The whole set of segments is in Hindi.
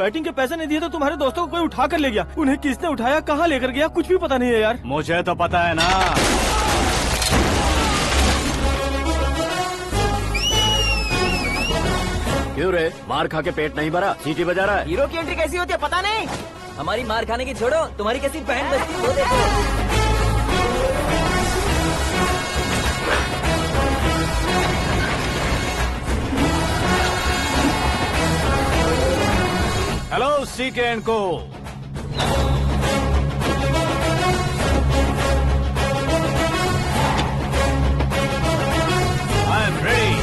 बैटिंग के पैसे नहीं दिए तो तुम्हारे दोस्तों को कोई उठा कर ले गया। उन्हें किसने उठाया, कहाँ लेकर गया, कुछ भी पता नहीं है यार। मुझे तो पता है ना। क्यों रे, मार खा के पेट नहीं भरा, सीटी बजा रहा है? हीरो की एंट्री कैसी होती है पता नहीं। हमारी मार खाने की छोड़ो, तुम्हारी कैसी बहन बजती है वो देखो। हेलो सीके एंड को। I am ready.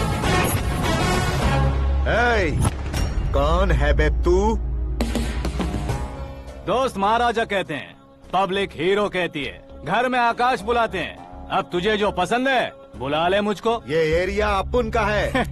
कौन है बे तू? दोस्त महाराजा कहते हैं, पब्लिक हीरो कहती है, घर में आकाश बुलाते हैं। अब तुझे जो पसंद है बुला ले मुझको। ये एरिया अपुन का है।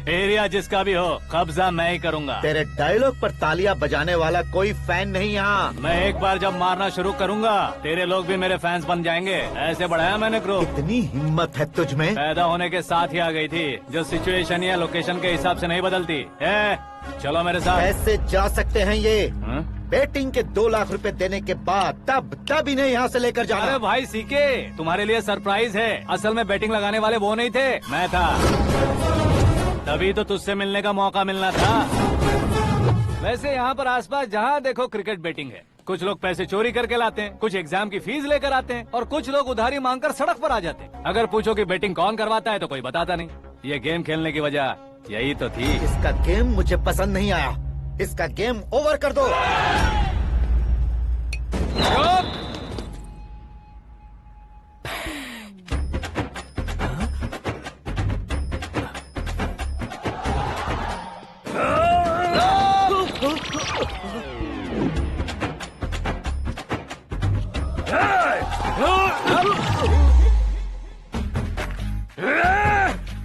एरिया जिसका भी हो, कब्जा मैं ही करूंगा। तेरे डायलॉग पर तालियां बजाने वाला कोई फैन नहीं यहाँ। मैं एक बार जब मारना शुरू करूंगा, तेरे लोग भी मेरे फैंस बन जाएंगे। ऐसे बढ़ाया मैंने ग्रुप। इतनी हिम्मत है तुझ में? पैदा होने के साथ ही आ गई थी, जो सिचुएशन या लोकेशन के हिसाब से नहीं बदलती है। चलो मेरे साथ। कैसे जा सकते हैं ये? हाँ? बेटिंग के 2 लाख रुपए देने के बाद तब इन्हें यहाँ से लेकर जाना। अरे भाई सीके, तुम्हारे लिए सरप्राइज है। असल में बैटिंग लगाने वाले वो नहीं थे, मैं था। तभी तो तुझसे मिलने का मौका मिलना था। वैसे यहाँ पर आसपास जहाँ देखो क्रिकेट बैटिंग है। कुछ लोग पैसे चोरी करके लाते हैं, कुछ एग्जाम की फीस लेकर आते हैं, और कुछ लोग उधारी मांगकर सड़क पर आ जाते हैं। अगर पूछो कि बैटिंग कौन करवाता है तो कोई बताता नहीं। ये गेम खेलने की वजह यही तो थी। इसका गेम मुझे पसंद नहीं आया। इसका गेम ओवर कर दो।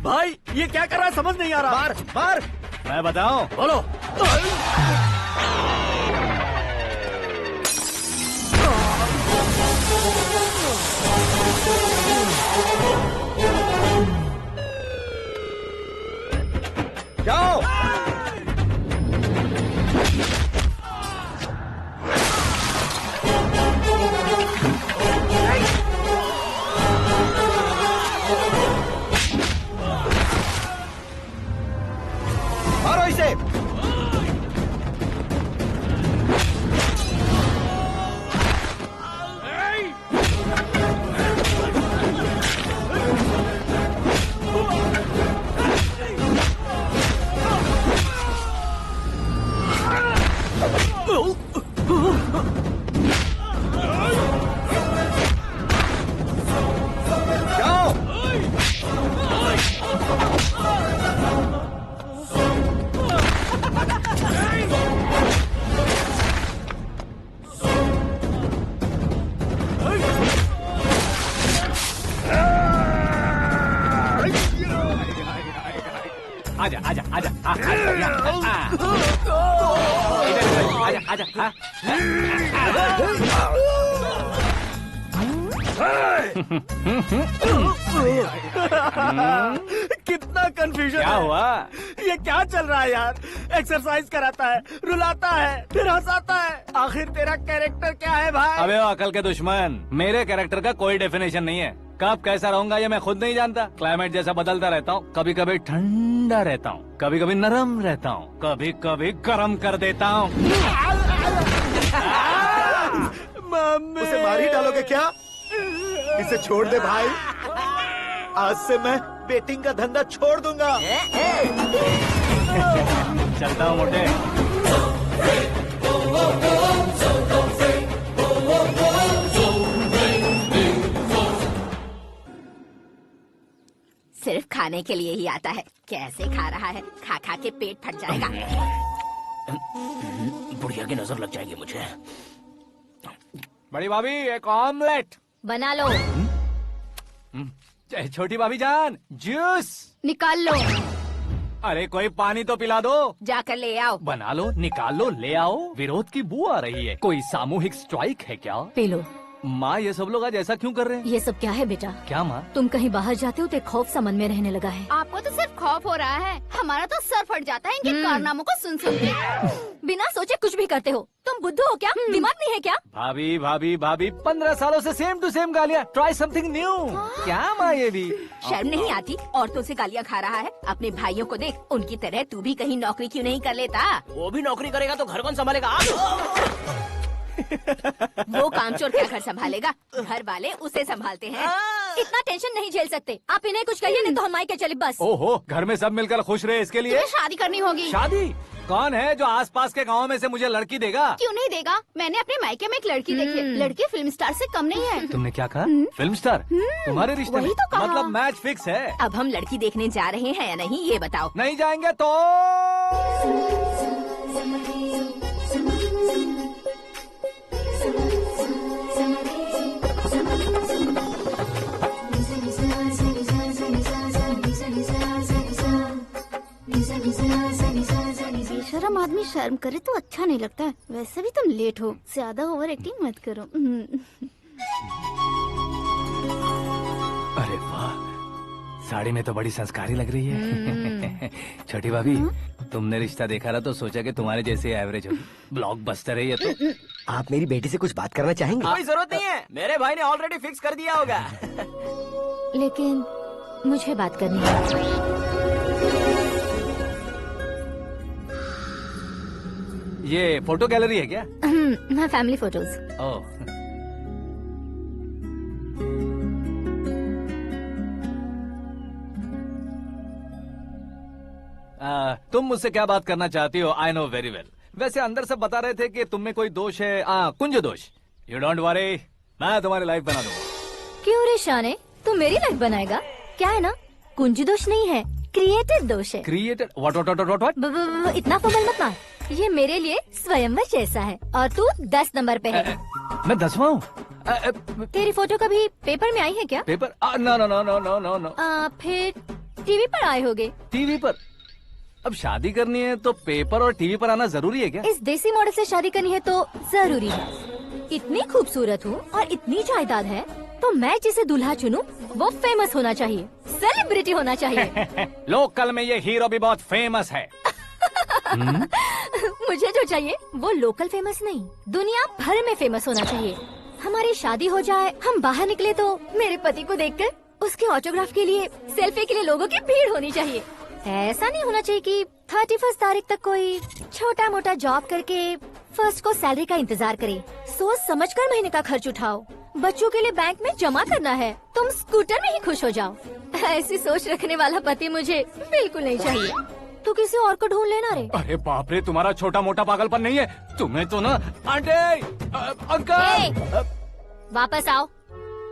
भाई ये क्या कर रहा है, समझ नहीं आ रहा। मार मार। मैं बताऊं? बोलो। जाओ। मारो इसे। जाओ। आजा आजा आजा आजा आजा आजा। कितना कंफ्यूजन क्या है। हुआ? ये क्या चल रहा है यार? एक्सरसाइज कराता है, रुलाता है, फिर हंसाता है। आखिर तेरा कैरेक्टर क्या है भाई? अबे वो अकल के दुश्मन, मेरे कैरेक्टर का कोई डेफिनेशन नहीं है। कब कैसा रहूंगा ये मैं खुद नहीं जानता। क्लाइमेट जैसा बदलता रहता हूँ। कभी कभी ठंडा रहता हूँ, कभी कभी नरम रहता हूँ, कभी कभी गर्म कर देता हूँ। मम्मी। उसे मार ही डालोगे क्या? इसे छोड़ दे भाई। आज से मैं बेटिंग का धंधा छोड़ दूंगा। चलता हूँ मोटे। सिर्फ खाने के लिए ही आता है। कैसे खा रहा है, खा खा के पेट फट जाएगा। बुढ़िया की नजर लग जाएगी मुझे। बड़ी भाभी एक ऑमलेट। बना लो। छोटी भाभी जान जूस निकाल लो। अरे कोई पानी तो पिला दो। जाकर ले आओ। बना लो, निकाल लो, ले आओ। विरोध की बू आ रही है। कोई सामूहिक स्ट्राइक है क्या? P low. माँ ये सब लोग आज ऐसा क्यों कर रहे हैं? ये सब क्या है बेटा? क्या माँ? तुम कहीं बाहर जाते हो तो एक खौफ सा मन में रहने लगा है। आपको तो सिर्फ खौफ हो रहा है, हमारा तो सर फट जाता है इनके कारनामों को सुन सुन के। बिना सोचे कुछ भी करते हो। तुम बुद्धू हो क्या? दिमाग नहीं है क्या? भाभी भाभी भाभी 15 सालों से सेम टू सेम गालियाँ। Try something new. क्या माँ ये भी? शर्म नहीं आती? औरतों से गालियाँ खा रहा है। अपने भाइयों को देख, उनकी तरह तू भी कहीं नौकरी क्यों नहीं कर लेता? वो भी नौकरी करेगा तो घर कौन संभालेगा? आप वो कामचोर क्या घर संभालेगा? घर वाले उसे संभालते हैं। इतना टेंशन नहीं झेल सकते। आप इन्हें कुछ कहिए नहीं तो हम मायके चले बस। ओहो, घर में सब मिलकर खुश रहे इसके लिए। तुम्हें शादी करनी होगी। शादी? कौन है जो आसपास के गाँव में से मुझे लड़की देगा? क्यों नहीं देगा? मैंने अपने मायके में एक लड़की देखी है। लड़की फिल्म स्टार से कम नहीं है। तुमने क्या कहा? Film star? तुम्हारे रिश्ते में? वही तो कहा। मतलब मैच फिक्स है? अब हम लड़की देखने जा रहे हैं या नहीं, ये बताओ। नहीं जाएंगे तो? बेशरम आदमी शर्म करे तो अच्छा नहीं लगता है। वैसे भी तुम लेट हो, ज्यादा ओवर एक्टिंग मत करो। अरे वाह, साड़ी में तो बड़ी संस्कारी लग रही है। छोटी भाभी, तुमने रिश्ता देखा ना तो सोचा कि तुम्हारे जैसे एवरेज होगी। ब्लॉकबस्टर है ये तो। आप मेरी बेटी से कुछ बात करना चाहेंगे? कोई जरूरत नहीं है, मेरे भाई ने ऑलरेडी फिक्स कर दिया होगा। लेकिन मुझे बात करनी है। ये फोटो गैलरी है क्या? मैं फैमिली फोटोज। ओह, तुम मुझसे क्या बात करना चाहती हो? I know very well. वैसे अंदर से बता रहे थे कि तुम में कोई दोष है। कुंज दोष। यू डोंट वरी, मैं तुम्हारी लाइफ बना दूंगा। क्यों रे शाने, तू मेरी लाइफ बनाएगा? क्या है ना, कुंज दोष नहीं है, क्रिएटेड दोष है। क्रिएटेड? व्हाट? इतना फमल मत मार। ये मेरे लिए स्वयंवर जैसा है और तू 10 नंबर पे है। मैं 10वां हूँ? तेरी फोटो कभी पेपर में आई है क्या? Paper? No no no no no no no. फिर टीवी पर आए होगे। टीवी पर? अब शादी करनी है तो पेपर और टीवी पर आना जरूरी है क्या? इस देसी मॉडल से शादी करनी है तो जरूरी है। इतनी खूबसूरत हूँ और इतनी जायदाद है तो मैं जिसे दूल्हा चुनूं वो फेमस होना चाहिए, सेलिब्रिटी होना चाहिए। लोकल में ये हीरो भी बहुत फेमस है। मुझे जो चाहिए वो लोकल फेमस नहीं, दुनिया भर में फेमस होना चाहिए। हमारी शादी हो जाए, हम बाहर निकले तो मेरे पति को देखकर उसके ऑटोग्राफ के लिए, सेल्फी के लिए लोगों की भीड़ होनी चाहिए। ऐसा नहीं होना चाहिए कि 31 तारीख तक कोई छोटा मोटा जॉब करके फर्स्ट को सैलरी का इंतजार करे। सोच समझकर महीने का खर्च उठाओ। बच्चों के लिए बैंक में जमा करना है, तुम स्कूटर में ही खुश हो जाओ। ऐसी सोच रखने वाला पति मुझे बिल्कुल नहीं चाहिए। तू किसी और को ढूंढ लेना रे। अरे बाप रे, तुम्हारा छोटा मोटा पागलपन नहीं है। तुम्हें तो ना आंटी, अंकल। वापस आओ,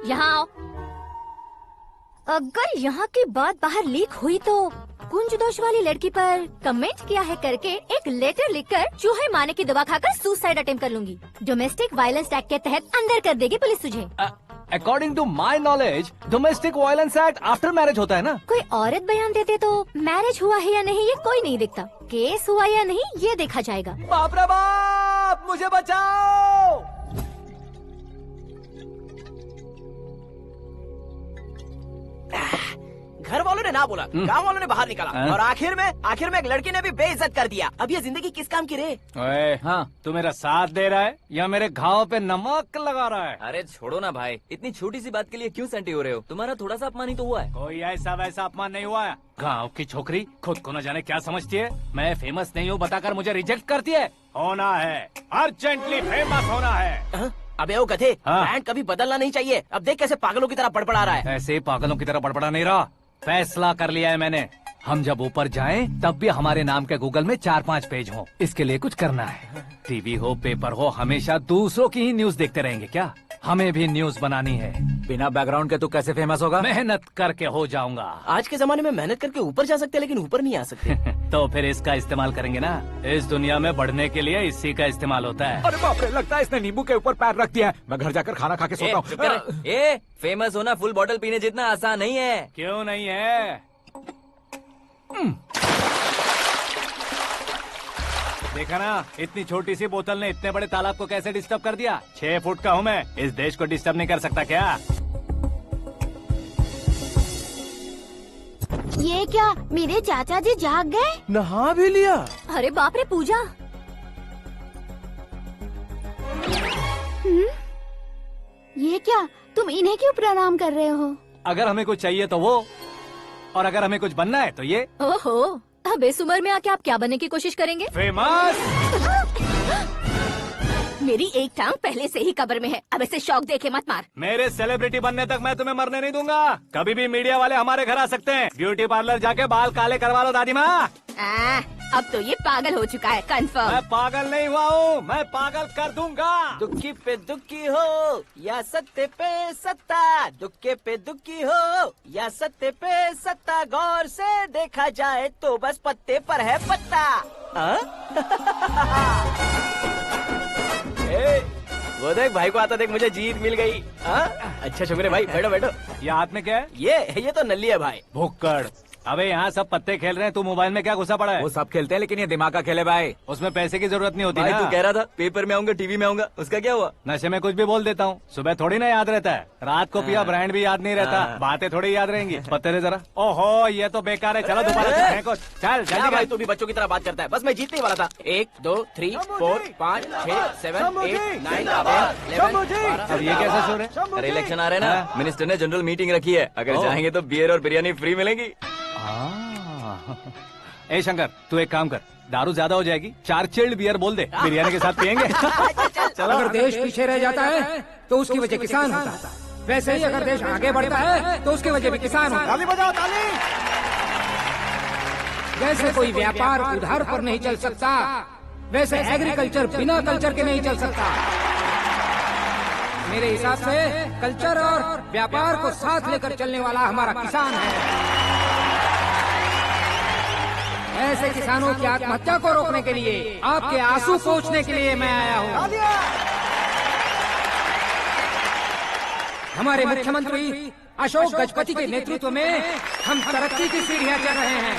यहाँ आओ। अगर यहाँ की बात बाहर लीक हुई तो कुंज दोष वाली लड़की पर कमेंट किया है करके एक लेटर लिखकर चूहे मारने की दवा खाकर सुसाइड अटेम्प्ट कर लूंगी। डोमेस्टिक वायलेंस एक्ट के तहत अंदर कर देगी पुलिस तुझे। According to my knowledge domestic violence act after marriage होता है ना? कोई औरत बयान देते तो मैरिज हुआ है या नहीं ये कोई नहीं देखता, केस हुआ या नहीं ये देखा जाएगा। बाप रे बाप, मुझे बचाओ। घर वालों ने ना बोला, गांव वालों ने बाहर निकाला और आखिर में एक लड़की ने भी बेइज्जत कर दिया। अब ये जिंदगी किस काम की रे? ओए, हाँ, तू मेरा साथ दे रहा है या मेरे घाव पे नमक लगा रहा है? अरे छोड़ो ना भाई, इतनी छोटी सी बात के लिए क्यों सैंटी हो रहे हो? तुम्हारा थोड़ा सा अपमान ही तो हुआ है। कोई ऐसा वैसा अपमान नहीं हुआ है। गाँव की छोकरी खुद को न जाने क्या समझती है। मैं फेमस नहीं हूँ बताकर मुझे रिजेक्ट करती है। होना है, अर्जेंटली फेमस होना है। अबे वो गधे, हाँ। ब्रांड कभी बदलना नहीं चाहिए। अब देख कैसे पागलों की तरह बड़बड़ा रहा है। ऐसे पागलों की तरह बड़बड़ा नहीं रहा। फैसला कर लिया है मैंने। हम जब ऊपर जाएं तब भी हमारे नाम के गूगल में 4-5 पेज हो। इसके लिए कुछ करना है। टीवी हो, पेपर हो, हमेशा दूसरों की ही न्यूज देखते रहेंगे क्या? हमें भी न्यूज बनानी है। बिना बैकग्राउंड के तू कैसे फेमस होगा? मेहनत करके हो जाऊंगा। आज के जमाने में मेहनत करके ऊपर जा सकते हैं लेकिन ऊपर नहीं आ सकते। तो फिर इसका इस्तेमाल करेंगे ना। इस दुनिया में बढ़ने के लिए इसी का इस्तेमाल होता है। अरे बाप रे, लगता है इसने नींबू के ऊपर पैर रख दिया है। मैं घर जाकर खाना खा के सोता चुप कर। हूँ। फेमस होना फुल बॉटल पीने जितना आसान नहीं है। क्यों नहीं है? देखा ना, इतनी छोटी सी बोतल ने इतने बड़े तालाब को कैसे डिस्टर्ब कर दिया। 6 फुट का हूँ मैं, इस देश को डिस्टर्ब नहीं कर सकता क्या? ये क्या, मेरे चाचा जी जाग गए? नहा भी लिया। अरे बाप रे पूजा, ये क्या, तुम इन्हें क्यों प्रणाम कर रहे हो? अगर हमें कुछ चाहिए तो वो, और अगर हमें कुछ बनना है तो ये। ओहो, अब इस उम्र में आके आप क्या बनने की कोशिश करेंगे? फेमस। मेरी एक टांग पहले से ही कब्र में है, अब इसे शौक देके मत मार। मेरे सेलिब्रिटी बनने तक मैं तुम्हें मरने नहीं दूंगा। कभी भी मीडिया वाले हमारे घर आ सकते हैं। ब्यूटी पार्लर जाके बाल काले करवा लो दादी माँ। अब तो ये पागल हो चुका है, कंफर्म। मैं पागल नहीं हुआ हूँ, मैं पागल कर दूंगा। दुखी पे दुखी हो या सत्य पे सत्ता, दुखे पे दुखी हो या सत्य पे सत्ता, गौर से देखा जाए तो बस पत्ते पर है पत्ता। ए, वो देख भाई को आता देख, मुझे जीत मिल गई। अच्छा शुक्र है भाई, बैठो बैठो। ये हाथ में क्या है? ये तो नल्ली है भाई। भुक्कड़। अबे यहाँ सब पत्ते खेल रहे हैं, तू मोबाइल में क्या घुसा पड़ा है? वो सब खेलते हैं लेकिन ये दिमाग का खेल है भाई। उसमें पैसे की जरूरत नहीं होती भाई ना। तू कह रहा था पेपर में आऊंगा, टीवी में आऊंगा, उसका क्या हुआ? नशे में कुछ भी बोल देता हूँ, सुबह थोड़ी ना याद रहता है। रात को पिया ब्रांड भी याद नहीं रहता, बातें थोड़ी याद रहेंगी। पत्ते दे जरा। ओहो, ये तो बेकार है, चलो दोबारा से फेंको। चल क्या जल्दी भाई, कर। तू भी बच्चों की तरह बात करता है। बस मैं जीतने वाला था। 1 2 3 4 5 6 7 8 9 10 11 अब ये कैसा शोर है? अरे इलेक्शन आ रहे हैं ना, मिनिस्टर ने जनरल मीटिंग रखी है, अगर जाएंगे तो बियर और बिरयानी फ्री मिलेगी। ए शंकर, तू एक काम कर, दारू ज्यादा हो जाएगी, 4 चिल्ड बियर बोल दे, बिरयानी के साथ पियेंगे। चलो। अगर देश पीछे रह जाता है तो उसकी वजह किसान होता है, वैसे ही अगर देश आगे बढ़ता है तो उसकी वजह भी किसान होता है। ताली बजाओ, ताली। जैसे कोई व्यापार उधार पर नहीं चल सकता, वैसे एग्रीकल्चर बिना कल्चर के नहीं चल सकता। मेरे हिसाब से कल्चर और व्यापार को साथ लेकर चलने वाला हमारा किसान है। ऐसे किसानों की आत्महत्या को रोकने के लिए, आपके आंसू पोंछने के लिए मैं आया हूँ। हमारे मुख्यमंत्री अशोक गजपति के नेतृत्व में हम तरक्की की सीढ़ियाँ चढ़ रहे हैं।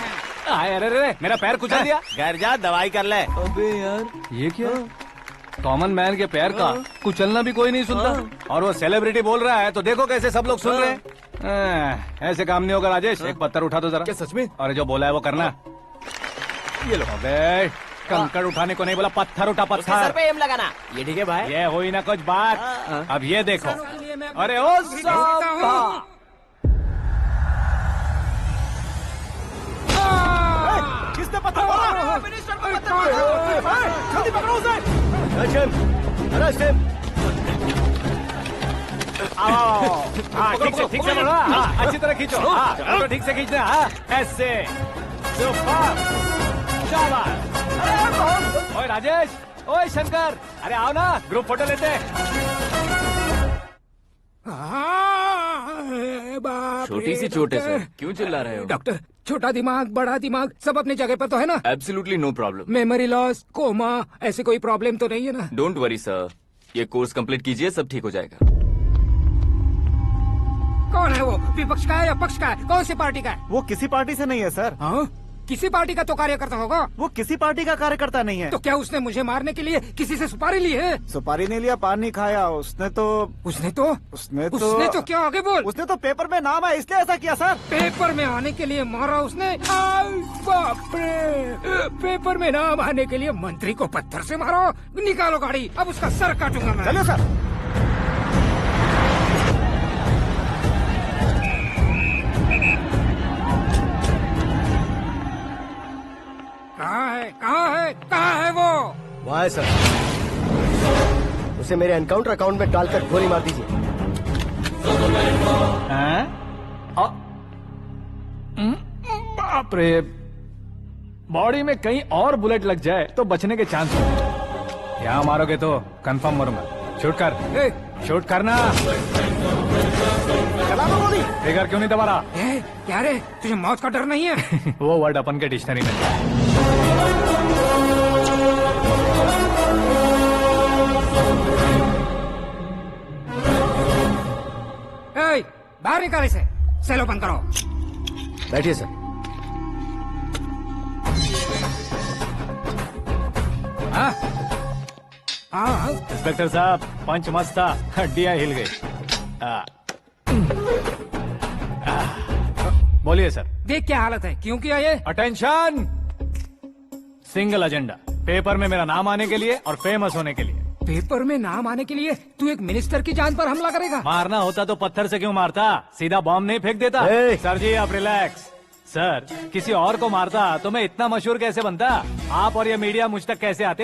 अरे अरे, मेरा पैर कुचल दिया। घर जा, दवाई कर ले। अबे यार, ये क्या? कॉमन मैन के पैर का कुचलना भी कोई नहीं सुनता, और वो सेलिब्रिटी बोल रहा है तो देखो कैसे सब लोग सुन रहे हैं। ऐसे काम नहीं होगा राजेश, एक पत्थर उठा दो जरा। क्या सच में? और जो बोला है वो करना। ये लो। अबे कंकड़ उठाने को नहीं बोला, पत्थर उठा, उसके सर पत्थर। पे एम लगाना। ये ठीक है भाई। ये हुई ना कुछ बात। अब ये देखो। अरे ओ साहब, किसने पत्थर मारा? मिनिस्टर को पत्थर मारा। जल्दी पकड़ो उसे। हाँ ठीक से बढ़ो, हाँ अच्छी तरह खींचो, हाँ तो ठीक से खींचना, हाँ ऐसे। सुपर, शाबाश। ओए राजेश, ओए शंकर, अरे आओ ना, ग्रुप फोटो लेते हैं। छोटी सी चोट है सर, क्यों चिल्ला रहे हो? डॉक्टर, छोटा दिमाग बड़ा दिमाग सब अपनी जगह पर तो है ना? Absolutely no problem. Memory loss, coma, ऐसी कोई प्रॉब्लम तो नहीं है ना? डोंट वरी सर, ये कोर्स कंप्लीट कीजिए, सब ठीक हो जाएगा। कौन है वो, विपक्ष का है या पक्ष का है, कौन सी पार्टी का है? वो किसी पार्टी से नहीं है सर। हाँ? किसी पार्टी का तो कार्यकर्ता होगा। वो किसी पार्टी का कार्यकर्ता नहीं है। तो क्या उसने मुझे मारने के लिए किसी से सुपारी ली है? सुपारी नहीं लिया, पान नहीं खाया। उसने तो क्या, आगे बोल। उसने तो पेपर में नाम है इसलिए ऐसा किया सर। पेपर में आने के लिए मारा उसने? बाप रे, पेपर में नाम आने के लिए मंत्री को पत्थर से मारो। निकालो गाड़ी, अब उसका सर काटूंगा मैं। चलो सर। कहाँ है वो? वहाँ है सर, उसे मेरे एनकाउंटर अकाउंट में डालकर गोली मार दीजिए। बाप रे, बॉडी में कहीं और बुलेट लग जाए तो बचने के चांस हो। यहाँ मारोगे तो कंफर्म मरूंगा। शूट कर, शूट करना। चला दो गोली। फिगर क्यों नहीं दबा रहा? क्या रे, तुझे मौत का डर नहीं है? वो वर्ड अपन के डिक्शनरी में है। बाहर निकाल इसे, सेल ओपन करो। बैठिए सर। इंस्पेक्टर साहब, पंच मस्त था, हड्डियां हिल गई। बोलिए सर। देख क्या हालत है, क्यों किया ये? अटेंशन, सिंगल एजेंडा, पेपर में मेरा नाम आने के लिए और फेमस होने के लिए। पेपर में नाम आने के लिए तू एक मिनिस्टर की जान पर हमला करेगा? मारना होता तो पत्थर से क्यों मारता, सीधा बॉम्ब नहीं फेंक देता। सर जी आप रिलैक्स। सर किसी और को मारता तो मैं इतना मशहूर कैसे बनता, आप और ये मीडिया मुझ तक कैसे आते?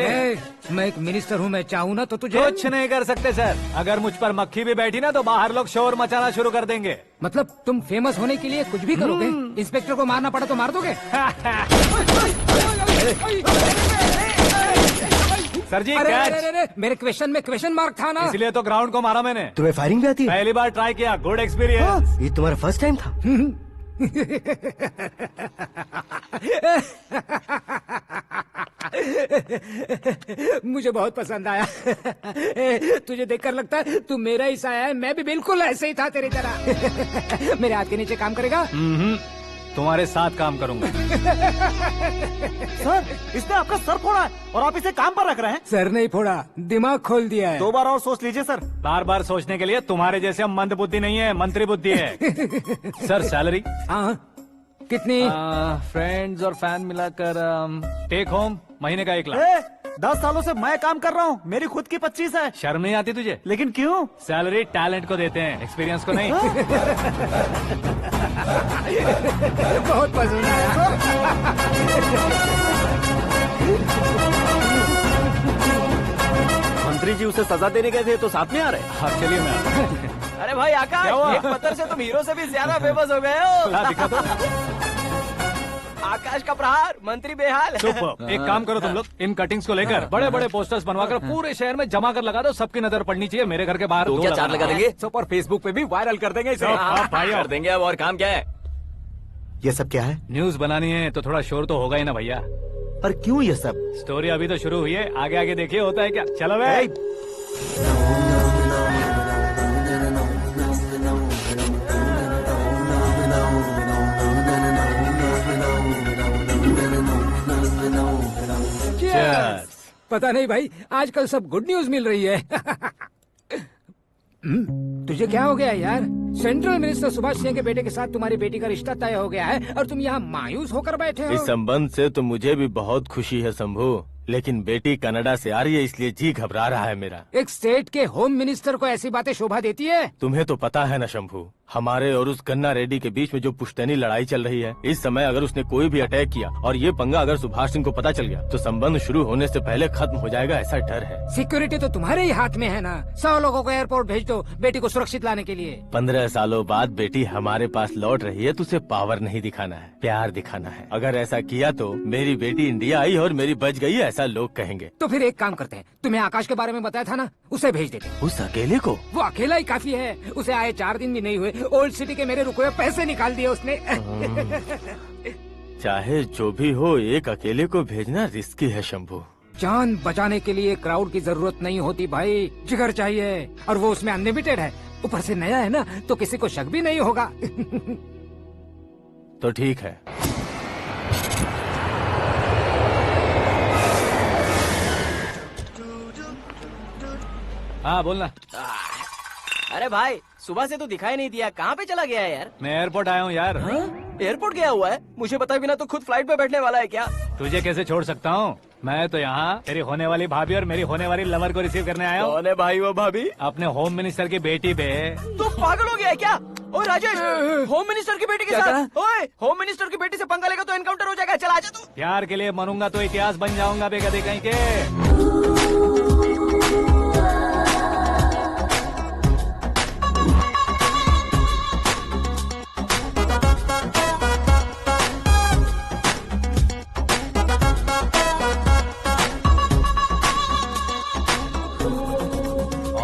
मैं एक मिनिस्टर हूँ, मैं चाहूँ ना तो तुझे कुछ नहीं कर सकते सर। अगर मुझ पर मक्खी भी बैठी ना तो बाहर लोग शोर मचाना शुरू कर देंगे। मतलब तुम फेमस होने के लिए कुछ भी करोगे? इंस्पेक्टर को मारना पड़ा तो मार दोगे? सर जी अरे, कैच। अरे, अरे, मेरे क्वेश्चन में क्वेश्चन मार्क था ना, इसलिए तो ग्राउंड को मारा मैंने। तुम्हें फायरिंग भी आती है? पहली बार ट्राई किया, गुड एक्सपीरियंस। ये तुम्हारा फर्स्ट टाइम था? मुझे बहुत पसंद आया। तुझे देखकर लगता है तू मेरा ही साया है, मैं भी बिल्कुल ऐसे ही था तेरी तरह। मेरे हाथ के नीचे काम करेगा? तुम्हारे साथ काम करूंगा। सर इसने आपका सर फोड़ा है और आप इसे काम पर रख रहे हैं। सर नहीं फोड़ा, दिमाग खोल दिया है। 2 बार और सोच लीजिए सर। बार बार सोचने के लिए तुम्हारे जैसे मंद बुद्धि नहीं है, मंत्री बुद्धि है। सर सैलरी हाँ कितनी? फ्रेंड्स और फैन मिलाकर टेक होम महीने का 1 लाख। 10 सालों से मैं काम कर रहा हूँ, मेरी खुद की 25 है। शर्म नहीं आती तुझे? लेकिन क्यों? सैलरी टैलेंट को देते हैं, एक्सपीरियंस को नहीं। बहुत पसंद आया। मंत्री जी उसे सजा देने गए थे तो साथ में आ रहे। हाँ चलिए मैं आता हूं। अरे भाई आकाश, क्या हुआ? एक पत्थर से तुम हीरो से भी ज्यादा फेमस हो गए हो। ला दिखा तो। आकाश का प्रहार, मंत्री बेहाल। सुपर। एक काम करो तुम लोग, इन कटिंग्स को लेकर बड़े बड़े पोस्टर्स बनवाकर पूरे शहर में जमा कर लगा दो, सबकी नजर पड़नी चाहिए। मेरे घर के बाहर तो 2 क्या 4 लगा देंगे? और फेसबुक पे भी वायरल कर देंगे इसे। भाई कर देंगे अब, और काम क्या है? ये सब क्या है? न्यूज बनानी है तो थोड़ा शोर तो होगा ही ना भैया। पर क्यों ये सब? स्टोरी अभी तो शुरू हुई है, आगे आगे देखिए होता है क्या। चलो भाई। Cheers. पता नहीं भाई, आजकल सब गुड न्यूज मिल रही है। तुझे क्या हो गया यार? सेंट्रल मिनिस्टर सुभाष सिंह के बेटे के साथ तुम्हारी बेटी का रिश्ता तय हो गया है और तुम यहाँ मायूस होकर बैठे हो। इस संबंध से तो मुझे भी बहुत खुशी है शंभू, लेकिन बेटी कनाडा से आ रही है इसलिए जी घबरा रहा है मेरा। एक स्टेट के होम मिनिस्टर को ऐसी बातें शोभा देती है? तुम्हें तो पता है ना शंभू, हमारे और उस कन्ना रेड्डी के बीच में जो पुश्तैनी लड़ाई चल रही है, इस समय अगर उसने कोई भी अटैक किया और ये पंगा अगर सुभाष सिंह को पता चल गया तो संबंध शुरू होने से पहले खत्म हो जाएगा, ऐसा डर है। सिक्योरिटी तो तुम्हारे ही हाथ में है ना। 100 लोगों को एयरपोर्ट भेज दो बेटी को सुरक्षित लाने के लिए। 15 सालों बाद बेटी हमारे पास लौट रही है तो उसे पावर नहीं दिखाना है, प्यार दिखाना है। अगर ऐसा किया तो मेरी बेटी इंडिया आई और मेरी बच गई, ऐसा लोग कहेंगे। तो फिर एक काम करते हैं, तुम्हें आकाश के बारे में बताया था ना, उसे भेज देते हैं। उस अकेले को? वो अकेला ही काफी है, उसे आए 4 दिन भी नहीं हुए, ओल्ड सिटी के मेरे रुके हुए पैसे निकाल दिए उसने। चाहे जो भी हो, एक अकेले को भेजना रिस्की है शंभू। जान बचाने के लिए क्राउड की जरूरत नहीं होती भाई, जिगर चाहिए, और वो उसमें अनलिमिटेड है। ऊपर से नया है ना तो किसी को शक भी नहीं होगा। तो ठीक है। हाँ बोलना। अरे भाई सुबह से तो दिखाई नहीं दिया, कहाँ पे चला गया है यार? मैं एयरपोर्ट आया हूँ यार। एयरपोर्ट गया हुआ है? मुझे बताए बिना तो खुद फ्लाइट पे बैठने वाला है क्या? तुझे कैसे छोड़ सकता हूँ? मैं तो यहाँ तेरी होने वाली भाभी और मेरी होने वाली लवर को रिसीव करने आया हूँ। कौन है भाई वो भाभी? अपने होम मिनिस्टर की बेटी पे। तो पागल हो गया है क्या? ओ राजेश, होम मिनिस्टर की बेटी के साथ? ओए, होम मिनिस्टर की बेटी से पंगा लेगा तो एनकाउंटर हो जाएगा। चल आजा तू। प्यार के लिए मरूंगा तो इतिहास बन जाऊंगा बेगदे कहीं के।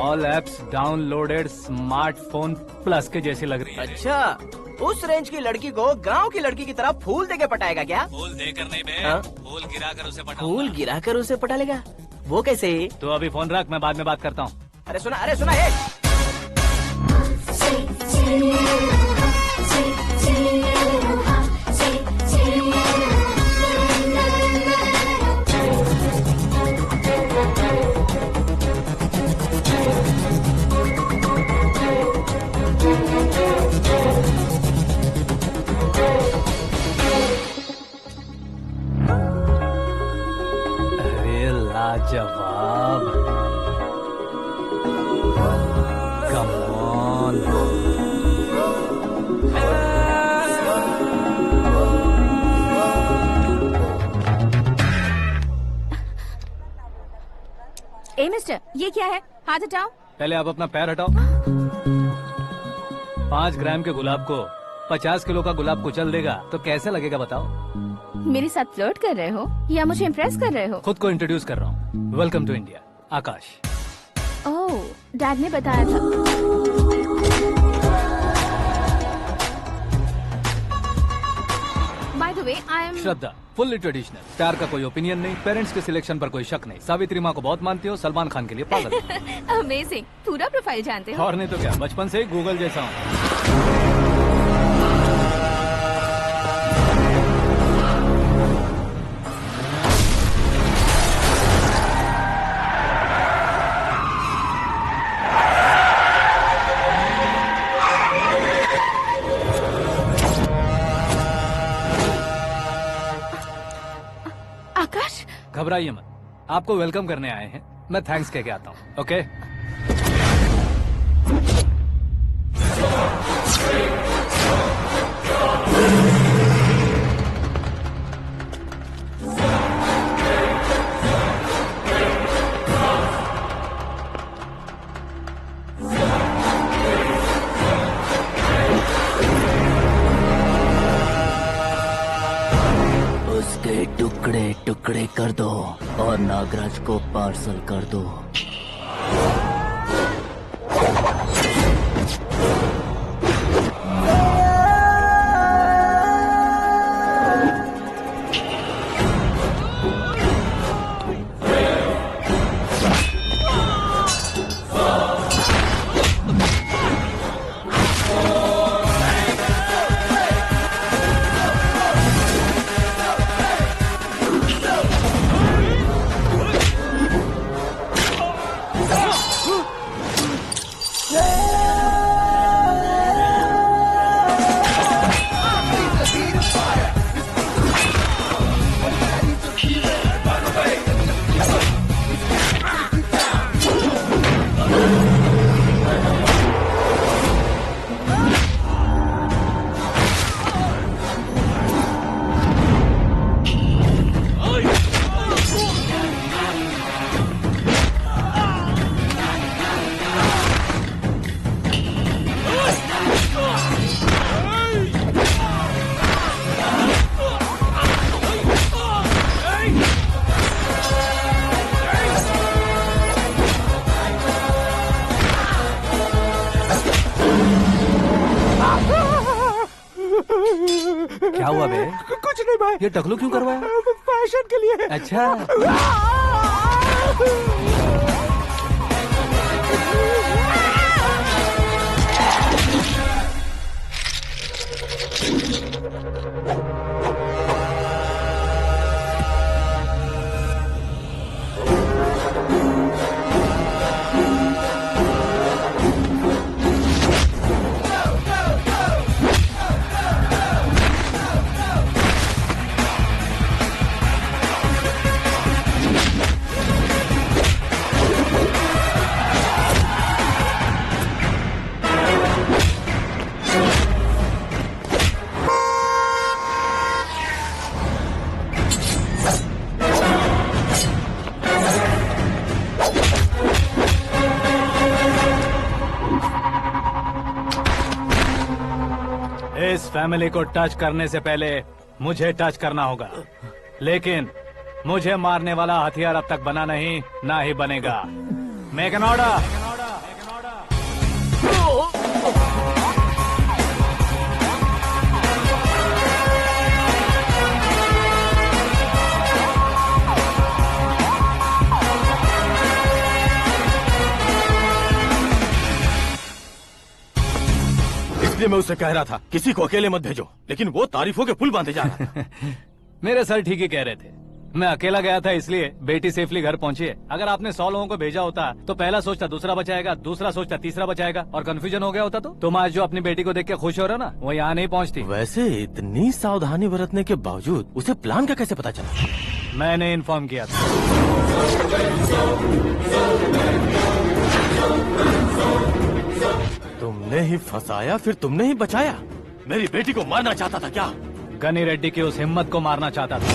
All apps downloaded smartphone plus के जैसी लग रही है। अच्छा, उस रेंज की लड़की को गांव की लड़की की तरह फूल देके पटाएगा क्या? फूल देकर नहीं बे, हाँ? फूल गिराकर उसे पटाऊंगा। फूल गिराकर उसे पटा लेगा? वो कैसे? तो अभी फोन रख, मैं बाद में बात करता हूँ। अरे सुना है। लाजवाब। Come on. ए मिस्टर, ये क्या है? हाथ हटाओ। पहले आप अपना पैर हटाओ। 5 ग्राम के गुलाब को 50 किलो का गुलाब कुचल देगा तो कैसे लगेगा बताओ? मेरे साथ फ्लर्ट कर रहे हो या मुझे इम्प्रेस कर रहे हो? खुद को इंट्रोड्यूस कर रहा हूँ। Welcome to India, Aakash. Oh, dad ने बताया था। By the way, I am Shraddha, fully traditional. प्यार का कोई ओपिनियन नहीं, पेरेंट्स के सिलेक्शन पर कोई शक नहीं। सावित्री माँ को बहुत मानती हो, सलमान खान के लिए पागल। अमेजिंग, पूरा प्रोफाइल जानते हो। और नहीं तो क्या, बचपन से ही गूगल जैसा हूँ। आकाश, घबराइए मत, आपको वेलकम करने आए हैं। मैं थैंक्स कह के आता हूँ। ओके? उसके टुकड़े टुकड़े कर दो और नागराज को पार्सल कर दो। क्या हुआ बे? कुछ नहीं भाई। ये टकलू क्यों करवाया? फैशन के लिए। अच्छा। इस फैमिली को टच करने से पहले मुझे टच करना होगा, लेकिन मुझे मारने वाला हथियार अब तक बना नहीं, ना ही बनेगा। Make an order. इसलिए मैं उससे कह रहा था किसी को अकेले मत भेजो, लेकिन वो तारीफों के पुल बांधे जा रहा था। मेरे सर ठीक ही कह रहे थे। मैं अकेला गया था इसलिए बेटी सेफली घर पहुंची है। अगर आपने 100 लोगों को भेजा होता तो पहला सोचता दूसरा बचाएगा, दूसरा सोचता तीसरा बचाएगा, और कंफ्यूजन हो गया होता तो तुम आज जो अपनी बेटी को देख के खुश हो रहे हो ना, वो यहाँ नहीं पहुँचती। वैसे इतनी सावधानी बरतने के बावजूद उसे प्लान का कैसे पता चला? मैंने इन्फॉर्म किया था। तुमने ही फंसाया, फिर तुमने ही बचाया। मेरी बेटी को मारना चाहता था क्या? गनी रेड्डी की उस हिम्मत को मारना चाहता था।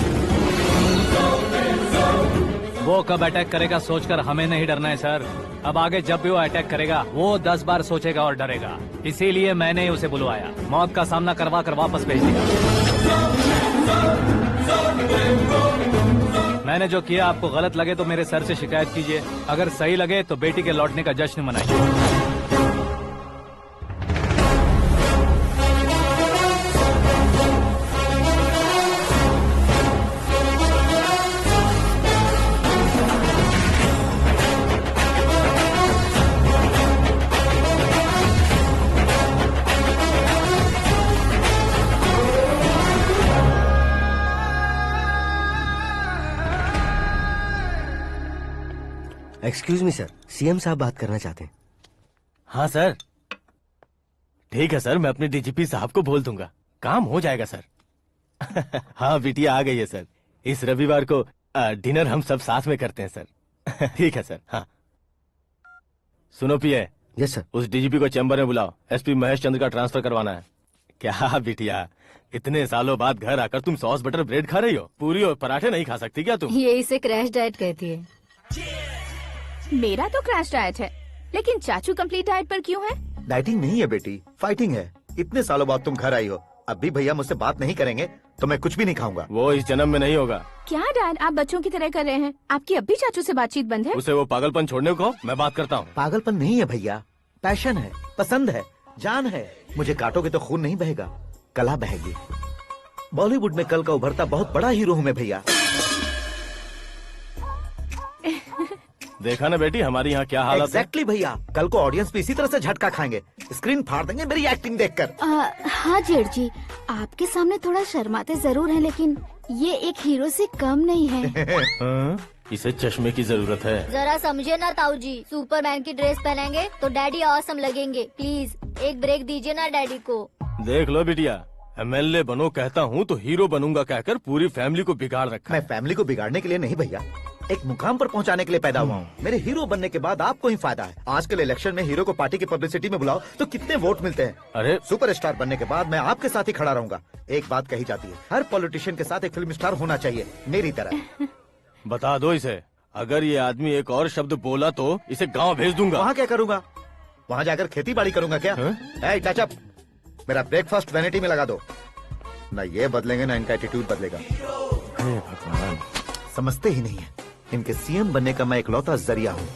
वो कब अटैक करेगा सोचकर हमें नहीं डरना है सर। अब आगे जब भी वो अटैक करेगा वो 10 बार सोचेगा और डरेगा। इसीलिए मैंने ही उसे बुलवाया। मौत का सामना करवा कर वापस भेज दिया। मैंने जो किया आपको गलत लगे तो मेरे सर से शिकायत कीजिए, अगर सही लगे तो बेटी के लौटने का जश्न मनाइए। एक्सक्यूज मी सर, सीएम साहब बात करना चाहते हैं। हाँ सर, ठीक है सर, मैं अपने डीजीपी साहब को बोल दूंगा, काम हो जाएगा सर। हाँ बिटिया आ गई है सर। इस रविवार को डिनर हम सब साथ में करते हैं सर। ठीक है सर। हाँ सुनो पिए। Yes sir. उस डीजीपी को चैम्बर में बुलाओ, एसपी महेश चंद्र का ट्रांसफर करवाना है। क्या बिटिया, इतने सालों बाद घर आकर तुम सॉस बटर ब्रेड खा रही हो? पूरी और पराठे नहीं खा सकती क्या तुम? ये इसे क्रैश डाइट कहती है। मेरा तो क्रैश डाइट है, लेकिन चाचू कंप्लीट डाइट पर क्यों है? डाइटिंग नहीं है बेटी, फाइटिंग है। इतने सालों बाद तुम घर आई हो, अब भी भैया मुझसे बात नहीं करेंगे तो मैं कुछ भी नहीं खाऊंगा। वो इस जन्म में नहीं होगा। क्या डैड, आप बच्चों की तरह कर रहे हैं? आपकी अब भी चाचू से बातचीत बंद है? उसे वो पागलपन छोड़ने को कहो, मैं बात करता हूँ। पागलपन नहीं है भैया, पैशन है, पसंद है, जान है। मुझे काटोगे तो खून नहीं बहेगा, कला बहेगी। बॉलीवुड में कल का उभरता बहुत बड़ा हीरो हूँ मैं भैया। देखा ना बेटी हमारी यहाँ क्या हालत है। एग्जैक्टली भैया, कल को ऑडियंस भी इसी तरह से झटका खाएंगे, स्क्रीन फाड़ देंगे मेरी एक्टिंग देखकर। हाँ जेठ जी, आपके सामने थोड़ा शर्माते जरूर हैं, लेकिन ये एक हीरो से कम नहीं है। इसे चश्मे की जरूरत है। जरा समझे ना ताऊ जी, सुपरमैन की ड्रेस पहनेंगे तो डैडी ऑसम लगेंगे। प्लीज एक ब्रेक दीजिए ना डैडी को। देख लो बिटिया, एमएलए बनो कहता हूँ तो हीरो बनूंगा कहकर पूरी फैमिली को बिगाड़ रखा मैं है। फैमिली को बिगाड़ने के लिए नहीं भैया, एक मुकाम पर पहुंचाने के लिए पैदा हुआ हूँ। मेरे हीरो बनने के बाद आपको ही फायदा है। आजकल इलेक्शन में हीरो को पार्टी की पब्लिसिटी में बुलाओ तो कितने वोट मिलते हैं। अरे सुपरस्टार बनने के बाद मैं आपके साथ ही खड़ा रहूंगा। एक बात कही जाती है, हर पॉलिटिशियन के साथ एक फिल्म स्टार होना चाहिए, मेरी तरह। बता दो इसे, अगर ये आदमी एक और शब्द बोला तो इसे गाँव भेज दूंगा। वहाँ क्या करूंगा? वहाँ जाकर खेती बाड़ी करूंगा क्या? ए, टच अप, मेरा ब्रेकफास्ट वैनिटी में लगा दो। न ये बदलेंगे न इनका एटीट्यूड बदलेगा। हे भगवान, समझते ही नहीं है, इनके सीएम बनने का मैं इकलौता जरिया हूँ।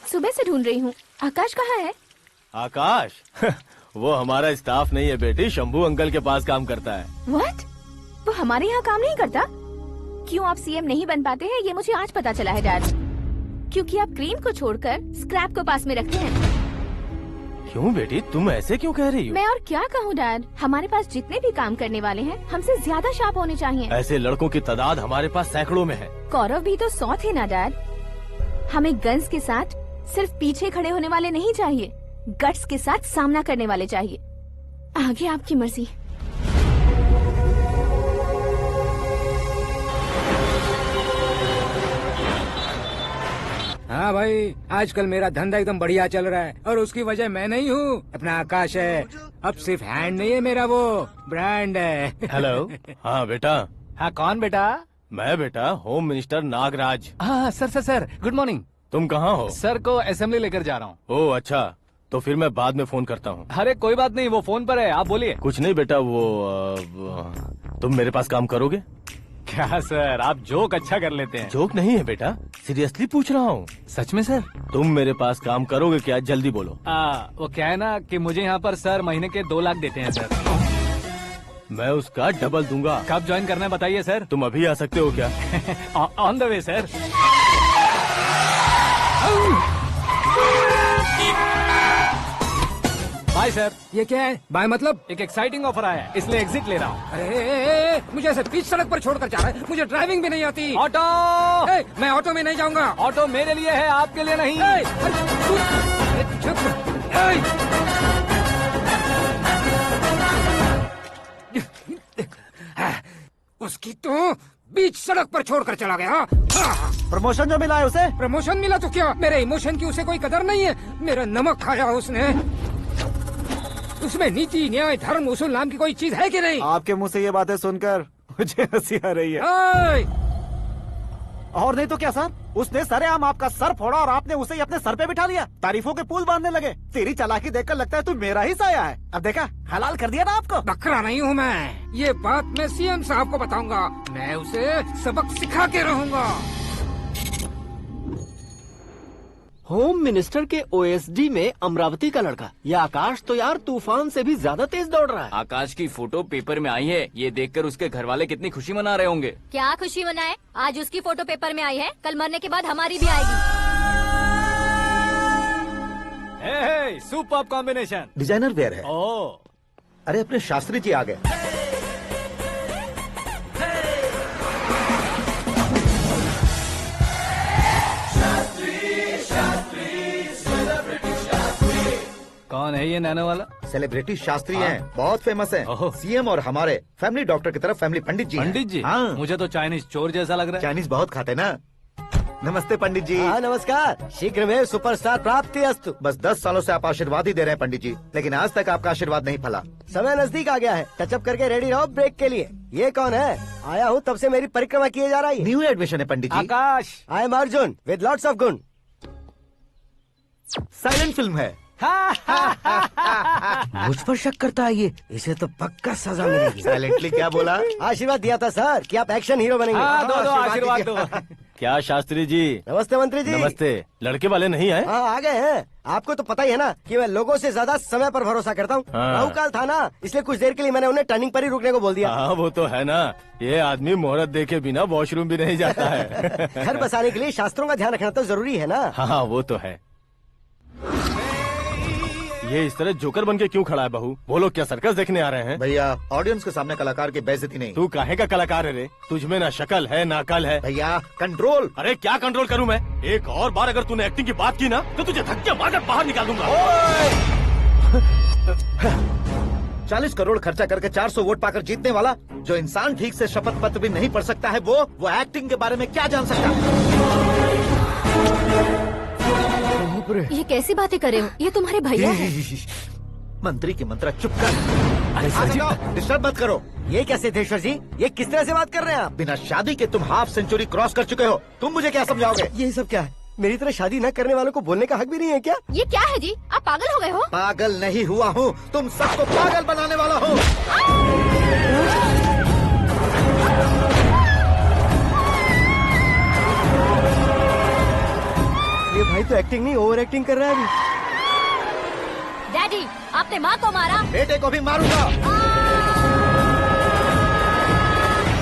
सुबह से ढूंढ रही हूँ, आकाश कहाँ है? आकाश वो हमारा स्टाफ नहीं है बेटी, शंभू अंकल के पास काम करता है। व्हाट? वो हमारे यहाँ काम नहीं करता? क्यों आप सीएम नहीं बन पाते हैं ये मुझे आज पता चला है डैड। क्योंकि आप क्रीम को छोड़कर स्क्रैप को पास में रखते हैं। क्यों बेटी, तुम ऐसे क्यों कह रही हो? मैं और क्या कहूँ डैड, हमारे पास जितने भी काम करने वाले हैं हमसे ज्यादा शार्प होने चाहिए। ऐसे लड़कों की तादाद हमारे पास सैकड़ों में है। कौरव भी तो 100 थे ना डैड। हमें गन्स के साथ सिर्फ पीछे खड़े होने वाले नहीं चाहिए, गट्स के साथ सामना करने वाले चाहिए। आगे आपकी मर्जी। हाँ भाई, आजकल मेरा धंधा एकदम बढ़िया चल रहा है और उसकी वजह मैं नहीं हूँ, अपना आकाश है। अब सिर्फ हैंड नहीं है मेरा, वो ब्रांड है। हेलो। हाँ बेटा। हाँ कौन बेटा? मैं बेटा होम मिनिस्टर नागराज। हाँ सर गुड मॉर्निंग। तुम कहाँ हो? सर को असेंबली लेकर जा रहा हूँ। ओह अच्छा, तो फिर मैं बाद में फोन करता हूँ। अरे कोई बात नहीं, वो फोन पर है, आप बोलिए। कुछ नहीं बेटा, तुम मेरे पास काम करोगे? क्या सर, आप जोक अच्छा कर लेते हैं। जोक नहीं है बेटा, सीरियसली पूछ रहा हूँ। सच में सर? तुम मेरे पास काम करोगे क्या? जल्दी बोलो। वो क्या है ना कि मुझे यहाँ पर सर महीने के 2 लाख देते हैं सर। मैं उसका डबल दूंगा। कब ज्वाइन करना है बताइए सर। तुम अभी आ सकते हो क्या? On the way sir. Bye sir. ये क्या है? बाय मतलब? एक एक्साइटिंग ऑफर आया है, इसलिए एग्जिट ले रहा हूँ। अरे मुझे ऐसे बीच सड़क पर छोड़कर जा रहा है, मुझे ड्राइविंग भी नहीं आती। ऑटो। मैं ऑटो में नहीं जाऊंगा। ऑटो मेरे लिए है, आपके लिए नहीं। उसकी तो बीच सड़क पर छोड़कर चला गया। प्रमोशन जो मिला है उसे। प्रमोशन मिला तो क्या, मेरे इमोशन की उसे कोई कदर नहीं है। मेरा नमक खाया उसने। उसमें नीति न्याय धर्म उसूल नाम की कोई चीज है कि नहीं? आपके मुंह से ये बातें सुनकर मुझे हंसी आ रही है। और नहीं तो क्या सर, उसने सरेआम आपका सर फोड़ा और आपने उसे ही अपने सर पे बिठा लिया। तारीफों के पुल बांधने लगे। तेरी चालाकी देखकर लगता है तू मेरा ही साया है। अब देखा, हलाल कर दिया ना आपको। बकरा नहीं हूँ मैं। ये बात मैं सीएम साहब को बताऊंगा। मैं उसे सबक सिखा के रहूंगा। होम मिनिस्टर के ओएसडी में अमरावती का लड़का। ये आकाश तो यार तूफान से भी ज्यादा तेज दौड़ रहा है। आकाश की फोटो पेपर में आई है, ये देखकर उसके घर वाले कितनी खुशी मना रहे होंगे। क्या खुशी मनाए, आज उसकी फोटो पेपर में आई है, कल मरने के बाद हमारी भी आएगी। Super combination. डिजाइनर वेयर है। ओह, अरे अपने शास्त्री जी आ गए। कौन है ये नैनो वाला? सेलिब्रिटी शास्त्री हैं, बहुत फेमस हैं। ओहो। सीएम और हमारे फैमिली डॉक्टर की तरफ फैमिली पंडित जी हैं। पंडित जी? हाँ। मुझे तो चाइनीज चोर जैसा लग रहा है। चाइनीज बहुत खाते ना। नमस्ते पंडित जी। हाँ नमस्कार, शीघ्र में सुपरस्टार प्राप्ति अस्तु। बस 10 सालों से आप आशीर्वाद ही दे रहे हैं पंडित जी, लेकिन आज तक आपका आशीर्वाद नहीं फला। समय नजदीक आ गया है, टचअप करके रेडी रहो ब्रेक के लिए। ये कौन है? आया हूँ तब से मेरी परिक्रमा किए जा रही है। न्यू एडमिशन है Pandit ji. Akash. I am Arjun with lots of गुण। साइलेंट फिल्म है। मुझ पर शक करता है ये, इसे तो पक्का सजा मिलेगी। साइलेंटली क्या बोला? आशीर्वाद दिया था सर कि आप एक्शन हीरो बनेंगे। हाँ, दो आशीर्वाद दो। क्या शास्त्री जी? नमस्ते मंत्री जी। नमस्ते। लड़के वाले नहीं आए? हाँ आ गए हैं। आपको तो पता ही है ना कि मैं लोगों से ज्यादा समय पर भरोसा करता हूँ। हाँ। राहु काल था ना, इसलिए कुछ देर के लिए मैंने उन्हें टर्निंग पर ही रुकने को बोल दिया। हाँ वो तो है ना, ये आदमी मुहूर्त देखे बिना वॉशरूम भी नहीं जाता है। घर बसाने के लिए शास्त्रों का ध्यान रखना तो जरूरी है ना। हाँ वो तो है। ये इस तरह जोकर बन के क्यों खड़ा है बहू? वो लोग क्या सर्कस देखने आ रहे हैं? भैया ऑडियंस के सामने कलाकार की बेइज्जती नहीं। तू काहे का कलाकार है रे? तुझमें ना शक्ल है ना अकल है। भैया कंट्रोल। अरे क्या कंट्रोल करूं मैं? एक और बार अगर तूने एक्टिंग की बात की ना तो तुझे धक्के मारकर बाहर निकाल दूंगा। 40 करोड़ खर्चा करके 400 वोट पाकर जीतने वाला, जो इंसान ठीक से शपथ पत्र भी नहीं पढ़ सकता है, वो एक्टिंग के बारे में क्या जान सकता है? ये कैसी बातें कर रहे हो? ये तुम्हारे भैया हैं। मंत्री की मंत्रा चुप कर। डिस्टर्ब मत करो। ये क्या सिद्धेश्वर जी, ये किस तरह से बात कर रहे हैं आप? बिना शादी के तुम हाफ सेंचुरी क्रॉस कर चुके हो, तुम मुझे क्या समझाओगे? ये सब क्या है? मेरी तरह शादी न करने वालों को बोलने का हक भी नहीं है क्या? ये क्या है जी, आप पागल हो गए हो? पागल नहीं हुआ हूँ, तुम सबको पागल बनाने वाला हो। ये भाई तो एक्टिंग नहीं ओवर एक्टिंग कर रहा है अभी। डैडी, आपने माँ को मारा। बेटे को भी मारूंगा।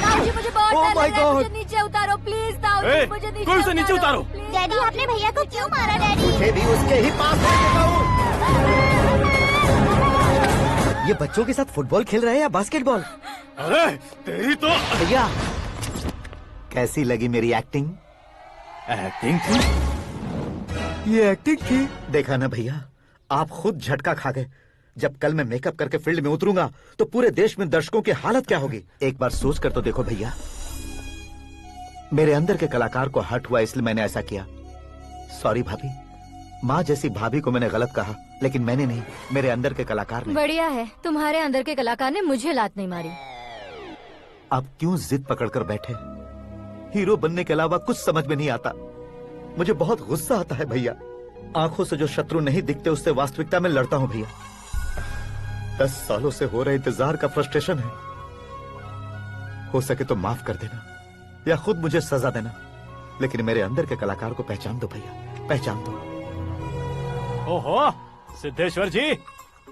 ताऊजी मुझे बहुत Oh डर my लग रहा है, God! मुझे नीचे उतारो प्लीज। ताऊजी ए, मुझे नीचे कोई उसे नीचे उतारो। please। डैडी आपने भैया को क्यों मारा डैडी? मुझे भी उसके ही पास भेजेगा हूँ। ये बच्चों के साथ फुटबॉल खेल रहे हैं या बास्केटबॉल? अरे तेरी तो भैया कैसी लगी मेरी एक्टिंग? एक्टिंग थी। ये एक्टिंग थी। देखा ना भैया, आप खुद झटका खा गए। जब कल मैं मेकअप करके फील्ड में उतरूंगा तो पूरे देश में दर्शकों की हालत क्या होगी? एक बार सोच कर तो देखो भैया। मेरे अंदर के कलाकार को हर्ट हुआ इसलिए मैंने ऐसा किया। सॉरी भाभी। माँ जैसी भाभी को मैंने गलत कहा, लेकिन मैंने नहीं, मेरे अंदर के कलाकार ने। बढ़िया है, तुम्हारे अंदर के कलाकार ने मुझे लात नहीं मारी। आप क्यों जिद पकड़कर बैठे? हीरो बनने के अलावा कुछ समझ में नहीं आता। मुझे बहुत गुस्सा आता है भैया। आंखों से जो शत्रु नहीं दिखते उससे वास्तविकता में लड़ता हूँ भैया। 10 सालों से हो रहे इंतजार का फ्रस्ट्रेशन है। हो सके तो माफ कर देना या खुद मुझे सजा देना, लेकिन मेरे अंदर के कलाकार को पहचान दो भैया, पहचान दो। ओहो सिद्धेश्वर जी,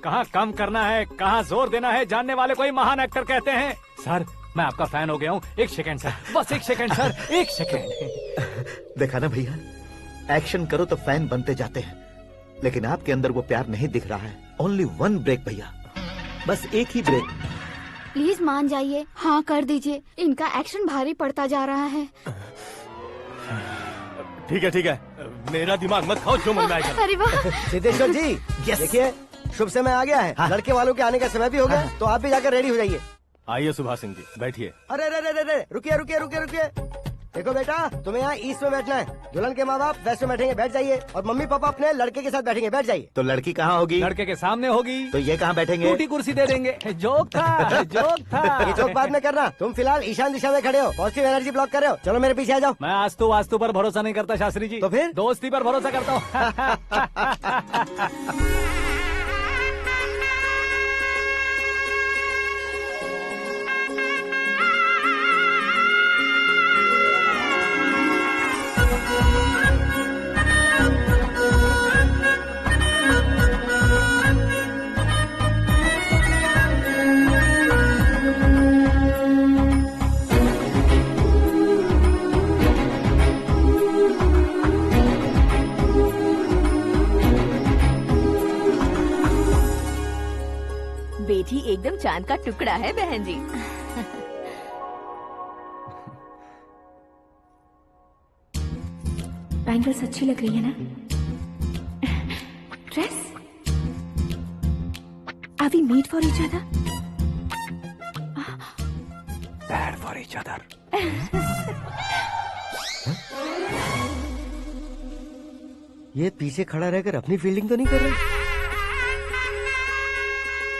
कहाँ कम करना है कहाँ जोर देना है, जानने वाले को ही महान एक्टर कहते हैं। सर मैं आपका फैन हो गया हूँ। एक सेकंड सर, बस एक सेकंड सर, एक सेकंड। देखा ना भैया, एक्शन करो तो फैन बनते जाते हैं, लेकिन आपके अंदर वो प्यार नहीं दिख रहा है। ओनली 1 ब्रेक भैया, बस एक ही ब्रेक। प्लीज मान जाइए, हाँ कर दीजिए। इनका एक्शन भारी पड़ता जा रहा है। ठीक है, मेरा दिमाग मत खाओ, जो मन में आएगा। अरे वाह। सिद्धेश्वर जी देखिए, शुभ समय आ गया है। लड़के वालों के आने का समय भी हो गया, तो आप भी जाकर रेडी हो जाइए। आइए सुभाष सिंह जी, बैठिए। अरे अरे अरे अरे, रुकिए रुकिए रुकिए रुकिए। देखो बेटा, तुम्हें यहाँ ईस्ट में बैठना है। दुल्हन के माँ बाप वेस्ट में बैठेंगे, बैठ जाइए। और मम्मी पापा अपने लड़के के साथ बैठेंगे, बैठ जाइए। तो लड़की कहाँ होगी? लड़के के सामने होगी। तो ये कहाँ बैठेंगे? टूटी कुर्सी दे देंगे। जोक था, जोक था। ये जोक बाद में करना। तुम फिलहाल ईशान दिशा में खड़े हो, पॉजिटिव एनर्जी ब्लॉक कर रहे हो। चलो मेरे पीछे आ जाओ। मैं वास्तु पर भरोसा नहीं करता शास्त्री जी। तो फिर? दोस्ती पर भरोसा करता हूँ। बेटी एकदम चांद का टुकड़ा है बहन जी। बैंगल्स अच्छी लग रही है ना? Dress? Are we made for each other? Bad for each other. ये पीछे खड़ा रहकर अपनी फील्डिंग तो नहीं कर रहा?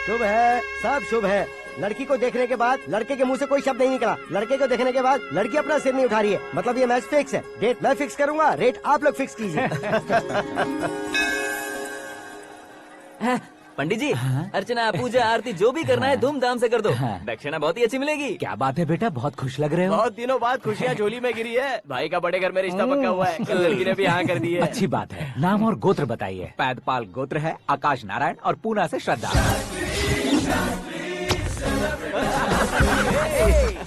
शुभ है, सब शुभ है। लड़की को देखने के बाद लड़के के मुंह से कोई शब्द नहीं निकला। लड़के को देखने के बाद लड़की अपना सिर नहीं उठा रही है। मतलब ये मैच फिक्स है। डेट मैं फिक्स करूंगा, रेट आप लोग फिक्स कीजिए। पंडित जी, अर्चना पूजा आरती जो भी करना है धूमधाम से कर दो। दक्षिणा बहुत ही अच्छी मिलेगी। क्या बात है बेटा, बहुत खुश लग रहे हो। बहुत दिनों बाद खुशियाँ झोली में गिरी है। भाई का बड़े घर में रिश्ता पक्का हुआ है। कल लड़की ने भी हाँ कर दी है। अच्छी बात है। नाम और गोत्र बताइए। पैदपाल गोत्र है, आकाश नारायण और पूना से श्रद्धा।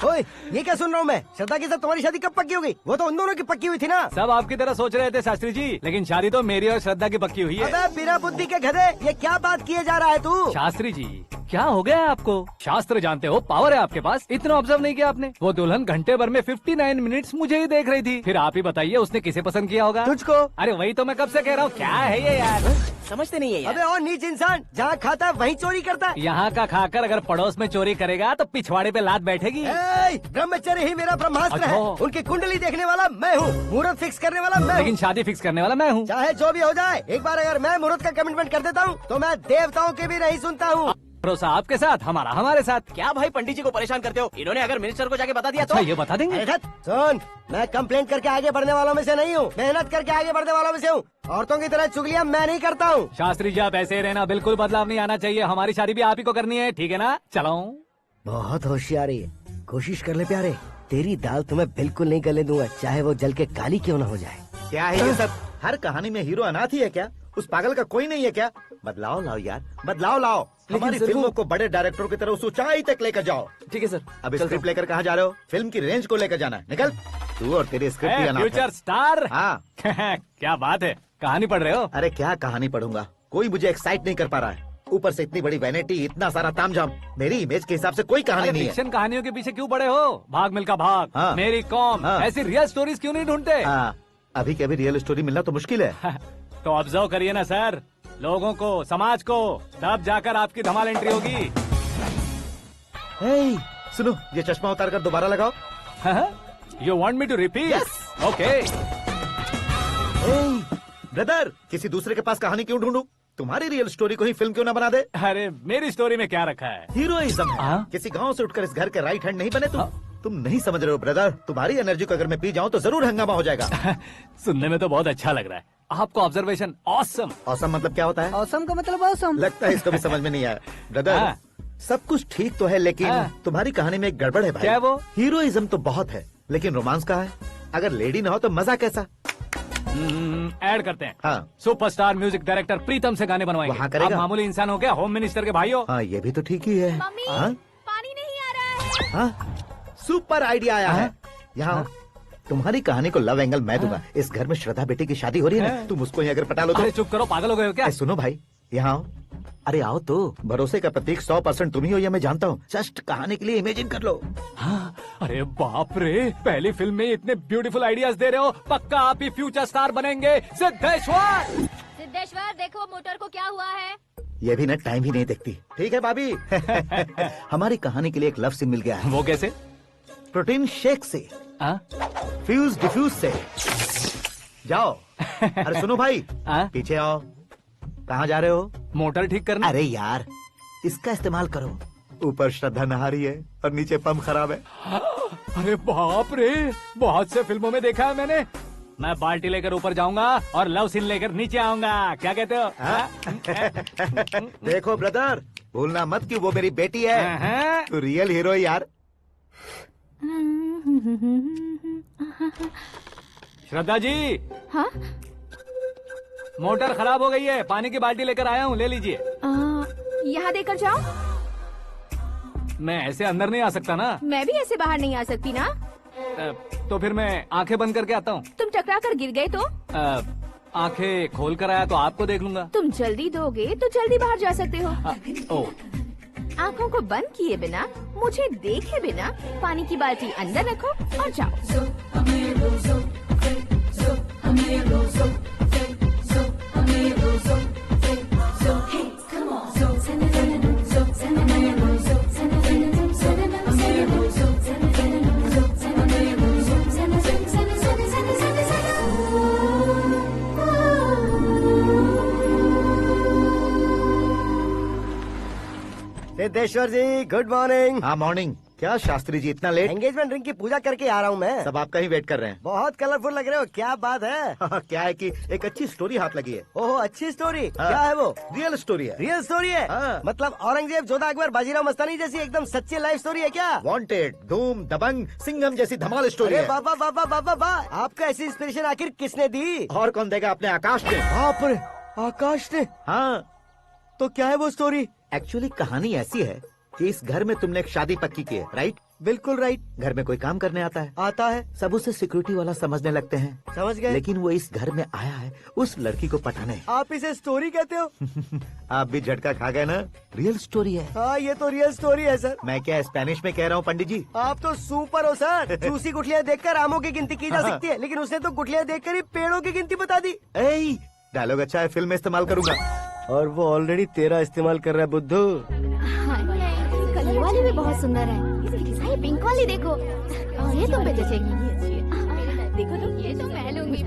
ओए, ये क्या सुन रहा हूँ मैं? श्रद्धा के साथ तुम्हारी शादी कब पक्की हो गई? वो तो उन दोनों की पक्की हुई थी ना। सब आपकी तरह सोच रहे थे शास्त्री जी, लेकिन शादी तो मेरी और श्रद्धा की पक्की हुई है। अबे बिना बुद्धि के गधे, ये क्या बात किए जा रहा है तू? शास्त्री जी, क्या हो गया है आपको? शास्त्र जानते हो, पावर है आपके पास। इतना ऑब्जर्व नहीं किया आपने? वो दुल्हन घंटे भर में 59 मिनट्स मुझे ही देख रही थी। फिर आप ही बताइए उसने किसे पसंद किया होगा? तुझको। अरे वही तो मैं कब से कह रहा हूँ, क्या है ये यार? समझते नहीं है यार। अबे और नीच इंसान, जहाँ खाता है वहीं चोरी करता है। यहाँ का खाकर अगर पड़ोस में चोरी करेगा तो पिछवाड़े पे लात बैठेगी। ब्रह्मचर्य ही मेरा ब्रह्मास्त्र है। अच्छा। उनकी कुंडली देखने वाला मैं हूँ, मुहूर्त फिक्स करने वाला मैं हूँ। लेकिन शादी फिक्स करने वाला मैं हूँ। चाहे जो भी हो जाए, एक बार अगर मैं मुहूर्त का कमिटमेंट कर देता हूँ तो मैं देवताओं की भी नहीं सुनता हूँ। भरोसा आपके साथ, हमारा हमारे साथ। क्या भाई पंडित जी को परेशान करते हो? इन्होंने अगर मिनिस्टर को जाके बता दिया तो? अच्छा, ये बता देंगे। अरे सुन, मैं कंप्लेंट करके आगे बढ़ने वालों में से नहीं हूँ, मेहनत करके आगे बढ़ने वालों में से हूँ। औरतों की तरह चुगलियाँ मैं नहीं करता हूँ। शास्त्री जी आप ऐसे ही रहना, बिल्कुल बदलाव नहीं आना चाहिए। हमारी शादी भी आप ही को करनी है, ठीक है ना? चलो। बहुत होशियारी है, कोशिश कर ले प्यारे। तेरी दाल तुम्हें बिल्कुल नहीं गलने दूंगा, चाहे वो जल के काली क्यों न हो जाए। क्या है ये सब? हर कहानी में हीरो अनाथ ही है क्या? उस पागल का कोई नहीं है क्या? बदलाव लाओ यार, बदलाव लाओ। हमारी फिल्मों को बड़े डायरेक्टरों की तरह उस ऊंचाई तक लेकर जाओ। ठीक है सर। अब स्क्रिप्ट लेकर कहाँ जा रहे हो? फिल्म की रेंज को लेकर जाना है। निकल तू और तेरी स्क्रिप्ट ही अनाथ है। Future star. हाँ। क्या बात है, कहानी पढ़ रहे हो? अरे क्या कहानी पढ़ूंगा, कोई मुझे एक्साइट नहीं कर पा रहा है। ऊपर से इतनी बड़ी वैनिटी, इतना सारा तामझाम। मेरी इमेज के हिसाब से कोई कहानी नहीं है। फिक्शन कहानियों के पीछे क्यों पड़े हो? भाग मिल्खा भाग, हाँ। मेरी कॉम, हाँ। ऐसी रियल स्टोरीज क्यों नहीं ढूंढते? हाँ, अभी के अभी रियल स्टोरी मिलना तो मुश्किल है। तो ऑब्जर्व करिए ना सर, लोगों को, समाज को, तब जाकर आपकी धमाल एंट्री होगी। सुनो, ये चश्मा उतार कर दोबारा लगाओ। You want me to repeat? Okay. Brother, किसी दूसरे के पास कहानी क्यों ढूंढूं? तुम्हारी रियल स्टोरी को ही फिल्म क्यों ना बना दे? अरे मेरी स्टोरी में क्या रखा है? हीरोइज्म। हाँ? किसी गांव से उठकर इस घर के राइट हैंड नहीं बने तुम। तुम नहीं समझ रहे हो ब्रदर, तुम्हारी एनर्जी को अगर मैं पी जाऊं तो जरूर हंगामा हो जाएगा। सुनने में तो बहुत अच्छा लग रहा है। आपको ऑब्जर्वेशन ऑसम। ऑसम मतलब क्या होता है? औसम का मतलब औसम। लगता है इसको भी समझ में नहीं आया। ब्रदर, हाँ। सब कुछ ठीक तो है, लेकिन तुम्हारी कहानी में एक गड़बड़ है भाई। क्या वो? हीरोइज्म तो बहुत है, लेकिन रोमांस कहाँ है? अगर लेडी ना हो तो मजा कैसा? ऐड करते हैं। हाँ। सुपरस्टार म्यूजिक डायरेक्टर प्रीतम से गाने बनवाएंगे। वहाँ करेगा? आप मामूली इंसान हो क्या, होम मिनिस्टर के भाई हो? हाँ, ये भी तो ठीक ही है। मम्मी, हाँ? पानी नहीं आ रहा है। हाँ? सुपर आइडिया आया है। यहाँ तुम्हारी कहानी को लव एंगल मैं दूंगा। इस घर में श्रद्धा बेटी की शादी हो रही है ना, तुम उसको ही अगर पटा लो तो। अरे चुप करो, पागल हो गए हो क्या? सुनो भाई, यहाँ आओ। अरे आओ तो, भरोसे का प्रतीक 100% तुम ही हो, यह मैं जानता हूँ। जस्ट कहानी के लिए इमेजिन कर लो। हाँ, अरे बाप रे, पहली फिल्म में इतने ब्यूटीफुल आइडियाज दे रहे हो। पक्का आप ही फ्यूचर स्टार बनेंगे। सिद्धेश्वर, सिद्धेश्वर देखो मोटर को क्या हुआ है। ये भी ना टाइम ही नहीं देखती। ठीक है भाभी। हमारी कहानी के लिए एक लव सीन मिल गया है। वो कैसे? प्रोटीन शेक से, फ्यूज डिफ्यूज से। जाओ। अरे सुनो भाई, पीछे आओ। कहाँ जा रहे हो? मोटर ठीक करना। अरे यार, इसका इस्तेमाल करो। ऊपर श्रद्धा नहा रही है और नीचे पंप खराब है। अरे बाप रे, बहुत से फिल्मों में देखा है मैंने। मैं बाल्टी लेकर ऊपर जाऊंगा और लव सीन लेकर नीचे आऊंगा। क्या कहते हो? देखो ब्रदर, भूलना मत कि वो मेरी बेटी है। तू रियल हीरो यार। श्रद्धा जी। हाँ? मोटर खराब हो गई है, पानी की बाल्टी लेकर आया हूँ, ले लीजिए। यहाँ देकर जाओ। मैं ऐसे अंदर नहीं आ सकता ना। मैं भी ऐसे बाहर नहीं आ सकती ना। तो फिर मैं आंखें बंद करके आता हूँ। तुम टकरा कर गिर गए तो? आंखें खोल कर आया तो आपको देख लूंगा। तुम जल्दी दोगे तो जल्दी बाहर जा सकते हो। ओ, आँखों को बंद किए बिना, मुझे देखे बिना पानी की बाल्टी अंदर रखो और जाओ। सिद्धेश्वर जी, गुड मॉर्निंग। हाँ मॉर्निंग। क्या शास्त्री जी इतना लेट? एंगेजमेंट रिंग की पूजा करके आ रहा हूँ मैं। सब आपका ही वेट कर रहे हैं। बहुत कलरफुल लग रहे हो, क्या बात है? क्या है कि एक अच्छी स्टोरी हाथ लगी है। ओहो, अच्छी स्टोरी। क्या है वो? रियल स्टोरी है। रियल स्टोरी है? मतलब औरंगजेब, जोधा अकबर, बाजीराव मस्तानी जैसी एकदम सच्ची लाइफ स्टोरी है क्या? वांटेड, धूम, दबंग, सिंघम जैसी धमाल स्टोरी है। बाबा बाबा बाबा बा, आपका ऐसी इंस्पिरेशन आखिर किसने दी? और कौन देगा? अपने आकाश ने। बाप रे, आकाश ने? हाँ। तो क्या है वो स्टोरी? एक्चुअली कहानी ऐसी है कि इस घर में तुमने एक शादी पक्की की है, राइट? बिल्कुल राइट। घर में कोई काम करने आता है? आता है। सब उसे सिक्योरिटी वाला समझने लगते हैं। समझ गए। लेकिन वो इस घर में आया है उस लड़की को पटाने। आप इसे स्टोरी कहते हो? आप भी झटका खा गए ना। रियल स्टोरी है। हाँ, ये तो रियल स्टोरी है सर। मैं क्या स्पेनिश में कह रहा हूँ पंडित जी? आप तो सुपर हो सर। चूसी गुठलियाँ देखकर आमों की गिनती की जा सकती है, लेकिन उसने तो गुठलियाँ देखकर ही पेड़ों की गिनती बता दी। डायलॉग अच्छा है, फिल्म में इस्तेमाल करूंगा। और वो ऑलरेडी तेरा इस्तेमाल कर रहा है बुद्धू। ये वाली भी बहुत सुंदर है। इसकी डिजाइन पिंक वाली देखो। ये तुम पे जचेगी। देखो तो ये तो मैं लूंगी।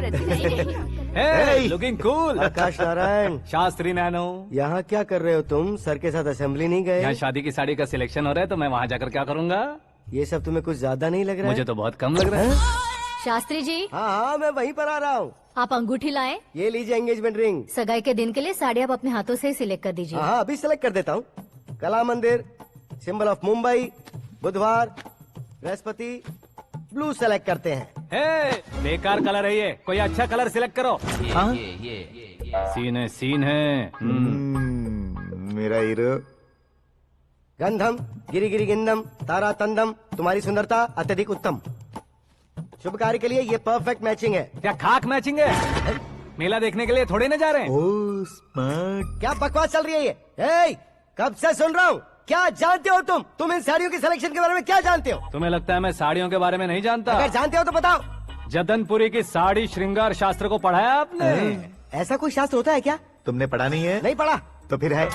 Looking cool. Akash Narayan. Shastri nano. यहाँ क्या कर रहे हो तुम? सर के साथ असेंबली नहीं गए? यहाँ शादी की साड़ी का सिलेक्शन हो रहा है तो मैं वहाँ जाकर क्या करूँगा? ये सब तुम्हें कुछ ज्यादा नहीं लग रहा है? मुझे तो बहुत कम लग रहा है। शास्त्री जी। हाँ हाँ, मैं वहीं पर आ रहा हूँ। आप अंगूठी लाएं। ये लीजिए एंगेजमेंट रिंग। सगाई के दिन के लिए साड़ी आप अपने हाथों से सिलेक्ट कर दीजिए। हाँ, अभी सिलेक्ट कर देता हूँ। कला मंदिर, सिंबल ऑफ मुंबई, बुधवार, बृहस्पति, ब्लू सेलेक्ट करते हैं। बेकार कलर है ये, कोई अच्छा कलर सिलेक्ट करो। सीन है। मेरा हीरो। गंधम, गिरी गिरी गिंदम, तारा तंदम, तुम्हारी सुंदरता अत्यधिक उत्तम। शुभ कार्य के लिए ये परफेक्ट मैचिंग है। क्या खाक मैचिंग है? मेला देखने के लिए थोड़े न जा रहे हैं। Oh smart. क्या बकवास चल रही है ये? कब से सुन रहा हूँ। क्या जानते हो तुम इन साड़ियों की सिलेक्शन के बारे में क्या जानते हो? तुम्हें लगता है मैं साड़ियों के बारे में नहीं जानता? अगर जानते हो तो बताओ। जदनपुरी की साड़ी श्रृंगार शास्त्र को पढ़ाया आपने? ऐसा कोई शास्त्र होता है क्या? तुमने पढ़ा नहीं है? नहीं पढ़ा। तो फिर है।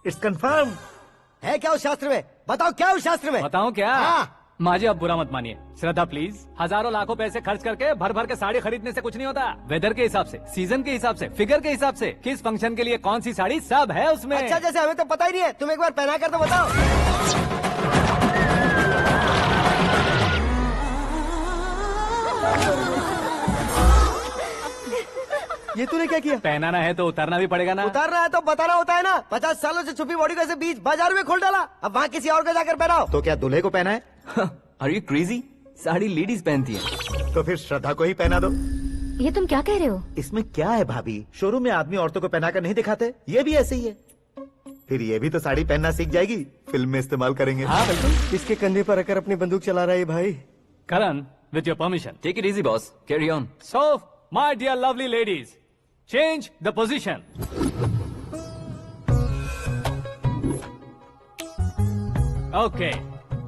It's confirm. है क्या उस शास्त्र में? बताओ क्या उस शास्त्र में? बताऊं क्या? हाँ। माँ जी आप बुरा मत मानिए। श्रद्धा प्लीज, हजारों लाखों पैसे खर्च करके भर भर के साड़ी खरीदने से कुछ नहीं होता। वेदर के हिसाब से, सीजन के हिसाब से, फिगर के हिसाब से, किस फंक्शन के लिए कौन सी साड़ी, सब है उसमें। अच्छा, जैसे हमें तो पता ही नहीं है, तुम एक बार पहना कर तो बताओ। ये तूने क्या किया? पहनाना है तो उतारना भी पड़ेगा ना। उतारना है तो बताना होता है ना। 50 सालों से छुपी बॉडी को ऐसे बीच बाजार में खोल डाला, अब वहाँ किसी और को जाकर पहनाओ। तो क्या दूल्हे को पहना है? Are you crazy? Sari ladies पहनती है। तो फिर श्रद्धा को ही पहना दो। ये तुम क्या कह रहे हो? इसमें क्या है भाभी? शोरूम में आदमी औरतों को पहनाकर नहीं दिखाते? ये भी ऐसे ही है। फिर ये भी तो साड़ी पहनना सीख जाएगी, फिल्म में इस्तेमाल करेंगे। हाँ बिल्कुल। इसके कंधे पर रखकर अपनी बंदूक चला रहा है भाई। Karan, with your permission. Take it easy boss, carry on. So my dear lovely ladies, change the position. Okay,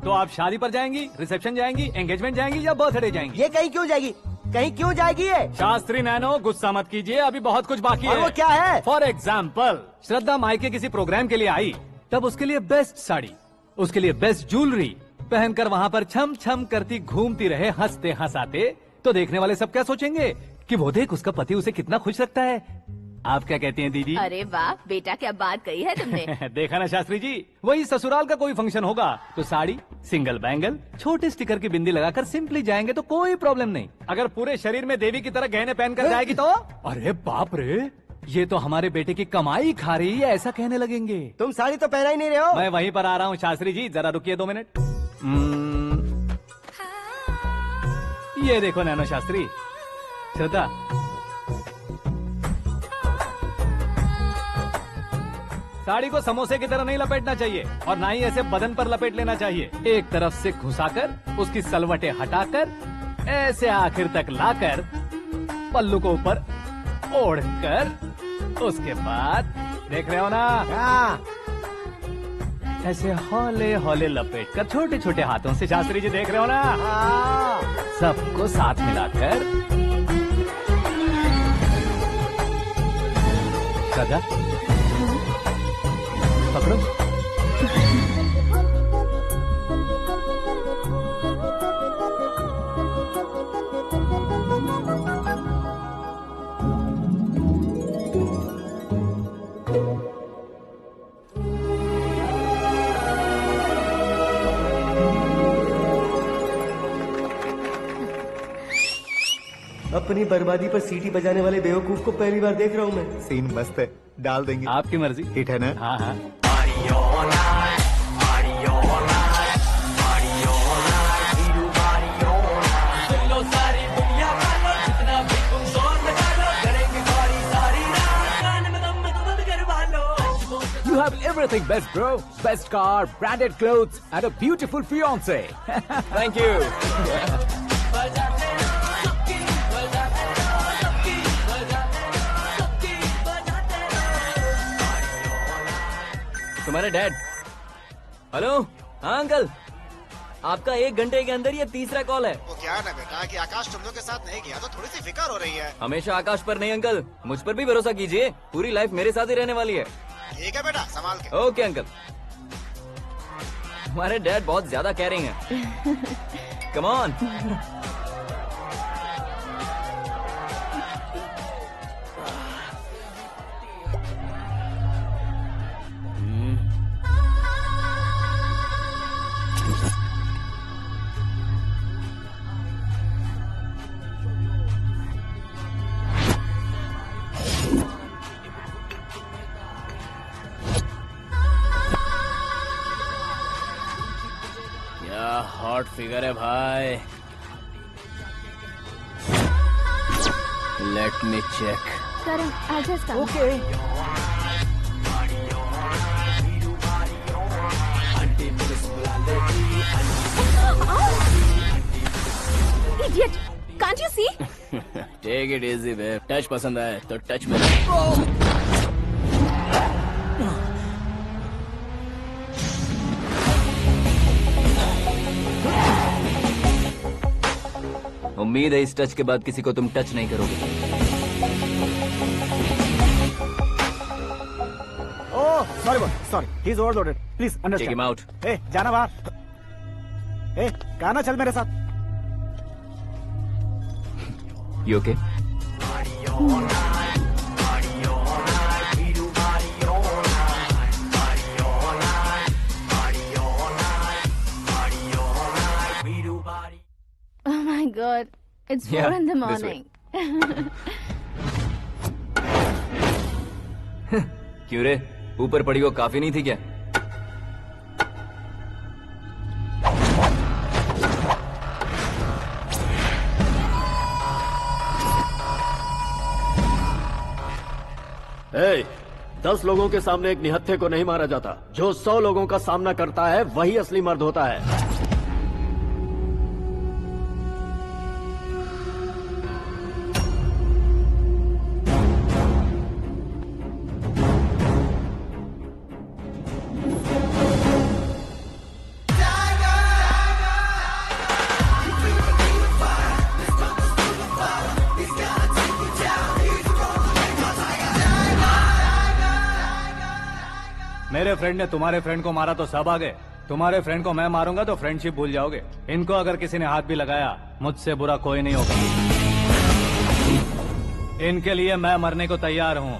तो आप शादी पर जाएंगी, रिसेप्शन जाएंगी, एंगेजमेंट जाएंगी या बर्थडे जाएंगी? ये कहीं क्यों जाएगी? कहीं क्यों जाएगी ये? शास्त्री नैनो गुस्सा मत कीजिए, अभी बहुत कुछ बाकी और है। वो क्या है? फॉर एग्जाम्पल, श्रद्धा मायके किसी प्रोग्राम के लिए आई, तब उसके लिए बेस्ट साड़ी, उसके लिए बेस्ट ज्वेलरी पहनकर वहाँ पर छम छम करती घूमती रहे हंसते हंसाते, तो देखने वाले सब क्या सोचेंगे कि वो देख उसका पति उसे कितना खुश रखता है। आप क्या कहती हैं दीदी? अरे वाह बेटा, क्या बात कही है तुमने। देखा ना शास्त्री जी, वही ससुराल का कोई फंक्शन होगा तो साड़ी, सिंगल बैंगल, छोटे स्टिकर की बिंदी लगाकर सिंपली जाएंगे तो कोई प्रॉब्लम नहीं। अगर पूरे शरीर में देवी की तरह गहने पहनकर जाएगी तो अरे बाप रे, ये तो हमारे बेटे की कमाई खा रही है, ऐसा कहने लगेंगे। तुम साड़ी तो पहना ही नहीं रहे हो। मैं वहीं पर आ रहा हूँ शास्त्री जी, जरा रुकिए 2 मिनट। ये देखो नैनो शास्त्री, श्रद्धा साड़ी को समोसे की तरह नहीं लपेटना चाहिए और ना ही ऐसे बदन पर लपेट लेना चाहिए। एक तरफ से घुसाकर उसकी सलवटें हटाकर ऐसे आखिर तक लाकर पल्लू को ऊपर ओढ़कर उसके बाद देख रहे हो ना, ऐसे हौले हौले लपेट कर छोटे छोटे हाथों से, शास्त्री जी देख रहे हो ना, सबको साथ मिलाकर सदा पकड़ो। अपनी बर्बादी पर सीटी बजाने वाले बेवकूफ को पहली बार देख रहा हूँ मैं। सीन मस्त है, डाल देंगे। आपकी मर्जी। हिट है ना? हाँ हाँ। You have everything best, bro. Best car, branded clothes, and a beautiful fiance. Thank you. तुम्हारे डैड। हेलो, हाँ अंकल, आपका 1 घंटे के अंदर ये तीसरा कॉल है। वो क्या है ना बेटा कि आकाश तुम लोग के साथ नहीं गया तो थोड़ी सी फिक्र हो रही है। हमेशा आकाश पर नहीं अंकल, मुझ पर भी भरोसा कीजिए, पूरी लाइफ मेरे साथ ही रहने वाली है। ठीक है बेटा, संभाल के। Okay uncle. हमारे डैड बहुत ज्यादा केयरिंग है। Come on. हॉट फिगर है भाई। Let me check. Karan, I'll just come. Okay. Idiot! Can't you see? Take it easy babe. Touch पसंद आए तो टच में। उम्मीद है इस टच के बाद किसी को तुम टच नहीं करोगे। Oh sorry sorry, he is overloaded, please take understand. Him out. ए जाना बाहर। ए गाना चल मेरे साथ। You okay? Oh my God, it's 4 Yeah, in the this way. morning. क्यों रे, ऊपर पड़ी वो काफी नहीं थी क्या? ए, 10 लोगों के सामने एक निहत्थे को नहीं मारा जाता। जो 100 लोगों का सामना करता है वही असली मर्द होता है। मेरे फ्रेंड ने तुम्हारे फ्रेंड को मारा तो सब आ गए, तुम्हारे फ्रेंड को मैं मारूंगा तो फ्रेंडशिप भूल जाओगे। इनको अगर किसी ने हाथ भी लगाया, मुझसे बुरा कोई नहीं होगा। इनके लिए मैं मरने को तैयार हूँ,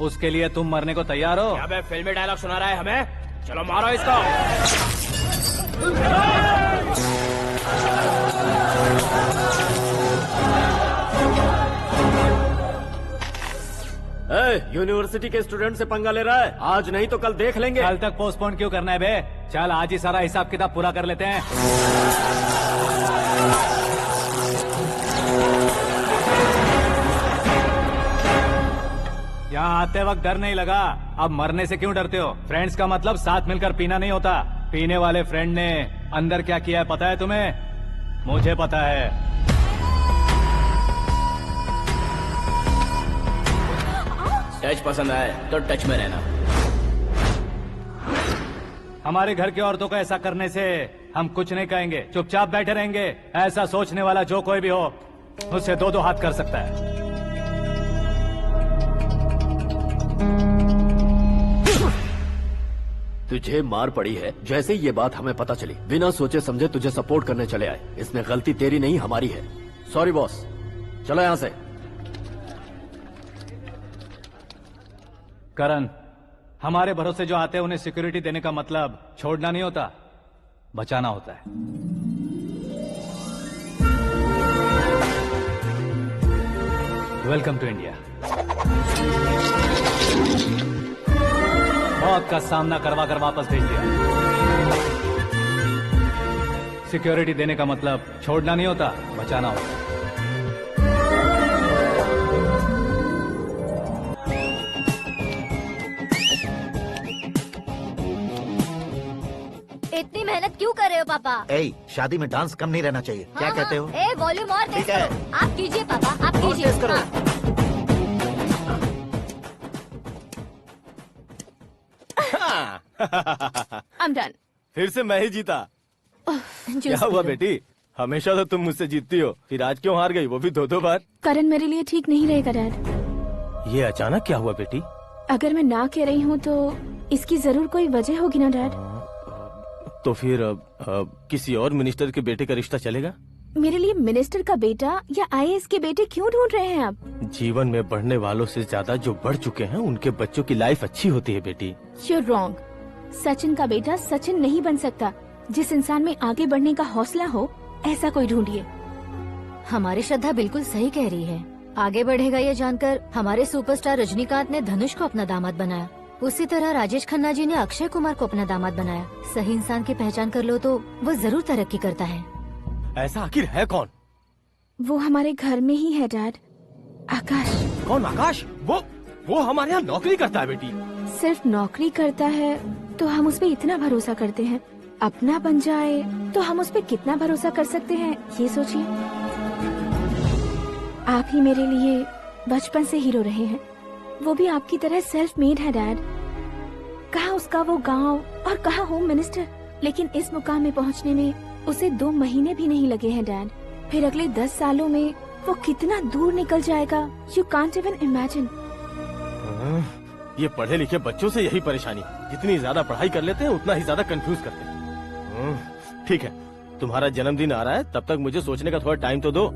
उसके लिए तुम मरने को तैयार हो? अबे फिल्मी डायलॉग सुना रहा है हमें, चलो मारो इसको। यूनिवर्सिटी के स्टूडेंट से पंगा ले रहा है, आज नहीं तो कल देख लेंगे। कल तक पोस्टपोन क्यों करना है बे? चल आज ही सारा हिसाब किताब पूरा कर लेते हैं। यहाँ आते वक्त डर नहीं लगा, अब मरने से क्यों डरते हो? फ्रेंड्स का मतलब साथ मिलकर पीना नहीं होता। पीने वाले फ्रेंड ने अंदर क्या किया है पता है तुम्हें? मुझे पता है। टच पसंद आए तो टच में रहना। हमारे घर की औरतों को ऐसा करने से हम कुछ नहीं कहेंगे, चुपचाप बैठे रहेंगे। ऐसा सोचने वाला जो कोई भी हो, उससे दो हाथ कर सकता है। तुझे मार पड़ी है, जैसे ये बात हमें पता चली बिना सोचे समझे तुझे सपोर्ट करने चले आए। इसमें गलती तेरी नहीं हमारी है। सॉरी बॉस, चलो यहाँ से। करण, हमारे भरोसे जो आते हैं उन्हें सिक्योरिटी देने का मतलब छोड़ना नहीं होता, बचाना होता है। Welcome to India. मौत का सामना करवा कर वापस भेज दिया। सिक्योरिटी देने का मतलब छोड़ना नहीं होता, बचाना होता है। इतनी मेहनत क्यों कर रहे हो पापा? शादी में डांस कम नहीं रहना चाहिए। क्या कहते हो? वॉल्यूम और तेज करो। आप कीजिए पापा, आप कीजिए। तेज करो। I'm done. फिर से मैं ही जीता। क्या हुआ बेटी? हमेशा तो तुम मुझसे जीतती हो, फिर आज क्यों हार गई, वो भी दो बार? करण मेरे लिए ठीक नहीं रहेगा डैड। ये अचानक क्या हुआ बेटी? अगर मैं ना कह रही हूँ तो इसकी जरूर कोई वजह होगी ना डैड। तो फिर किसी और मिनिस्टर के बेटे का रिश्ता चलेगा? मेरे लिए मिनिस्टर का बेटा या आईएएस के बेटे क्यों ढूंढ रहे हैं आप? जीवन में बढ़ने वालों से ज्यादा जो बढ़ चुके हैं उनके बच्चों की लाइफ अच्छी होती है बेटी। You're wrong. सचिन का बेटा सचिन नहीं बन सकता। जिस इंसान में आगे बढ़ने का हौसला हो, ऐसा कोई ढूंढिए। हमारी श्रद्धा बिल्कुल सही कह रही है। आगे बढ़ेगा ये जानकर हमारे सुपरस्टार रजनीकांत ने धनुष को अपना दामाद बनाया। उसी तरह राजेश खन्ना जी ने अक्षय कुमार को अपना दामाद बनाया। सही इंसान की पहचान कर लो तो वो जरूर तरक्की करता है। ऐसा आखिर है कौन? वो हमारे घर में ही है डैड, आकाश। कौन आकाश? वो हमारे यहाँ नौकरी करता है बेटी। सिर्फ नौकरी करता है तो हम उस पे इतना भरोसा करते हैं, अपना बन जाए तो हम उस पे कितना भरोसा कर सकते हैं, ये सोचिए। आप ही मेरे लिए बचपन से हीरो रहे हैं, वो भी आपकी तरह सेल्फ मेड है डैड। कहाँ उसका वो गांव और कहाँ होम मिनिस्टर, लेकिन इस मुकाम में पहुँचने में उसे 2 महीने भी नहीं लगे हैं डैड। फिर अगले 10 सालों में वो कितना दूर निकल जाएगा, यू कांट इवन इमेजिन। ये पढ़े लिखे बच्चों से यही परेशानी, जितनी ज्यादा पढ़ाई कर लेते हैं उतना ही ज्यादा कंफ्यूज करते हैं। ठीक है, तुम्हारा जन्मदिन आ रहा है, तब तक मुझे सोचने का थोड़ा टाइम तो दो।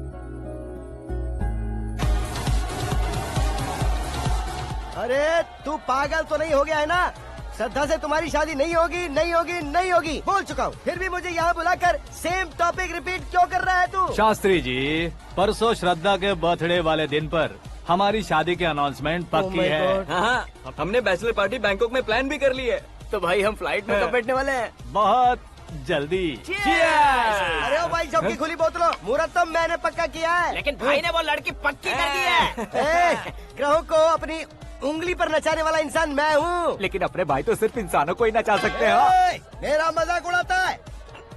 अरे तू पागल तो नहीं हो गया है ना? श्रद्धा से तुम्हारी शादी नहीं होगी, नहीं होगी, नहीं होगी, बोल चुका हूँ। फिर भी मुझे यहाँ बुलाकर सेम टॉपिक रिपीट क्यों कर रहा है तू? शास्त्री जी, परसों श्रद्धा के बर्थडे वाले दिन पर हमारी शादी की अनाउंसमेंट पक्की है। हाँ, हमने बैचलर पार्टी बैंकॉक में प्लान भी कर ली है, तो भाई हम फ्लाइट में कब बैठने वाले हैं? बहुत जल्दी। अरे ओ भाई, सबकी खुली बोतलों, मुहूर्त तो मैंने पक्का किया है। लेकिन भाई ने वो लड़की पक्की कर दी है। ग्रहों को अपनी उंगली पर नचाने वाला इंसान मैं हूँ। लेकिन अपने भाई तो सिर्फ इंसानों को ही नचा सकते हैं। मेरा मजाक उड़ाता है?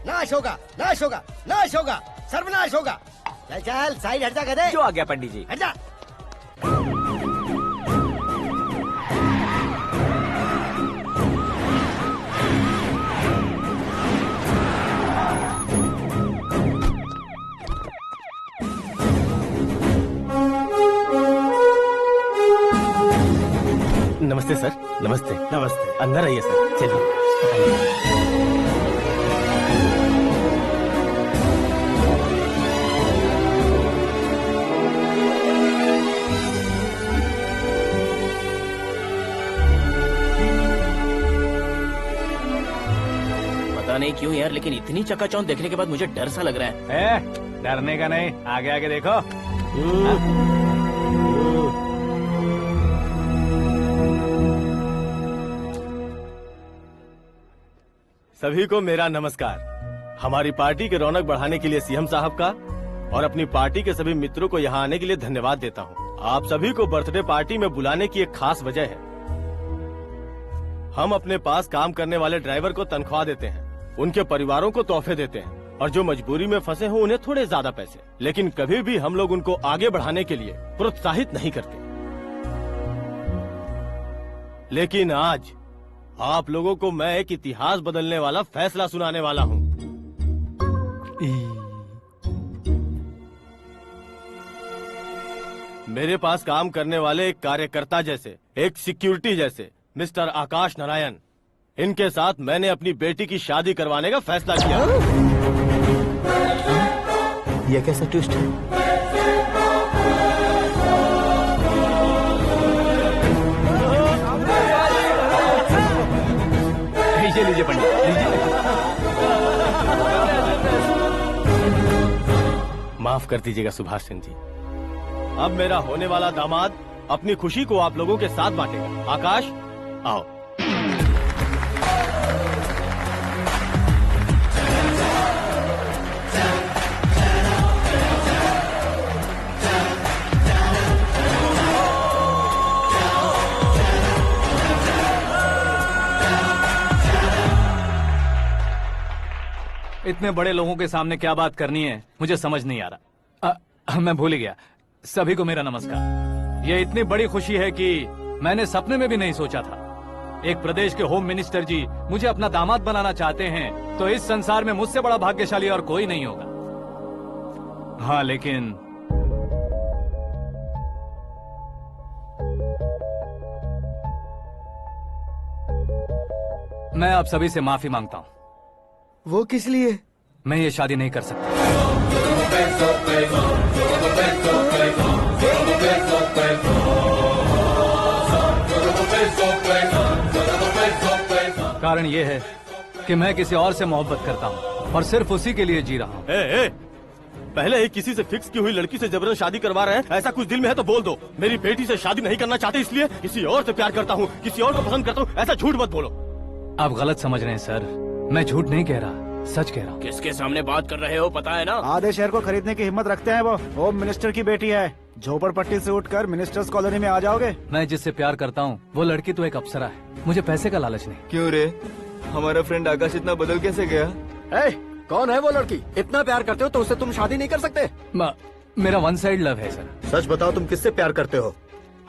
नाश होगा, नाश होगा, नाश होगा, सर्वनाश होगा। चल चल साइड हट जा गधे। जो आ गया पंडित जी। हट जा। नमस्ते सर। नमस्ते। नमस्ते। अंदर आइए सर, चलिए। पता नहीं क्यों यार, लेकिन इतनी चकाचौंध देखने के बाद मुझे डर सा लग रहा है। डरने का नहीं, आगे आगे देखो। सभी को मेरा नमस्कार। हमारी पार्टी की रौनक बढ़ाने के लिए सीएम साहब का और अपनी पार्टी के सभी मित्रों को यहाँ आने के लिए धन्यवाद देता हूँ। आप सभी को बर्थडे पार्टी में बुलाने की एक खास वजह है। हम अपने पास काम करने वाले ड्राइवर को तनख्वाह देते हैं, उनके परिवारों को तोहफे देते हैं और जो मजबूरी में फंसे हो उन्हें थोड़े ज्यादा पैसे। लेकिन कभी भी हम लोग उनको आगे बढ़ाने के लिए प्रोत्साहित नहीं करते। लेकिन आज आप लोगों को मैं एक इतिहास बदलने वाला फैसला सुनाने वाला हूँ। मेरे पास काम करने वाले एक कार्यकर्ता जैसे, एक सिक्योरिटी जैसे मिस्टर आकाश नारायण, इनके साथ मैंने अपनी बेटी की शादी करवाने का फैसला किया। यह कैसा ट्विस्ट है? लीजिए पंडित, लीजिए। माफ कर दीजिएगा सुभाष सिंह जी। अब मेरा होने वाला दामाद अपनी खुशी को आप लोगों के साथ बांटेगा। आकाश, आओ। इतने बड़े लोगों के सामने क्या बात करनी है मुझे समझ नहीं आ रहा। मैं भूल ही गया। सभी को मेरा नमस्कार। ये इतनी बड़ी खुशी है कि मैंने सपने में भी नहीं सोचा था। एक प्रदेश के होम मिनिस्टर जी मुझे अपना दामाद बनाना चाहते हैं तो इस संसार में मुझसे बड़ा भाग्यशाली और कोई नहीं होगा। हाँ, लेकिन मैं आप सभी से माफी मांगता हूँ। वो किस लिए? मैं ये शादी नहीं कर सकता। कारण ये है कि मैं किसी और से मोहब्बत करता हूँ और सिर्फ उसी के लिए जी रहा हूँ। पहले ही किसी से फिक्स की हुई लड़की से जबरन शादी करवा रहे हैं। ऐसा कुछ दिल में है तो बोल दो। मेरी बेटी से शादी नहीं करना चाहते इसलिए किसी और से प्यार करता हूँ, किसी और को पसंद करता हूँ, ऐसा झूठ मत बोलो। आप गलत समझ रहे हैं सर, मैं झूठ नहीं कह रहा, सच कह रहा हूँ। किसके सामने बात कर रहे हो पता है ना? आधे शहर को खरीदने की हिम्मत रखते हैं वो। होम मिनिस्टर की बेटी है। झोपड़पट्टी से उठकर मिनिस्टर्स कॉलोनी में आ जाओगे। मैं जिससे प्यार करता हूँ वो लड़की तो एक अप्सरा है। मुझे पैसे का लालच नहीं। क्यों रे, हमारा फ्रेंड आकाश इतना बदल कैसे गया? कौन है वो लड़की? इतना प्यार करते हो तो उससे तुम शादी नहीं कर सकते? मेरा वन साइड लव है सर। सच बताओ, तुम किससे प्यार करते हो?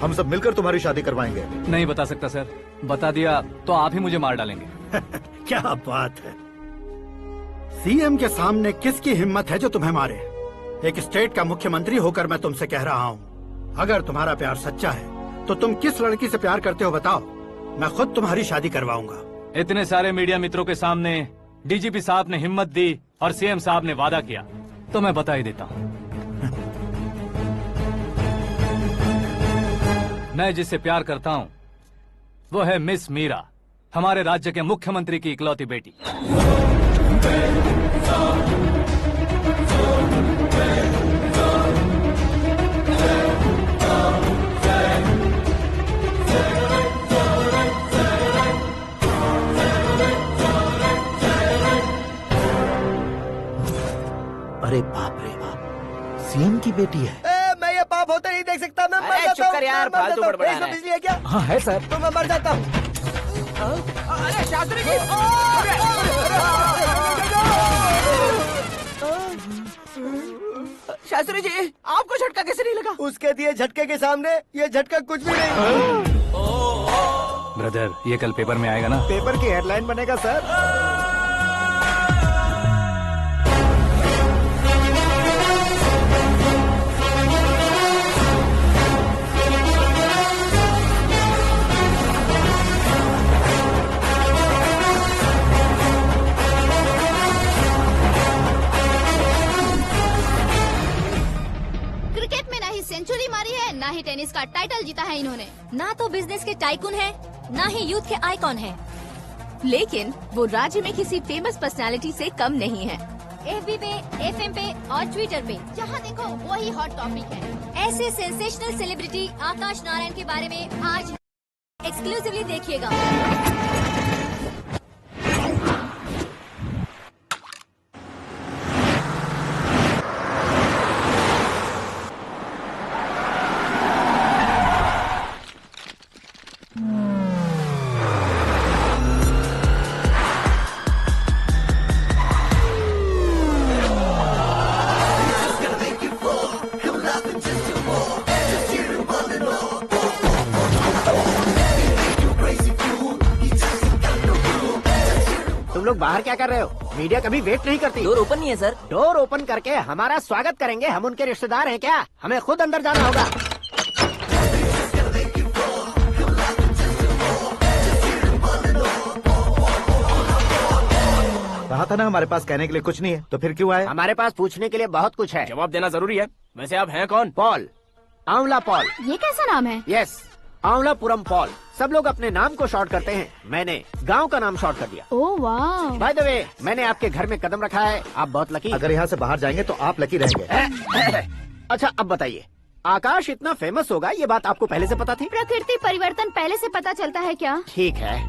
हम सब मिलकर तुम्हारी शादी करवाएंगे। नहीं बता सकता सर, बता दिया तो आप ही मुझे मार डालेंगे। क्या बात है, सीएम के सामने किसकी हिम्मत है जो तुम्हें मारे? एक स्टेट का मुख्यमंत्री होकर मैं तुमसे कह रहा हूँ, अगर तुम्हारा प्यार सच्चा है तो तुम किस लड़की से प्यार करते हो बताओ, मैं खुद तुम्हारी शादी करवाऊंगा। इतने सारे मीडिया मित्रों के सामने डीजीपी साहब ने हिम्मत दी और सीएम साहब ने वादा किया तो मैं बता ही देता हूँ। मैं जिससे प्यार करता हूँ वो है मिस मीरा, हमारे राज्य के मुख्यमंत्री की इकलौती बेटी। अरे बाप रे बाप, सीएम की बेटी है। मैं ये पाप होते नहीं देख सकता। मैं मर जाता चुप कर यार, हूँ, फालतू बड़बड़ा रहा है। बिजली है क्या? हाँ है सर। तो मैं मर जाता हूँ। अरे शास्त्री जी, शास्त्री जी आपको झटका कैसे नहीं लगा? उसके दिए झटके के सामने ये झटका कुछ भी नहीं। ब्रदर, ये कल पेपर में आएगा ना? पेपर की हेडलाइन बनेगा सर। ही सेंचुरी मारी है, ना ही टेनिस का टाइटल जीता है इन्होंने। ना तो बिजनेस के टाइकून है, ना ही यूथ के आइकॉन है। लेकिन वो राज्य में किसी फेमस पर्सनालिटी से कम नहीं है। FB पे, FM पे और ट्विटर पे जहाँ देखो वही हॉट टॉपिक है। ऐसे सेंसेशनल सेलिब्रिटी आकाश नारायण के बारे में आज एक्सक्लूसिवली देखिएगा। तुम लोग बाहर क्या कर रहे हो? मीडिया कभी वेट नहीं करती। डोर ओपन नहीं है सर। डोर ओपन करके हमारा स्वागत करेंगे? हम उनके रिश्तेदार हैं क्या? हमें खुद अंदर जाना होगा। कहा था ना हमारे पास कहने के लिए कुछ नहीं है, तो फिर क्यों आए? हमारे पास पूछने के लिए बहुत कुछ है। जवाब देना जरूरी है। वैसे आप हैं कौन? पॉल, आंवला पॉल। ये कैसा नाम है? Yes, Anvalapuram Paul. सब लोग अपने नाम को शॉर्ट करते हैं, मैंने गांव का नाम शॉर्ट कर दिया। ओह वाह। बाय द वे, मैंने आपके घर में कदम रखा है, आप बहुत लकी। अगर यहाँ से बाहर जाएंगे तो आप लकी रहेंगे। अच्छा अब बताइए, आकाश इतना फेमस होगा ये बात आपको पहले से पता थी? प्रकृति परिवर्तन पहले से पता चलता है क्या? ठीक है,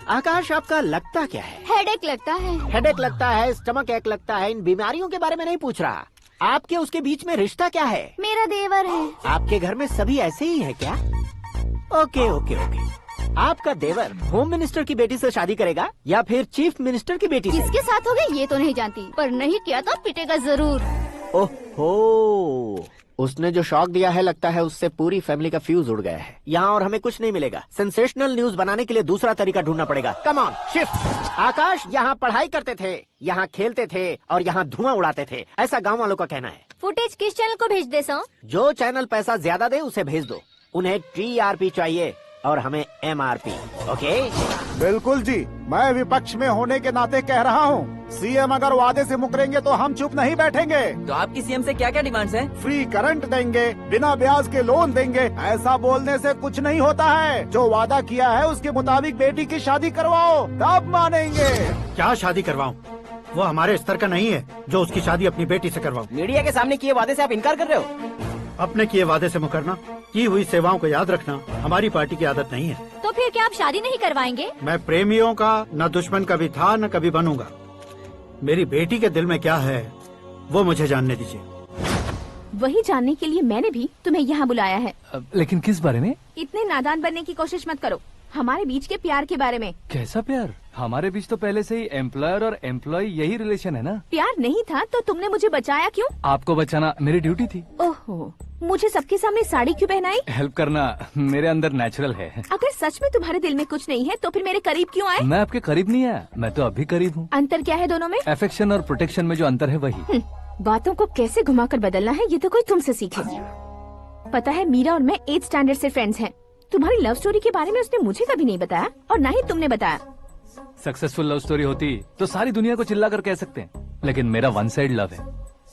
आकाश आपका लगता क्या है? हेडेक लगता है। हेडेक लगता है, स्टमक एक लगता है, इन बीमारियों के बारे में नहीं पूछ रहा। आपके उसके बीच में रिश्ता क्या है? मेरा देवर है। आपके घर में सभी ऐसे ही है क्या? Okay okay okay. आपका देवर होम मिनिस्टर की बेटी से शादी करेगा या फिर चीफ मिनिस्टर की बेटी से? किसके साथ होगा ये तो नहीं जानती, पर नहीं किया तो पिटेगा जरूर। ओहो, उसने जो शॉक दिया है लगता है उससे पूरी फैमिली का फ्यूज उड़ गया है। यहाँ और हमें कुछ नहीं मिलेगा। सेंसेशनल न्यूज बनाने के लिए दूसरा तरीका ढूंढना पड़ेगा। Come on, shift. आकाश यहाँ पढ़ाई करते थे, यहाँ खेलते थे और यहाँ धुआं उड़ाते थे, ऐसा गाँव वालों का कहना है। फुटेज किस चैनल को भेज दे सो? जो चैनल पैसा ज्यादा दे उसे भेज दो। उन्हें TRP चाहिए और हमें MRP। ओके? बिल्कुल जी, मैं विपक्ष में होने के नाते कह रहा हूँ, सीएम अगर वादे से मुकरेंगे तो हम चुप नहीं बैठेंगे। तो आपकी सीएम से क्या क्या डिमांड्स हैं? फ्री करंट देंगे, बिना ब्याज के लोन देंगे। ऐसा बोलने से कुछ नहीं होता है। जो वादा किया है उसके मुताबिक बेटी की शादी करवाओ, तब मानेंगे। क्या शादी करवाऊं? वो हमारे स्तर का नहीं है जो उसकी शादी अपनी बेटी से करवाऊं। मीडिया के सामने किए वादे से आप इनकार कर रहे हो? अपने किए वादे से मुकरना, की हुई सेवाओं को याद रखना हमारी पार्टी की आदत नहीं है। तो फिर क्या आप शादी नहीं करवाएंगे? मैं प्रेमियों का न दुश्मन कभी था न कभी बनूंगा। मेरी बेटी के दिल में क्या है वो मुझे जानने दीजिए। वही जानने के लिए मैंने भी तुम्हें यहाँ बुलाया है। लेकिन किस बारे में? इतने नादान बनने की कोशिश मत करो। हमारे बीच के प्यार के बारे में। कैसा प्यार? हमारे बीच तो पहले से ही एम्प्लॉयर और एम्प्लॉय यही रिलेशन है ना। प्यार नहीं था तो तुमने मुझे बचाया क्यों? आपको बचाना मेरी ड्यूटी थी। ओहो, मुझे सबके सामने साड़ी क्यों पहनाई? हेल्प करना मेरे अंदर नेचुरल है। अगर सच में तुम्हारे दिल में कुछ नहीं है तो फिर मेरे करीब क्यों आए? मैं आपके करीब नहीं आया, मैं तो अभी करीब हूँ। अंतर क्या है दोनों में? अफेक्शन और प्रोटेक्शन में जो अंतर है वही। बातों को कैसे घुमाकर बदलना है ये तो कोई तुमसे सीखे। पता है, मीरा और मैं 8th स्टैंडर्ड से फ्रेंड्स हैं। तुम्हारी लव स्टोरी के बारे में उसने मुझे कभी नहीं बताया और न ही तुमने बताया। सक्सेसफुल लव स्टोरी होती तो सारी दुनिया को चिल्ला कर कह सकते हैं, लेकिन मेरा वन साइड लव है,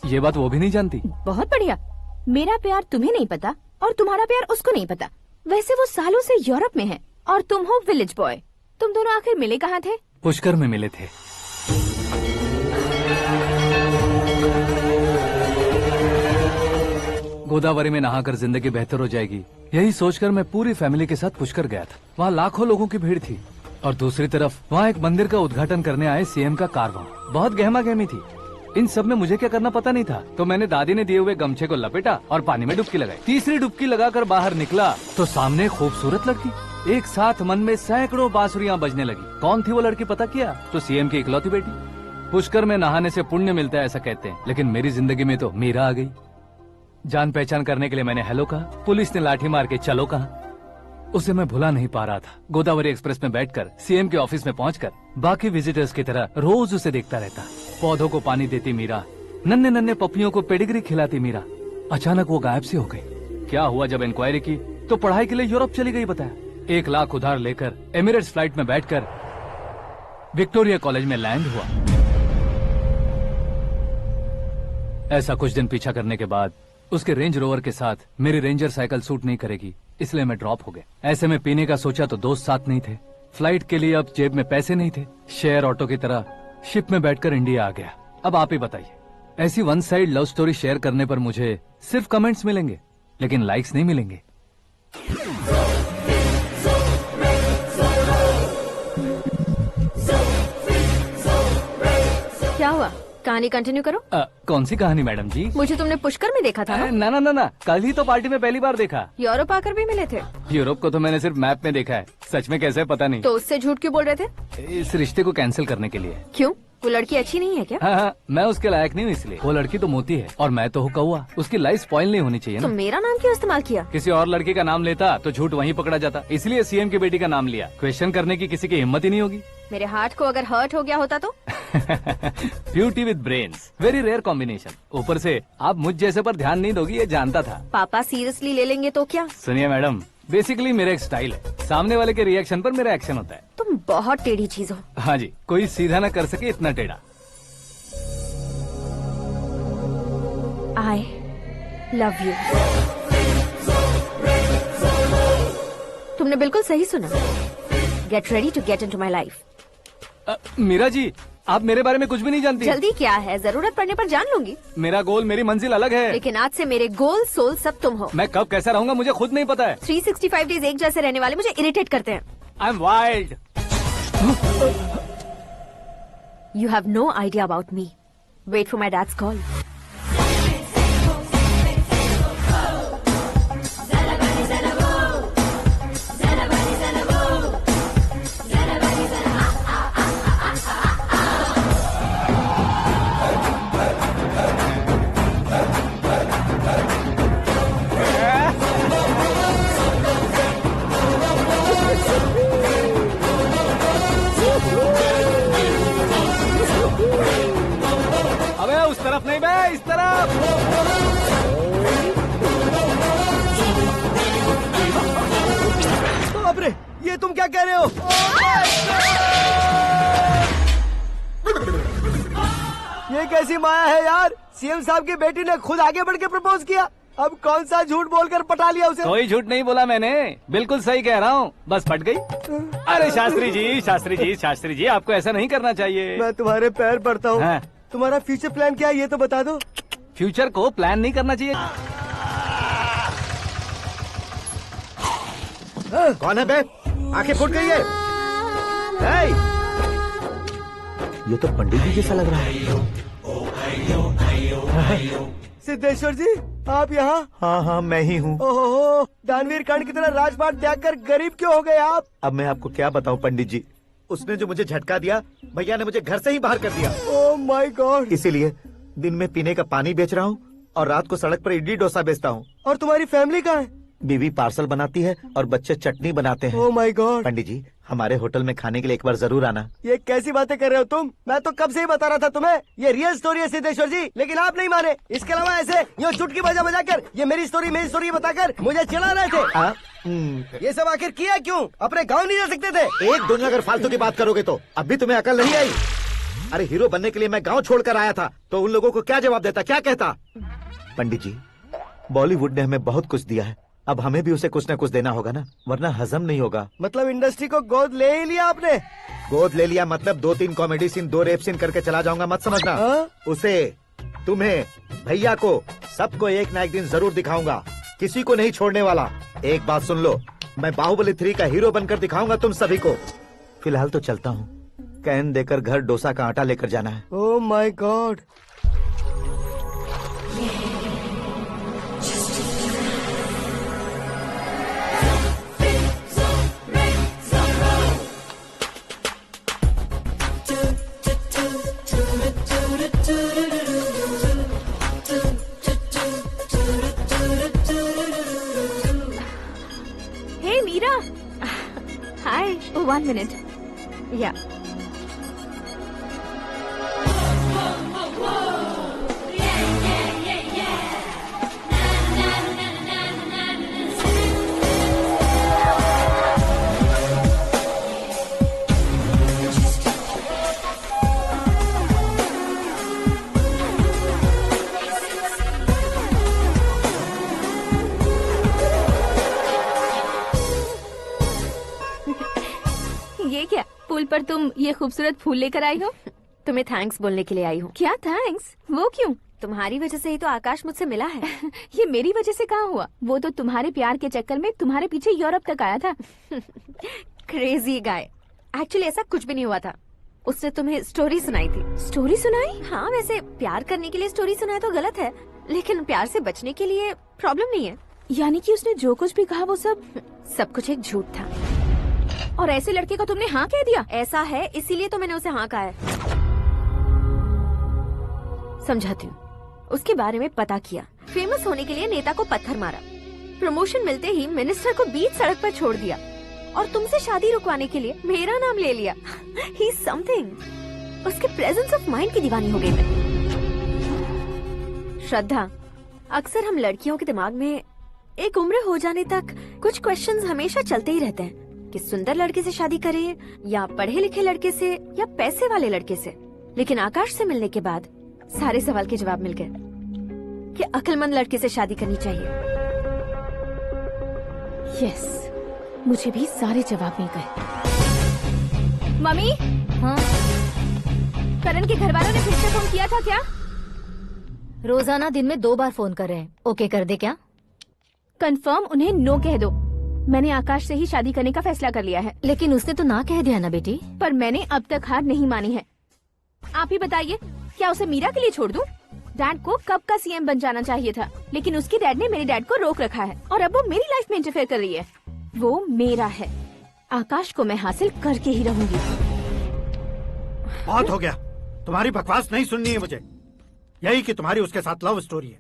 ये बात वो भी नहीं जानती। बहुत बढ़िया। मेरा प्यार तुम्हें नहीं पता और तुम्हारा प्यार उसको नहीं पता। वैसे वो सालों से यूरोप में है और तुम हो विलेज बॉय। तुम दोनों आखिर मिले कहाँ थे? पुष्कर में मिले थे। गोदावरी में नहाकर जिंदगी बेहतर हो जाएगी, यही सोचकर मैं पूरी फैमिली के साथ पुष्कर गया था। वहाँ लाखों लोगों की भीड़ थी और दूसरी तरफ वहाँ एक मंदिर का उद्घाटन करने आए सीएम का कारवां। बहुत गहमा गहमी थी। इन सब में मुझे क्या करना पता नहीं था, तो मैंने दादी ने दिए हुए गमछे को लपेटा और पानी में डुबकी लगाई। तीसरी डुबकी लगाकर बाहर निकला तो सामने खूबसूरत लड़की। एक साथ मन में सैकड़ों बांसुरियां बजने लगी। कौन थी वो लड़की पता किया? तो सीएम की इकलौती बेटी। पुष्कर में नहाने से पुण्य मिलता है ऐसा कहते हैं, लेकिन मेरी जिंदगी में तो मीरा आ गई। जान पहचान करने के लिए मैंने हेलो कहा, पुलिस ने लाठी मार के चलो कहा। उसे मैं भुला नहीं पा रहा था। गोदावरी एक्सप्रेस में बैठकर सीएम के ऑफिस में पहुंचकर बाकी विजिटर्स की तरह रोज उसे देखता रहता। पौधों को पानी देती मीरा, नन्हे नन्हे पपियों को पेडिग्री खिलाती मीरा। अचानक वो गायब सी हो गई। क्या हुआ? जब इंक्वायरी की तो पढ़ाई के लिए यूरोप चली गई बताया। 1 लाख उधार लेकर एमिरेट्स फ्लाइट में बैठकर विक्टोरिया कॉलेज में लैंड हुआ। ऐसा कुछ दिन पीछा करने के बाद उसके रेंज रोवर के साथ मेरी रेंजर साइकिल सूट नहीं करेगी, इसलिए मैं ड्रॉप हो गया। ऐसे में पीने का सोचा तो दोस्त साथ नहीं थे, फ्लाइट के लिए अब जेब में पैसे नहीं थे, शेयर ऑटो की तरह शिप में बैठकर इंडिया आ गया। अब आप ही बताइए, ऐसी one side love story share करने पर मुझे सिर्फ कमेंट्स मिलेंगे लेकिन लाइक्स नहीं मिलेंगे। क्या हुआ, कहानी कंटिन्यू करो। कौन सी कहानी मैडम जी? मुझे तुमने पुष्कर में देखा था ना? ना ना ना ना, कल ही तो पार्टी में पहली बार देखा। यूरोप आकर भी मिले थे? यूरोप को तो मैंने सिर्फ मैप में देखा है, सच में कैसे पता नहीं। तो उससे झूठ क्यों बोल रहे थे? इस रिश्ते को कैंसिल करने के लिए। क्यों, वो लड़की अच्छी नहीं है क्या? हाँ, मैं उसके लायक नहीं हूँ इसलिए। वो लड़की तो मोती है और मैं तो हूँ कौवा, उसकी लाइफ स्पॉइल नहीं होनी चाहिए तो ना। मेरा नाम क्यों इस्तेमाल किया? किसी और लड़की का नाम लेता तो झूठ वहीं पकड़ा जाता, इसलिए सीएम की बेटी का नाम लिया। क्वेश्चन करने की किसी की हिम्मत ही नहीं होगी। मेरे हार्ट को अगर हर्ट हो गया होता तो? Beauty with brains, very rare combination. ऊपर से आप मुझ जैसे पर ध्यान नहीं दोगी ये जानता था। पापा सीरियसली ले लेंगे तो क्या? सुनिए मैडम, बेसिकली मेरा एक स्टाइल है, सामने वाले के रिएक्शन पर मेरा एक्शन होता है। तुम बहुत टेढ़ी चीज हो। हाँ जी, कोई सीधा न कर सके इतना टेढ़ा। I love you। तुमने बिल्कुल सही सुना। Get ready to get into my life। Meera ji, आप मेरे बारे में कुछ भी नहीं जानती। जल्दी क्या है, जरूरत पड़ने पर जान लूंगी। मेरा गोल, मेरी मंजिल अलग है। लेकिन आज से मेरे गोल सोल सब तुम हो। मैं कब कैसा रहूंगा मुझे खुद नहीं पता है। 365 डेज एक जैसे रहने वाले मुझे इरिटेट करते हैं। I am wild. You have no idea about me। Wait for my dad's call। अबे उस तरफ नहीं बे, इस तरफ। बाप रे, ये तुम क्या कह रहे हो? ये कैसी माया है यार? सीएम साहब की बेटी ने खुद आगे बढ़ के प्रपोज किया, अब कौन सा झूठ बोलकर पटा लिया उसे? कोई झूठ नहीं बोला मैंने, बिल्कुल सही कह रहा हूँ, बस फट गई। अरे शास्त्री जी, शास्त्री जी, शास्त्री जी, आपको ऐसा नहीं करना चाहिए। मैं तुम्हारे पैर पड़ता हूँ। हाँ। तुम्हारा फ्यूचर प्लान क्या है ये तो बता दो। फ्यूचर को प्लान नहीं करना चाहिए। कौन है बे? आंखें फूट गई है। हे! ये तो पंडित जी जैसा लग रहा है। सिद्धेश्वर जी, आप यहाँ? हाँ हाँ, मैं ही हूँ। ओहो, दानवीर कर्ण की तरह राजपाट त्याग कर गरीब क्यों हो गए आप? अब मैं आपको क्या बताऊँ पंडित जी, उसने जो मुझे झटका दिया, भैया ने मुझे घर से ही बाहर कर दिया। Oh my God. इसीलिए दिन में पीने का पानी बेच रहा हूँ और रात को सड़क पर इडली डोसा बेचता हूँ। और तुम्हारी फैमिली कहाँ है? बीवी पार्सल बनाती है और बच्चे चटनी बनाते हैं। Oh my God. पंडित जी, हमारे होटल में खाने के लिए एक बार जरूर आना। ये कैसी बातें कर रहे हो तुम? मैं तो कब से ही बता रहा था तुम्हें, ये रियल स्टोरी है सिद्धेश्वर जी, लेकिन आप नहीं माने। इसके अलावा ऐसे ये चुटकी बजा बजा कर ये मेरी स्टोरी बताकर मुझे चिढ़ा रहे थे। ये सब आखिर किया क्यों? अपने गाँव नहीं जा सकते थे? एक दिन अगर फालतू की बात करोगे तो अब भी तुम्हें अकल नहीं आई। अरे हीरो बनने के लिए मैं गाँव छोड़कर आया था तो उन लोगों को क्या जवाब देता, क्या कहता? पंडित जी, बॉलीवुड ने हमें बहुत कुछ दिया है, अब हमें भी उसे कुछ न कुछ देना होगा ना, वरना हजम नहीं होगा। मतलब इंडस्ट्री को गोद ले ही लिया आपने? गोद ले लिया मतलब 2-3 कॉमेडी सीन, 2 रेप सीन करके चला जाऊंगा मत समझना। उसे, तुम्हें, भैया को, सबको एक ना एक दिन जरूर दिखाऊंगा, किसी को नहीं छोड़ने वाला। एक बात सुन लो, मैं बाहुबली 3 का हीरो बनकर दिखाऊंगा तुम सभी को। फिलहाल तो चलता हूँ, कैन देकर घर डोसा का आटा लेकर जाना है। Oh my God. Hey Meera. Hi. Oh, 1 minute. Yeah. पुल पर तुम ये खूबसूरत फूल लेकर आई हो? तुम्हें थैंक्स बोलने के लिए आई हूँ। क्या थैंक्स? वो क्यों? तुम्हारी वजह से ही तो आकाश मुझसे मिला है। ये मेरी वजह से कहाँ हुआ? वो तो तुम्हारे प्यार के चक्कर में तुम्हारे पीछे यूरोप तक आया था। Crazy guy. एक्चुअली ऐसा कुछ भी नहीं हुआ था। उसने तुम्हें स्टोरी सुनाई थी। स्टोरी सुनाई? हाँ, वैसे प्यार करने के लिए स्टोरी सुनाए तो गलत है, लेकिन प्यार से बचने के लिए प्रॉब्लम नहीं है। यानी कि उसने जो कुछ भी कहा वो सब कुछ एक झूठ था। और ऐसे लड़के को तुमने हाँ कह दिया? ऐसा है, इसीलिए तो मैंने उसे हाँ कहा है। समझाती हूँ। उसके बारे में पता किया। फेमस होने के लिए नेता को पत्थर मारा, प्रमोशन मिलते ही मिनिस्टर को बीच सड़क पर छोड़ दिया, और तुमसे शादी रुकवाने के लिए मेरा नाम ले लिया। He is something. उसके प्रेजेंस ऑफ माइंड की दीवानी हो गई मैं। श्रद्धा, अक्सर हम लड़कियों के दिमाग में एक उम्र हो जाने तक कुछ क्वेश्चंस हमेशा चलते ही रहते हैं कि सुंदर लड़के से शादी करें या पढ़े लिखे लड़के से या पैसे वाले लड़के से। लेकिन आकाश से मिलने के बाद सारे सवाल के जवाब मिल गए कि अक्लमंद लड़के से शादी करनी चाहिए। यस, मुझे भी सारे जवाब मिल गए। मम्मी, हाँ? करण के घर वालों ने फिर से फोन किया था क्या? रोजाना दिन में 2 बार फोन कर रहे हैं। ओके कर दे क्या? कंफर्म उन्हें नो कह दो। मैंने आकाश से ही शादी करने का फैसला कर लिया है। लेकिन उसने तो ना कह दिया ना बेटी। पर मैंने अब तक हार नहीं मानी है। आप ही बताइए, क्या उसे मीरा के लिए छोड़ दूं? डैड को कब का सीएम बन जाना चाहिए था, लेकिन उसके डैड ने मेरे डैड को रोक रखा है और अब वो मेरी लाइफ में इंटरफेयर कर रही है। वो मेरा है। आकाश को मैं हासिल करके ही रहूंगी। बहुत हो गया, तुम्हारी बकवास नहीं सुननी है मुझे। यही कि तुम्हारी उसके साथ लव स्टोरी है।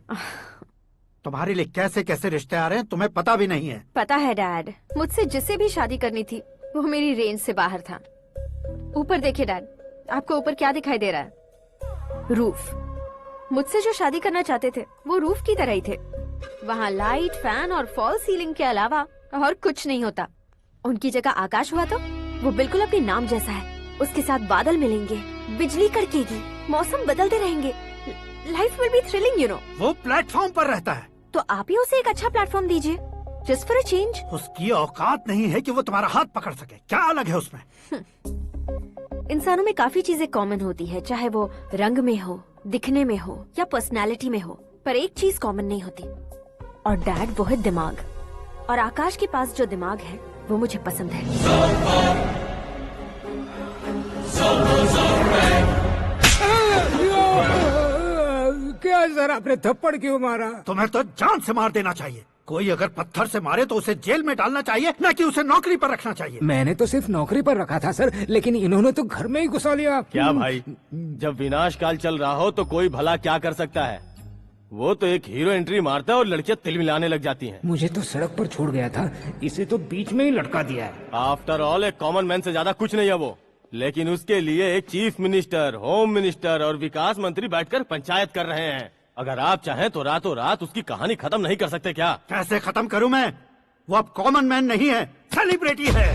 तुम्हारे लिए कैसे कैसे रिश्ते आ रहे हैं तुम्हें पता भी नहीं है। पता है डैड, मुझसे जिसे भी शादी करनी थी वो मेरी रेंज से बाहर था। ऊपर देखिए डैड, आपको ऊपर क्या दिखाई दे रहा है? रूफ। मुझसे जो शादी करना चाहते थे वो रूफ की तरह ही थे। वहाँ लाइट, फैन और फॉल सीलिंग के अलावा और कुछ नहीं होता। उनकी जगह आकाश हुआ तो वो बिल्कुल अपने नाम जैसा है। उसके साथ बादल मिलेंगे, बिजली कड़केगी, मौसम बदलते रहेंगे, life will be thrilling, you know. वो प्लेटफॉर्म पर रहता है तो आप ही उसे एक अच्छा प्लेटफॉर्म दीजिए, जस्ट फॉर अ चेंज। उसकी औकात नहीं है कि वो तुम्हारा हाथ पकड़ सके। क्या अलग है उसमें? इंसानों में काफी चीजें कॉमन होती है, चाहे वो रंग में हो, दिखने में हो या पर्सनालिटी में हो, पर एक चीज कॉमन नहीं होती, और डैड वो है दिमाग। और आकाश के पास जो दिमाग है वो मुझे पसंद है। क्या सर, आपने थप्पड़ क्यों मारा? तुम्हें तो जान से मार देना चाहिए। कोई अगर पत्थर से मारे तो उसे जेल में डालना चाहिए, न कि उसे नौकरी पर रखना चाहिए। मैंने तो सिर्फ नौकरी पर रखा था सर, लेकिन इन्होंने तो घर में ही घुसा लिया। क्या भाई, जब विनाश काल चल रहा हो तो कोई भला क्या कर सकता है? वो तो एक हीरो एंट्री मारता है और लड़कियां तिल मिलाने लग जाती हैं। मुझे तो सड़क पर छोड़ गया था, इसे तो बीच में ही लटका दिया है। आफ्टर ऑल एक कॉमन मैन से ज्यादा कुछ नहीं है वो, लेकिन उसके लिए एक चीफ मिनिस्टर, होम मिनिस्टर और विकास मंत्री बैठकर पंचायत कर रहे हैं। अगर आप चाहें तो रातों रात उसकी कहानी खत्म नहीं कर सकते क्या? कैसे खत्म करूं मैं? वो अब कॉमन मैन नहीं है, सेलिब्रिटी है।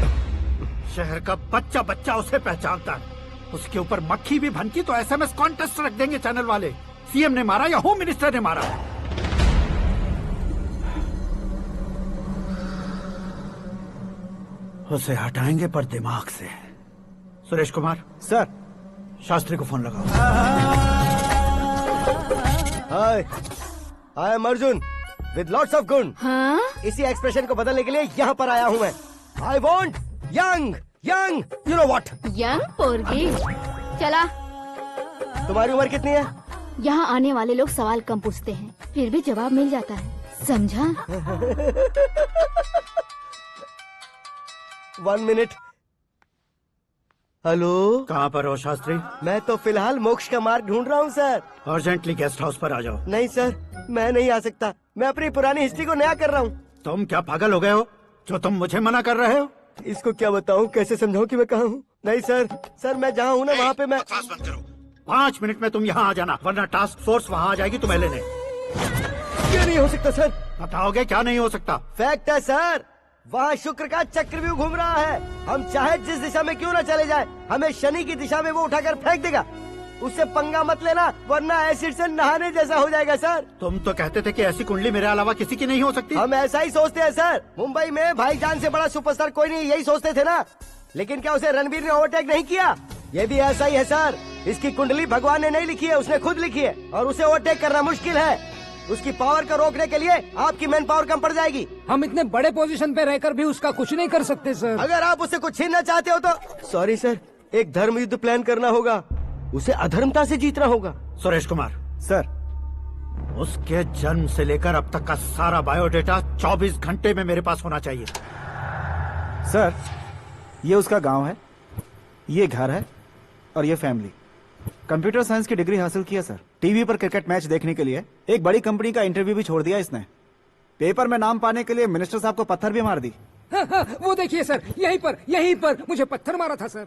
शहर का बच्चा बच्चा उसे पहचानता है। उसके ऊपर मक्खी भी भनकी तो एसएमएस कॉन्टेस्ट रख देंगे चैनल वाले। सीएम ने मारा या होम मिनिस्टर ने मारा? उसे हटाएंगे पर दिमाग से। सुरेश कुमार सर, शास्त्री को फोन लगाओ। Hi, I am Arjun with lots of गुण। हाँ? इसी एक्सप्रेशन को बदलने के लिए यहाँ पर आया हूँ मैं। I want young young, you know what? Young पोरगी। चला। तुम्हारी उम्र कितनी है? यहाँ आने वाले लोग सवाल कम पूछते हैं, फिर भी जवाब मिल जाता है, समझा? 1 मिनट। हेलो, कहाँ पर हो शास्त्री? मैं तो फिलहाल मोक्ष का मार्ग ढूंढ रहा हूँ सर। अर्जेंटली गेस्ट हाउस पर आ जाओ। नहीं सर, मैं नहीं आ सकता। मैं अपनी पुरानी हिस्ट्री को नया कर रहा हूँ। तुम क्या पागल हो गए हो जो तुम मुझे मना कर रहे हो? इसको क्या बताऊँ, कैसे समझाऊँ कि मैं कहाँ हूँ? नहीं सर, सर मैं जहाँ हूँ ना वहाँ पे मैं। 5 मिनट में तुम यहाँ आ जाना, वरना टास्क फोर्स वहाँ आ जाएगी तुम्हें लेने। क्या नहीं हो सकता सर? बताओगे क्या नहीं हो सकता? फैक्ट है सर, वहाँ शुक्र का चक्रव्यूह घूम रहा है। हम चाहे जिस दिशा में क्यों न चले जाए, हमें शनि की दिशा में वो उठाकर फेंक देगा। उससे पंगा मत लेना, वरना एसिड से नहाने जैसा हो जाएगा सर। तुम तो कहते थे कि ऐसी कुंडली मेरे अलावा किसी की नहीं हो सकती। हम ऐसा ही सोचते हैं सर। मुंबई में भाईजान से बड़ा सुपरस्टार कोई नहीं, यही सोचते थे ना। लेकिन क्या उसे रणवीर ने ओवरटेक नहीं किया? ये भी ऐसा ही है सर। इसकी कुंडली भगवान ने नहीं लिखी है, उसने खुद लिखी है और उसे ओवरटेक करना मुश्किल है। उसकी पावर को रोकने के लिए आपकी मैन पावर कम पड़ जाएगी। हम इतने बड़े पोजीशन पे रहकर भी उसका कुछ नहीं कर सकते सर। अगर आप उससे कुछ छीनना चाहते हो तो सॉरी सर, एक धर्म युद्ध प्लान करना होगा। उसे अधर्मता से जीतना होगा। सुरेश कुमार सर, उसके जन्म से लेकर अब तक का सारा बायोडेटा 24 घंटे में मेरे पास होना चाहिए। सर, ये उसका गांव है, ये घर है और ये फैमिली। कंप्यूटर साइंस की डिग्री हासिल किया सर। टीवी पर क्रिकेट मैच देखने के लिए एक बड़ी कंपनी का इंटरव्यू भी छोड़ दिया इसने। पेपर में नाम पाने के लिए मिनिस्टर साहब को पत्थर भी मार दी। वो देखिए सर, यहीं पर मुझे पत्थर मारा था सर।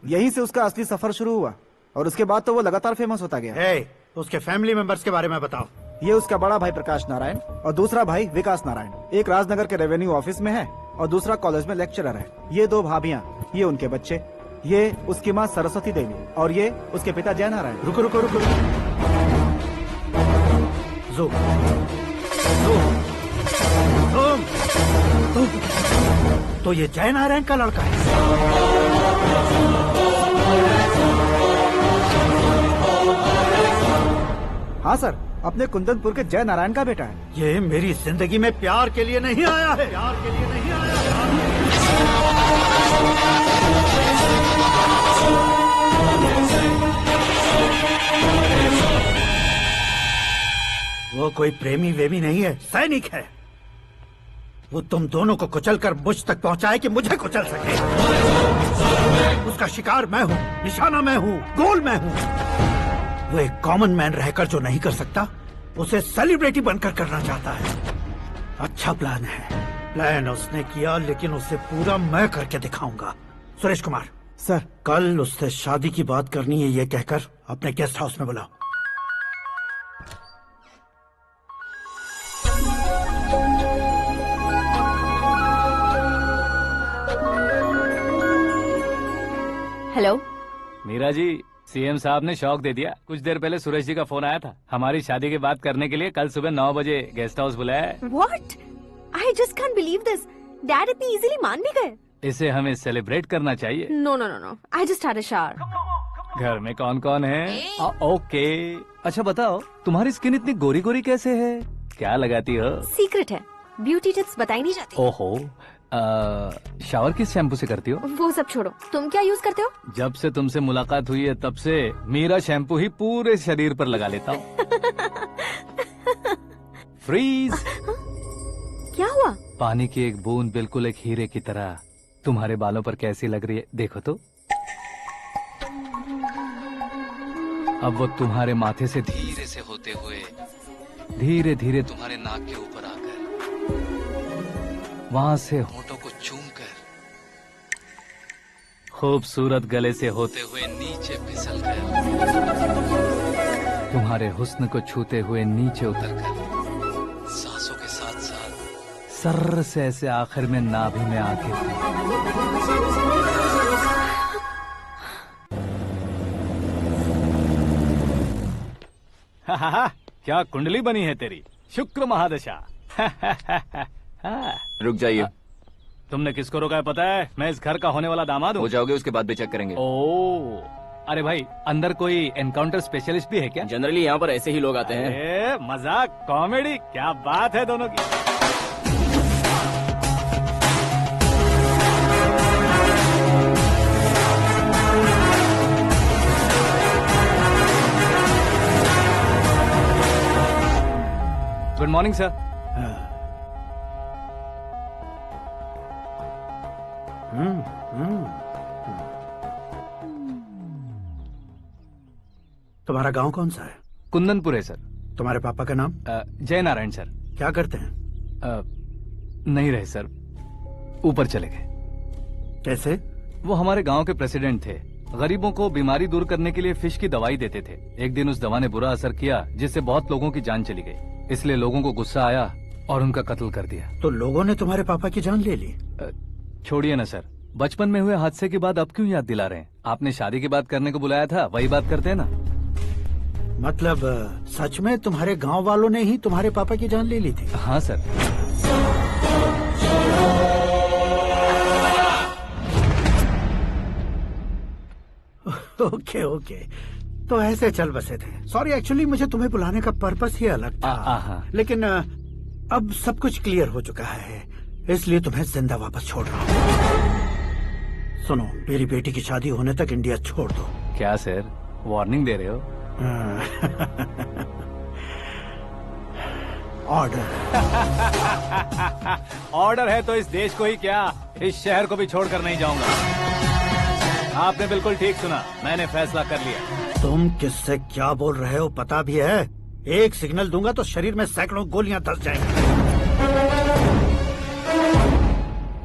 यहीं से उसका असली सफर शुरू हुआ और उसके बाद तो वो लगातार फेमस होता गया। उसके फैमिली मेंबर्स के बारे में बताओ। ये उसका बड़ा भाई प्रकाश नारायण और दूसरा भाई विकास नारायण। एक राजनगर के रेवेन्यू ऑफिस में है और दूसरा कॉलेज में लेक्चरर है। ये 2 भाभियां, ये उनके बच्चे, ये उसकी माँ सरस्वती देवी और ये उसके पिता जय नारायण। रुको रुको रुको, तो ये जय नारायण का लड़का है। हाँ सर, अपने कुंदनपुर के जय नारायण का बेटा है। ये मेरी जिंदगी में प्यार के लिए नहीं आया है। प्यार के लिए नहीं आया है। वो कोई प्रेमी वेमी नहीं है, सैनिक है। वो तुम दोनों को कुचलकर मुझ तक पहुंचाए कि मुझे कुचल सके। उसका शिकार मैं हूँ, निशाना मैं हूँ, गोल मैं हूँ। वो एक कॉमन मैन रहकर जो नहीं कर सकता, उसे सेलिब्रिटी बनकर करना चाहता है। अच्छा प्लान है। प्लान उसने किया, लेकिन उसे पूरा मैं करके दिखाऊंगा। सुरेश कुमार सर, कल उससे शादी की बात करनी है, ये कहकर अपने गेस्ट हाउस में बुलाओ। हेलो मीरा जी, सीएम साहब ने शौक दे दिया। कुछ देर पहले सुरेश जी का फोन आया था, हमारी शादी की बात करने के लिए कल सुबह 9 बजे गेस्ट हाउस बुलाया है। What? I just can't believe this. Dad इतनी इजीली मान भी गए। इसे हमें सेलिब्रेट करना चाहिए। No, no, no, no. I just had a shower. घर में कौन कौन है? ओके। अच्छा बताओ, तुम्हारी स्किन इतनी गोरी गोरी कैसे है? क्या लगाती हो? सीक्रेट है, ब्यूटी टिप्स बताई नहीं जाती। ओहो, शावर किस शैम्पू से करती हो? वो सब छोड़ो, तुम क्या यूज करते हो? जब से तुमसे मुलाकात हुई है तब से मीरा शैम्पू ही पूरे शरीर पर लगा लेता हूँ। फ्रीज। क्या हुआ? पानी की एक बूंद बिल्कुल एक हीरे की तरह तुम्हारे बालों पर कैसी लग रही है, देखो तो। अब वो तुम्हारे माथे से धीरे से होते हुए धीरे धीरे तुम्हारे नाक के ऊपर आकर वहां से होठों को चूमकर खूबसूरत गले से होते हुए नीचे फिसलकर तुम्हारे हुस्न को छूते हुए नीचे उतरकर सांसों के साथ साथ सर्र से ऐसे आखिर में नाभि में आके क्या कुंडली बनी है तेरी, शुक्र महादशा। रुक जाइए। तुमने किसको रोका है पता है? मैं इस घर का होने वाला दामाद हूँ। हो जाओगे उसके बाद भी चेक करेंगे। ओ, अरे भाई, अंदर कोई एनकाउंटर स्पेशलिस्ट भी है क्या? जनरली यहाँ पर ऐसे ही लोग आते हैं। मजाक, कॉमेडी, क्या बात है दोनों की। Good morning sir. तुम्हारा गांव कौन सा है? कुंदनपुर है सर। तुम्हारे पापा का नाम? जय नारायण सर। क्या करते हैं? नहीं रहे सर, ऊपर चले गए। कैसे? वो हमारे गांव के प्रेसिडेंट थे। गरीबों को बीमारी दूर करने के लिए फिश की दवाई देते थे। एक दिन उस दवा ने बुरा असर किया, जिससे बहुत लोगों की जान चली गई। इसलिए लोगों को गुस्सा आया और उनका कत्ल कर दिया। तो लोगों ने तुम्हारे पापा की जान ले ली? छोड़िए ना सर, बचपन में हुए हादसे की बात अब क्यों याद दिला रहे हैं? आपने शादी की बात करने को बुलाया था, वही बात करते हैं ना। मतलब सच में तुम्हारे गांव वालों ने ही तुम्हारे पापा की जान ले ली थी? हाँ सर। ओके ओके, तो ऐसे चल बसे थे। सॉरी, एक्चुअली मुझे तुम्हें बुलाने का पर्पस ही अलग था, लेकिन अब सब कुछ क्लियर हो चुका है, इसलिए तुम्हें जिंदा वापस छोड़ रहा हूँ। सुनो, मेरी बेटी की शादी होने तक इंडिया छोड़ दो। क्या सर, वार्निंग दे रहे हो? ऑर्डर। ऑर्डर है तो इस देश को ही क्या, इस शहर को भी छोड़कर नहीं जाऊंगा। आपने बिल्कुल ठीक सुना, मैंने फैसला कर लिया। तुम किससे क्या बोल रहे हो पता भी है? एक सिग्नल दूंगा तो शरीर में सैकड़ों गोलियां धस जाएंगी।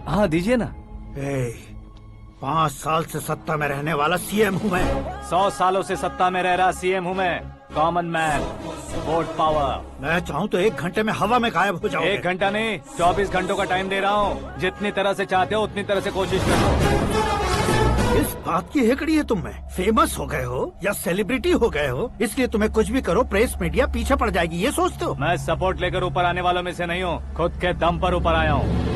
हाँ दीजिए ना। 5 साल से सत्ता में रहने वाला सीएम हूँ मैं। 100 सालों से सत्ता में रह रहा सीएम हूँ मैं। Common man, vote power. मैं चाहूँ तो 1 घंटे में हवा में गायब हो जाऊंगा। 1 घंटा नहीं, 24 घंटों का टाइम दे रहा हूँ। जितनी तरह से चाहते हो उतनी तरह से कोशिश करो। इस बात की हेकड़ी है तुम में? फेमस हो गए हो या सेलिब्रिटी हो गए हो, इसलिए तुम्हें कुछ भी करो प्रेस मीडिया पीछे पड़ जाएगी, ये सोचते हो? मैं सपोर्ट लेकर ऊपर आने वालों में से नहीं हूँ, खुद के दम पर ऊपर आया हूँ।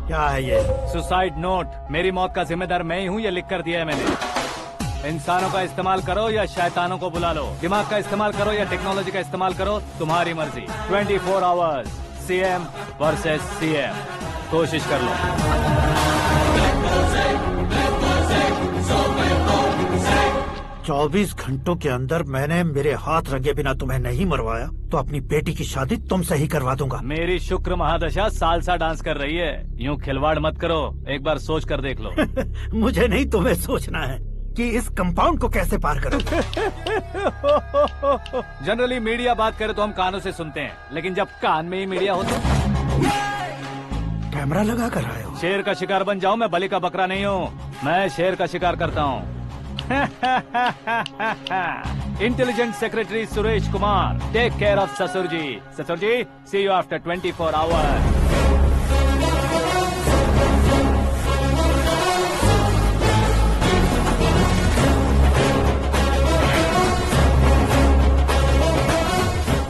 क्या है ये? Suicide note. मेरी मौत का जिम्मेदार मैं ही हूँ, ये लिख कर दिया है मैंने। इंसानों का इस्तेमाल करो या शैतानों को बुला लो, दिमाग का इस्तेमाल करो या टेक्नोलॉजी का इस्तेमाल करो, तुम्हारी मर्जी। 24 आवर्स सीएम वर्सेस सीएम, कोशिश कर लो। 24 घंटों के अंदर मैंने मेरे हाथ रंगे बिना तुम्हें नहीं मरवाया तो अपनी बेटी की शादी तुमसे ही करवा दूंगा। मेरी शुक्र महादशा सालसा डांस कर रही है, यूँ खिलवाड़ मत करो, एक बार सोच कर देख लो। मुझे नहीं, तुम्हें सोचना है कि इस कंपाउंड को कैसे पार करो। जनरली मीडिया बात करे तो हम कानों से सुनते हैं, लेकिन जब कान में ही मीडिया हो तो कैमरा लगा कर आए हो। शेर का शिकार बन जाऊं, मैं बलि का बकरा नहीं हूँ, मैं शेर का शिकार करता हूँ। Intelligent secretary Suresh Kumar, take care of ससुर जी। ससुर जी, सी यू आफ्टर 24 आवर्स।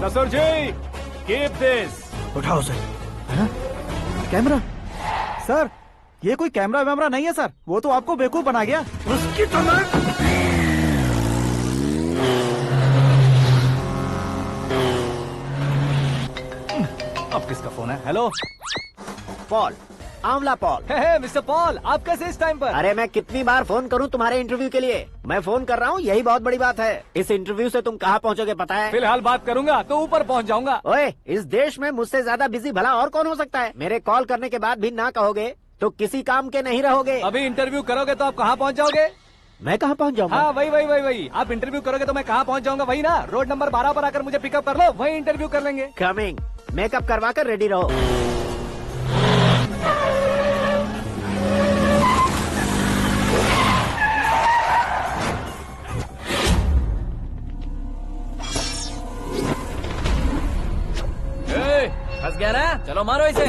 ससुर जी, कीप दिस। उठाओ सर। कैमरा? सर, ये कोई कैमरा वैमरा नहीं है सर, वो तो आपको बेवकूफ बना गया। उसकी तो अब किसका फोन है? हेलो पॉल, आंवला पॉल। हे मिस्टर पॉल, आप कैसे इस टाइम पर? अरे मैं कितनी बार फोन करूं तुम्हारे इंटरव्यू के लिए? मैं फोन कर रहा हूं, यही बहुत बड़ी बात है। इस इंटरव्यू से तुम कहां पहुंचोगे पता है? फिलहाल बात करूंगा तो ऊपर पहुंच जाऊंगा। ओए, इस देश में मुझसे ज्यादा बिजी भला और कौन हो सकता है? मेरे कॉल करने के बाद भी ना कहोगे तो किसी काम के नहीं रहोगे। अभी इंटरव्यू करोगे तो आप कहाँ पहुँच जाओगे? मैं कहाँ पहुँच जाऊंगा? हाँ वही। आप इंटरव्यू करोगे तो मैं कहाँ पहुँच जाऊंगा? वही ना, रोड नंबर 12 पर आकर मुझे पिकअप कर लो, वही इंटरव्यू कर लेंगे। कमिंग। मेकअप करवा कर रेडी रहो। फंस गया ना, चलो मारो इसे।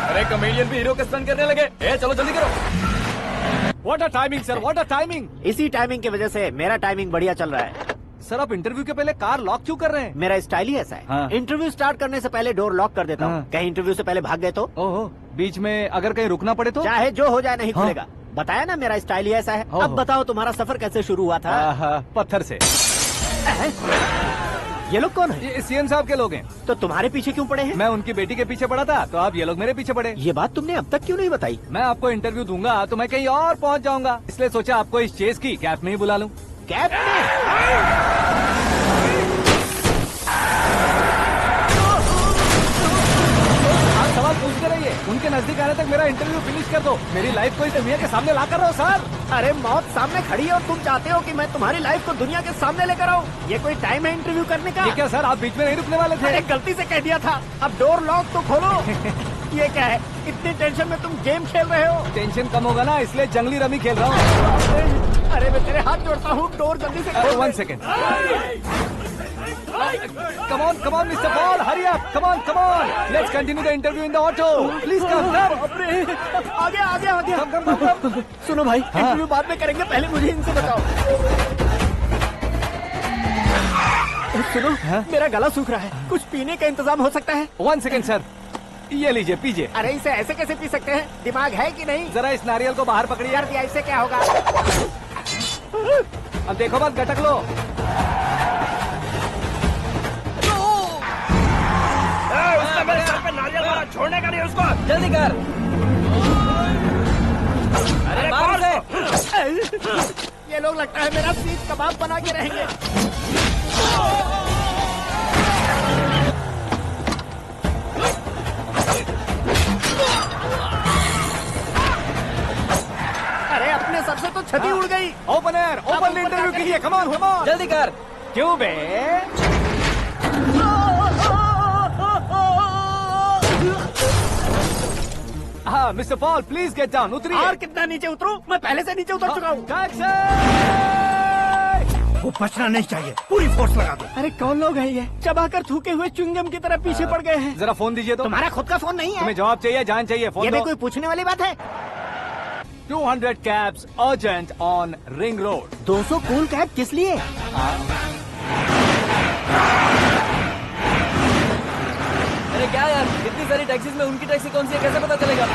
अरे कॉमेडियन भी हीरो के स्टंट करने लगे। चलो जल्दी करो। What a timing sir, what a timing. इसी टाइमिंग की वजह से मेरा टाइमिंग बढ़िया चल रहा है। सर आप इंटरव्यू के पहले कार लॉक क्यों कर रहे हैं? मेरा स्टाइल ही ऐसा है। हाँ। इंटरव्यू स्टार्ट करने से पहले डोर लॉक कर देता हूँ। हाँ। कहीं इंटरव्यू से पहले भाग गए तो? ओहो, बीच में अगर कहीं रुकना पड़े तो? चाहे जो हो जाए नहीं हाँ। खुलेगा। बताया ना मेरा स्टाइल ही ऐसा है। ओहो। अब बताओ तुम्हारा सफर कैसे शुरू हुआ था? पत्थर से। ये लोग कौन है? ये सीएम साहब के लोग हैं। तो तुम्हारे पीछे क्यों पड़े हैं? मैं उनकी बेटी के पीछे पड़ा था तो आप ये लोग मेरे पीछे पड़े। ये बात तुमने अब तक क्यों नहीं बताई? मैं आपको इंटरव्यू दूंगा तो मैं कहीं और पहुंच जाऊंगा, इसलिए सोचा आपको इस चेस की कैप में ही बुला लूं। कैप में? आप सवाल पूछते रहिए, उनके नजदीक आने तक मेरा इंटरव्यू फिनिश कर दो। मेरी लाइफ को इस दुनिया के सामने ला कर रहो सर। अरे मौत सामने खड़ी है और तुम चाहते हो कि मैं तुम्हारी लाइफ को दुनिया के सामने लेकर आऊं? ये कोई टाइम है इंटरव्यू करने का? ये क्या सर, आप बीच में नहीं रुकने वाले थे? अरे गलती से कह दिया था, अब डोर लॉक तो खोलो। ये क्या है, इतनी टेंशन में तुम गेम खेल रहे हो? टेंशन कम होगा ना, इसलिए जंगली रमी खेल रहा हूँ। अरे मैं तेरे हाथ जोड़ता हूँ, डोर जल्दी से खोलो। 1 second. Come on, Mr. Paul, hurry up. Come on. Let's continue the interview in the auto. Please come. आगे। सुनो भाई, इंटरव्यू बाद में करेंगे, पहले मुझे इनसे बताओ। सुनो, मेरा गला सूख रहा है, कुछ पीने का इंतजाम हो सकता है? 1 सेकेंड सर, ये लीजिए पीजिए। अरे इसे ऐसे कैसे पी सकते हैं? दिमाग है कि नहीं? जरा इस नारियल को बाहर पकड़िए। कर दिया, इससे क्या होगा? अब देखो मत, गटक लो। उसका मेरे सर पे नारियल मारा, छोड़ने का नहीं उसको। जल्दी कर। अरे मार उसे। ये लोग लगता है मेरा सीख कबाब बना के रहेंगे। अरे अपने सर से तो छती उड़ गई। ओपन एयर, ओपन इंटरव्यू कीजिए। कम ऑन, कम ऑन, जल्दी कर। क्यों बे? हाँ mister Paul, please get down. उतरिए। और कितना नीचे उतरूं? मैं पहले से नीचे उतर चुका हूँ। वो बचना नहीं चाहिए, पूरी फोर्स लगा दो। अरे कौन लोग हैं ये? चबाकर थूके हुए च्युइंगम की तरह पीछे पड़ गए हैं। जरा फोन दीजिए तो। तुम्हारा खुद का फोन नहीं है? तुम्हें जवाब चाहिए, जान चाहिए, फोन ये भी दो। कोई पूछने वाली बात है? 200 cabs urgent on Ring Road। 200 cool cab किस लिए? अरे क्या यार, इतनी सारी टैक्सीज में उनकी टैक्सी कौन सी है, कैसे पता चलेगा?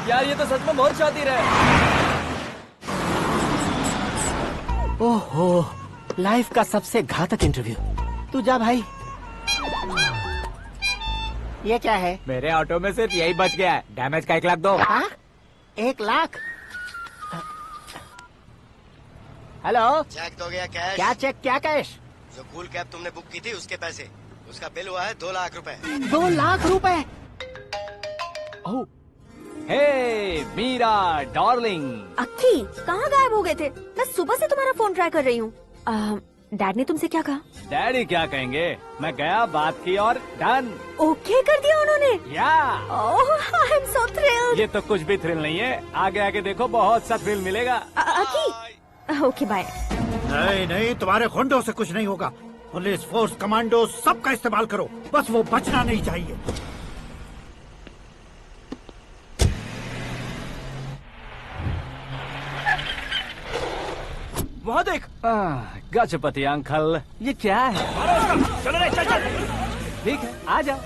यार ये तो सच में बहुत शातिर है। ओहो, लाइफ का सबसे घातक इंटरव्यू। तू जा भाई। ये क्या है? मेरे ऑटो में सिर्फ यही बच गया है, डैमेज का 1 लाख दो। 1 लाख? हेलो, चेक तो गया कैश। क्या चेक, क्या कैश? जो कूल कैब तुमने बुक की थी उसके पैसे, उसका बिल हुआ है 2 लाख रुपए। 2 लाख रुपए? ओह, हे मीरा डार्लिंग। अक्की, कहाँ गायब हो गए थे? मैं सुबह से तुम्हारा फोन ट्राई कर रही हूँ। डैड ने तुमसे क्या कहा? डैडी क्या कहेंगे, मैं गया, बात की और डन। ओके कर दिया उन्होंने? या। ओह, आई एम सो थ्रिल्ड। ये तो कुछ भी थ्रिल नहीं है, आगे आगे देखो बहुत सा थ्रिल मिलेगा। अक्की, ओके बाय। नहीं नहीं, तुम्हारे गुंडों से कुछ नहीं होगा। पुलिस फोर्स, कमांडो, सबका इस्तेमाल करो, बस वो बचना नहीं चाहिए। वहाँ देख। गजपति अंकल, ये क्या है? चलो रे, चल चल। ठीक है, आ जा।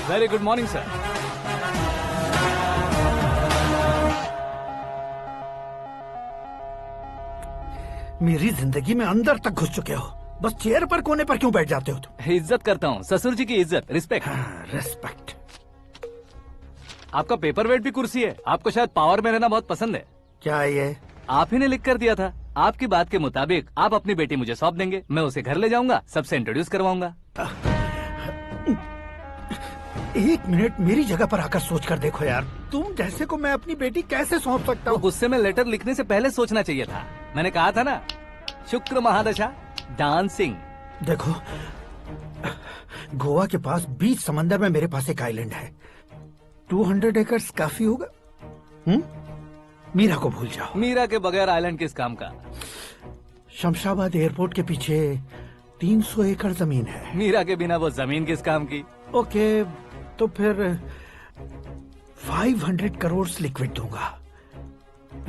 Very good morning sir. मेरी जिंदगी में अंदर तक घुस चुके हो, बस चेयर पर कोने पर क्यों बैठ जाते हो तुम? इज्जत करता हूँ, ससुर जी की इज्जत, रिस्पेक्ट। रिस्पेक्ट। आपका पेपर वेट भी कुर्सी है। आपको शायद पावर में रहना बहुत पसंद है। क्या ये? आप ही ने लिख कर दिया था। आपकी बात के मुताबिक आप अपनी बेटी मुझे सौंप देंगे, मैं उसे घर ले जाऊंगा, सबसे इंट्रोड्यूस करवाऊंगा। 1 मिनट मेरी जगह पर आकर सोच कर देखो यार, तुम जैसे को मैं अपनी बेटी कैसे सौंप सकता हूँ? गुस्से में लेटर लिखने से पहले सोचना चाहिए था। मैंने कहा था ना, शुक्र महादशा डांसिंग। देखो, गोवा के पास बीच समंदर में मेरे पास एक आइलैंड है, 200 एकर्स काफी होगा। मीरा को भूल जाओ। मीरा के बगैर आइलैंड किस काम का? शमशाबाद एयरपोर्ट के पीछे 300 एकड़ जमीन है। मीरा के बिना वो जमीन किस काम की? ओके, तो फिर 500 करोड़ लिक्विड दूंगा,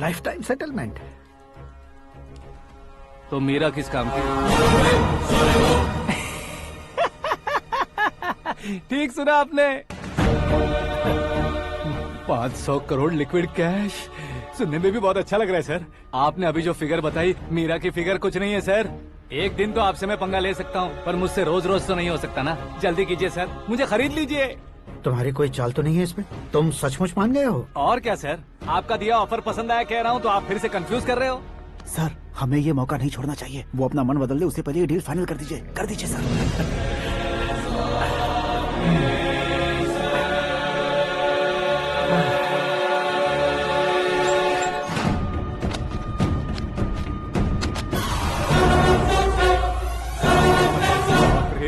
लाइफ टाइम सेटलमेंट। तो मीरा किस काम की? ठीक सुना आपने, 500 करोड़ लिक्विड कैश। सुनने में भी बहुत अच्छा लग रहा है सर। आपने अभी जो फिगर बताई, मीरा की फिगर कुछ नहीं है सर। एक दिन तो आपसे मैं पंगा ले सकता हूँ, पर मुझसे रोज रोज तो नहीं हो सकता ना। जल्दी कीजिए सर, मुझे खरीद लीजिए। तुम्हारी कोई चाल तो नहीं है इसमें? तुम सचमुच मान गए हो? और क्या सर, आपका दिया ऑफर पसंद आया कह रहा हूँ, तो आप फिर से कंफ्यूज कर रहे हो। सर, हमें ये मौका नहीं छोड़ना चाहिए। वो अपना मन बदल दे, उससे पहले ये डील फाइनल कर दीजिए सर।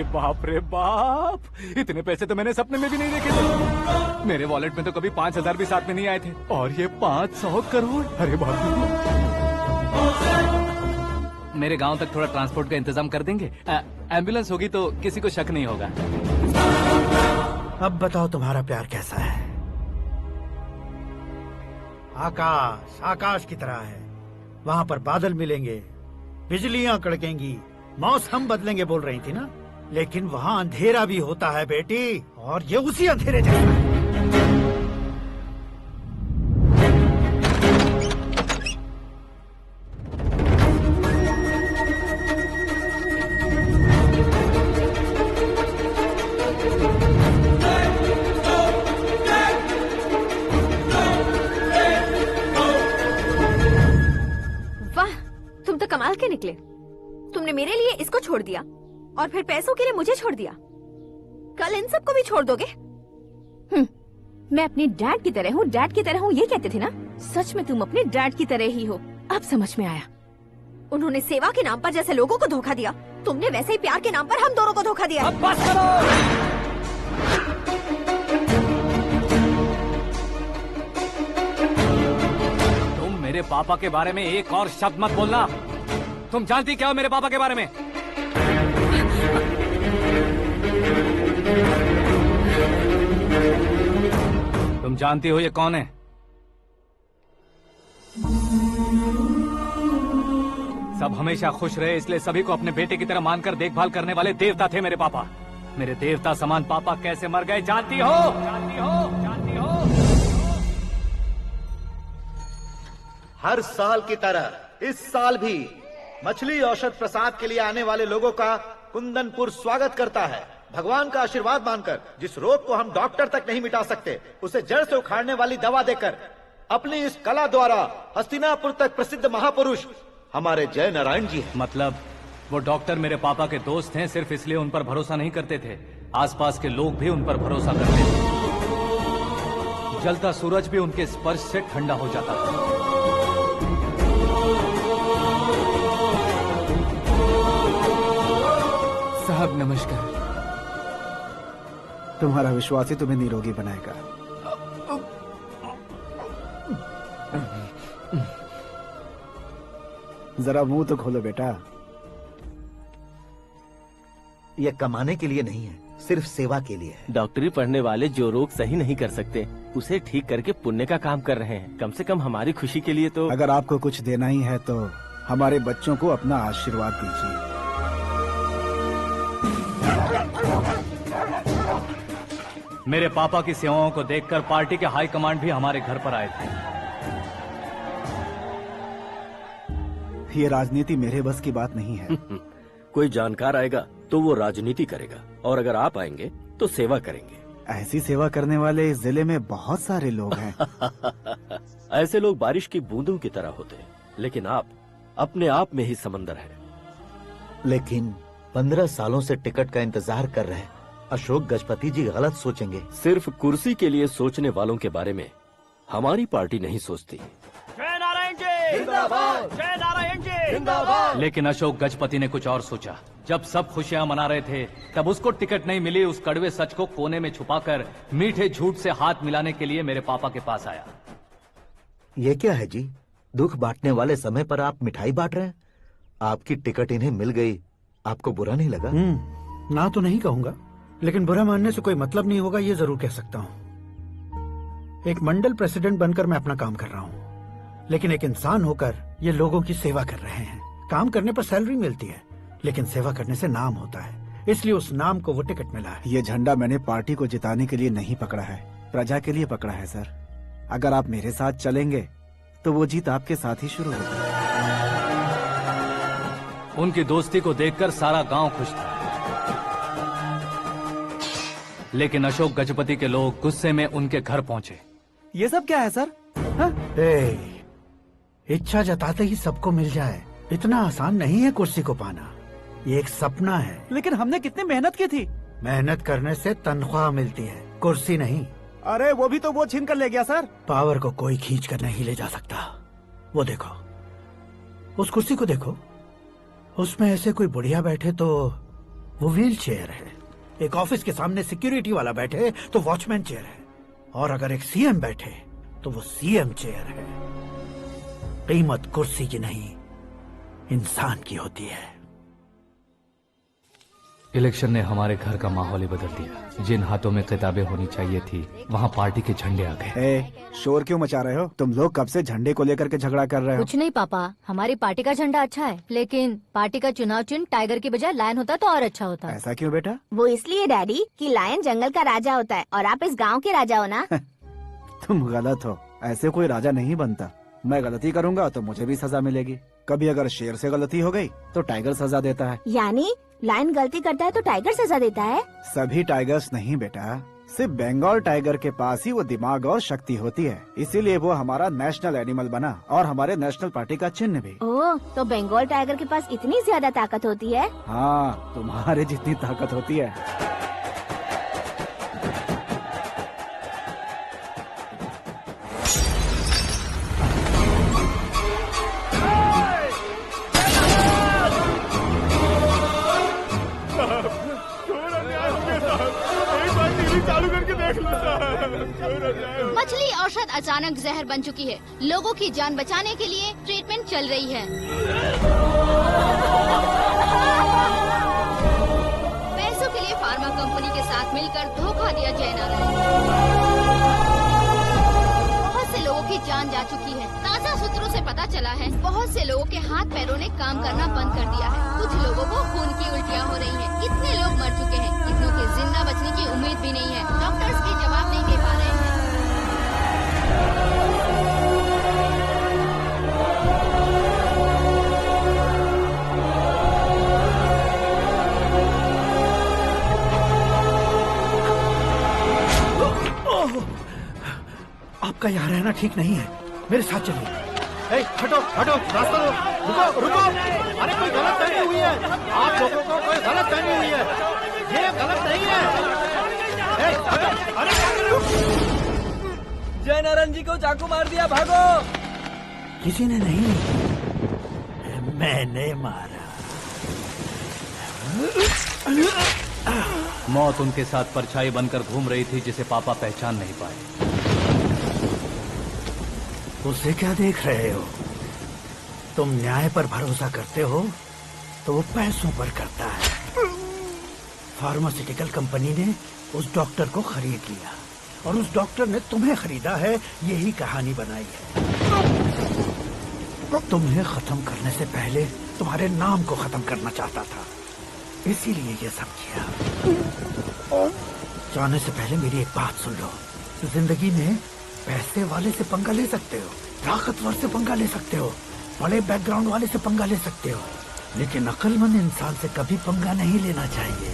बाप रे बाप, इतने पैसे तो मैंने सपने में भी नहीं देखे थे। मेरे वॉलेट में तो कभी 5000 भी साथ में नहीं आए थे, और ये 500 करोड़। अरे बाप रे। मेरे गांव तक थोड़ा ट्रांसपोर्ट का इंतजाम कर देंगे? एम्बुलेंस होगी तो किसी को शक नहीं होगा। अब बताओ तुम्हारा प्यार कैसा है? आकाश आकाश की तरह है, वहाँ पर बादल मिलेंगे, बिजलियां कड़केंगी, मौसम बदलेंगे बोल रही थी ना, लेकिन वहाँ अंधेरा भी होता है बेटी, और ये उसी अंधेरे जैसा है। वाह, तुम तो कमाल के निकले। तुमने मेरे लिए इसको छोड़ दिया और फिर पैसों के लिए मुझे छोड़ दिया। कल इन सबको भी छोड़ दोगे? मैं अपने डैड की तरह हूँ, डैड की तरह हूँ, ये कहते थे ना। सच में तुम अपने डैड की तरह ही हो, अब समझ में आया। उन्होंने सेवा के नाम पर जैसे लोगों को धोखा दिया, तुमने वैसे ही प्यार के नाम पर हम दोनों को धोखा दिया। अब बस करो। तुम मेरे पापा के बारे में एक और शब्द मत बोलना। तुम जानती क्या हो मेरे पापा के बारे में? तुम जानती हो ये कौन है? सब हमेशा खुश रहे, इसलिए सभी को अपने बेटे की तरह मानकर देखभाल करने वाले देवता थे मेरे पापा। मेरे देवता समान पापा कैसे मर गए जानती हो? जानती हो? जानती हो? हर साल की तरह इस साल भी मछली औषध प्रसाद के लिए आने वाले लोगों का कुंदनपुर स्वागत करता है। भगवान का आशीर्वाद मानकर जिस रोग को हम डॉक्टर तक नहीं मिटा सकते, उसे जड़ से उखाड़ने वाली दवा देकर अपनी इस कला द्वारा हस्तिनापुर तक प्रसिद्ध महापुरुष हमारे जय नारायण जी हैं। मतलब वो डॉक्टर मेरे पापा के दोस्त हैं, सिर्फ इसलिए उन पर भरोसा नहीं करते थे, आसपास के लोग भी उन पर भरोसा करते थे। जलता सूरज भी उनके स्पर्श से ठंडा हो जाता था। साहब नमस्कार। तुम्हारा विश्वास ही तुम्हें निरोगी बनाएगा। जरा मुंह तो खोलो बेटा। यह कमाने के लिए नहीं है, सिर्फ सेवा के लिए है। डॉक्टरी पढ़ने वाले जो रोग सही नहीं कर सकते, उसे ठीक करके पुण्य का काम कर रहे हैं। कम से कम हमारी खुशी के लिए तो। अगर आपको कुछ देना ही है तो हमारे बच्चों को अपना आशीर्वाद दीजिए। मेरे पापा की सेवाओं को देखकर पार्टी के हाई कमांड भी हमारे घर पर आए थे। ये राजनीति मेरे बस की बात नहीं है। कोई जानकार आएगा तो वो राजनीति करेगा, और अगर आप आएंगे तो सेवा करेंगे। ऐसी सेवा करने वाले इस जिले में बहुत सारे लोग हैं। ऐसे लोग बारिश की बूंदों की तरह होते हैं, लेकिन आप अपने आप में ही समंदर हैं। लेकिन 15 सालों से टिकट का इंतजार कर रहे अशोक गजपति जी गलत सोचेंगे। सिर्फ कुर्सी के लिए सोचने वालों के बारे में हमारी पार्टी नहीं सोचती। जय नारायण जी जिंदाबाद, जय नारायण जी जिंदाबाद। लेकिन अशोक गजपति ने कुछ और सोचा। जब सब खुशियां मना रहे थे तब उसको टिकट नहीं मिली। उस कड़वे सच को कोने में छुपाकर मीठे झूठ से हाथ मिलाने के लिए मेरे पापा के पास आया। ये क्या है जी? दुख बांटने वाले समय पर आप मिठाई बांट रहे हैं। आपकी टिकट इन्हें मिल गई, आपको बुरा नहीं लगा? ना तो नहीं कहूंगा, लेकिन बुरा मानने से कोई मतलब नहीं होगा, ये जरूर कह सकता हूँ। एक मंडल प्रेसिडेंट बनकर मैं अपना काम कर रहा हूँ, लेकिन एक इंसान होकर ये लोगों की सेवा कर रहे हैं। काम करने पर सैलरी मिलती है, लेकिन सेवा करने से नाम होता है, इसलिए उस नाम को वो टिकट मिला है। ये झंडा मैंने पार्टी को जिताने के लिए नहीं पकड़ा है, प्रजा के लिए पकड़ा है सर। अगर आप मेरे साथ चलेंगे तो वो जीत आपके साथ ही शुरू होगी। उनकी दोस्ती को देखकर सारा गांव खुश था, लेकिन अशोक गजपति के लोग गुस्से में उनके घर पहुंचे। ये सब क्या है सर? इच्छा जताते ही सबको मिल जाए, इतना आसान नहीं है कुर्सी को पाना। ये एक सपना है। लेकिन हमने कितनी मेहनत की थी। मेहनत करने से तनख्वाह मिलती है, कुर्सी नहीं। अरे वो भी तो वो छीन कर ले गया सर। पावर को कोई खींच कर नहीं ले जा सकता। वो देखो, उस कुर्सी को देखो, उसमें ऐसे कोई बुढ़िया बैठे तो वो व्हील चेयर है, एक ऑफिस के सामने सिक्योरिटी वाला बैठे तो वॉचमैन चेयर है, और अगर एक सीएम बैठे तो वो सीएम चेयर है। कीमत कुर्सी की नहीं, इंसान की होती है। इलेक्शन ने हमारे घर का माहौल ही बदल दिया। जिन हाथों में किताबें होनी चाहिए थी वहाँ पार्टी के झंडे आ गए। शोर क्यों मचा रहे हो? तुम लोग कब से झंडे को लेकर के झगड़ा कर रहे हो? कुछ नहीं पापा, हमारी पार्टी का झंडा अच्छा है, लेकिन पार्टी का चुनाव चिन्ह टाइगर की बजाय लायन होता तो और अच्छा होता। ऐसा क्यों बेटा? वो इसलिए डैडी कि लायन जंगल का राजा होता है और आप इस गांव के राजा हो ना। तुम गलत हो, ऐसे कोई राजा नहीं बनता। मैं गलती करूंगा तो मुझे भी सजा मिलेगी। कभी अगर शेर से गलती हो गई तो टाइगर सजा देता है। यानी लायन गलती करता है तो टाइगर सजा देता है? सभी टाइगर्स नहीं बेटा, सिर्फ बंगाल टाइगर के पास ही वो दिमाग और शक्ति होती है, इसीलिए वो हमारा नेशनल एनिमल बना और हमारे नेशनल पार्टी का चिन्ह भी। ओह, तो बंगाल टाइगर के पास इतनी ज्यादा ताकत होती है? हाँ, तुम्हारे जितनी ताकत होती है। मछली औषध अचानक जहर बन चुकी है। लोगों की जान बचाने के लिए ट्रीटमेंट चल रही है। पैसों के लिए फार्मा कंपनी के साथ मिलकर धोखा दिया जय नारायण। बहुत से लोगों की जान जा चुकी है। ताज़ा सूत्रों से पता चला है बहुत से लोगों के हाथ पैरों ने काम करना बंद कर दिया है। कुछ लोगों को खून की उल्टियाँ हो रही हैं। कितने लोग मर चुके हैं, कितनों के जिंदा बचने की उम्मीद भी नहीं है। डॉक्टर्स भी जवाब नहीं दे पा रहे हैं। आपका यहाँ रहना ठीक नहीं है, मेरे साथ चलिए। हटो हटो, रास्ता दो, रुको रुको। अरे कोई गलत फहमी हुई है, आप लोगों को कोई गलत फहमी हुई है, ये गलत नहीं है। अरे जय नारायण जी को चाकू मार दिया, भागो। किसी ने नहीं, मैंने मारा। मौत उनके साथ परछाई बनकर घूम रही थी जिसे पापा पहचान नहीं पाए। उसे क्या देख रहे हो? तुम न्याय पर भरोसा करते हो तो वो पैसों पर करता है। फार्मास्यूटिकल कंपनी ने उस डॉक्टर को खरीद लिया और उस डॉक्टर ने तुम्हें खरीदा है, यही कहानी बनाई है। तुम्हें खत्म करने से पहले तुम्हारे नाम को खत्म करना चाहता था, इसीलिए ये सब किया। जाने से पहले मेरी एक बात सुन लो। जिंदगी में पैसे वाले से पंगा ले सकते हो, ताकतवर से पंगा ले सकते हो, बड़े बैकग्राउंड वाले से पंगा ले सकते हो, लेकिन अक्लमंद इंसान से कभी पंगा नहीं लेना चाहिए।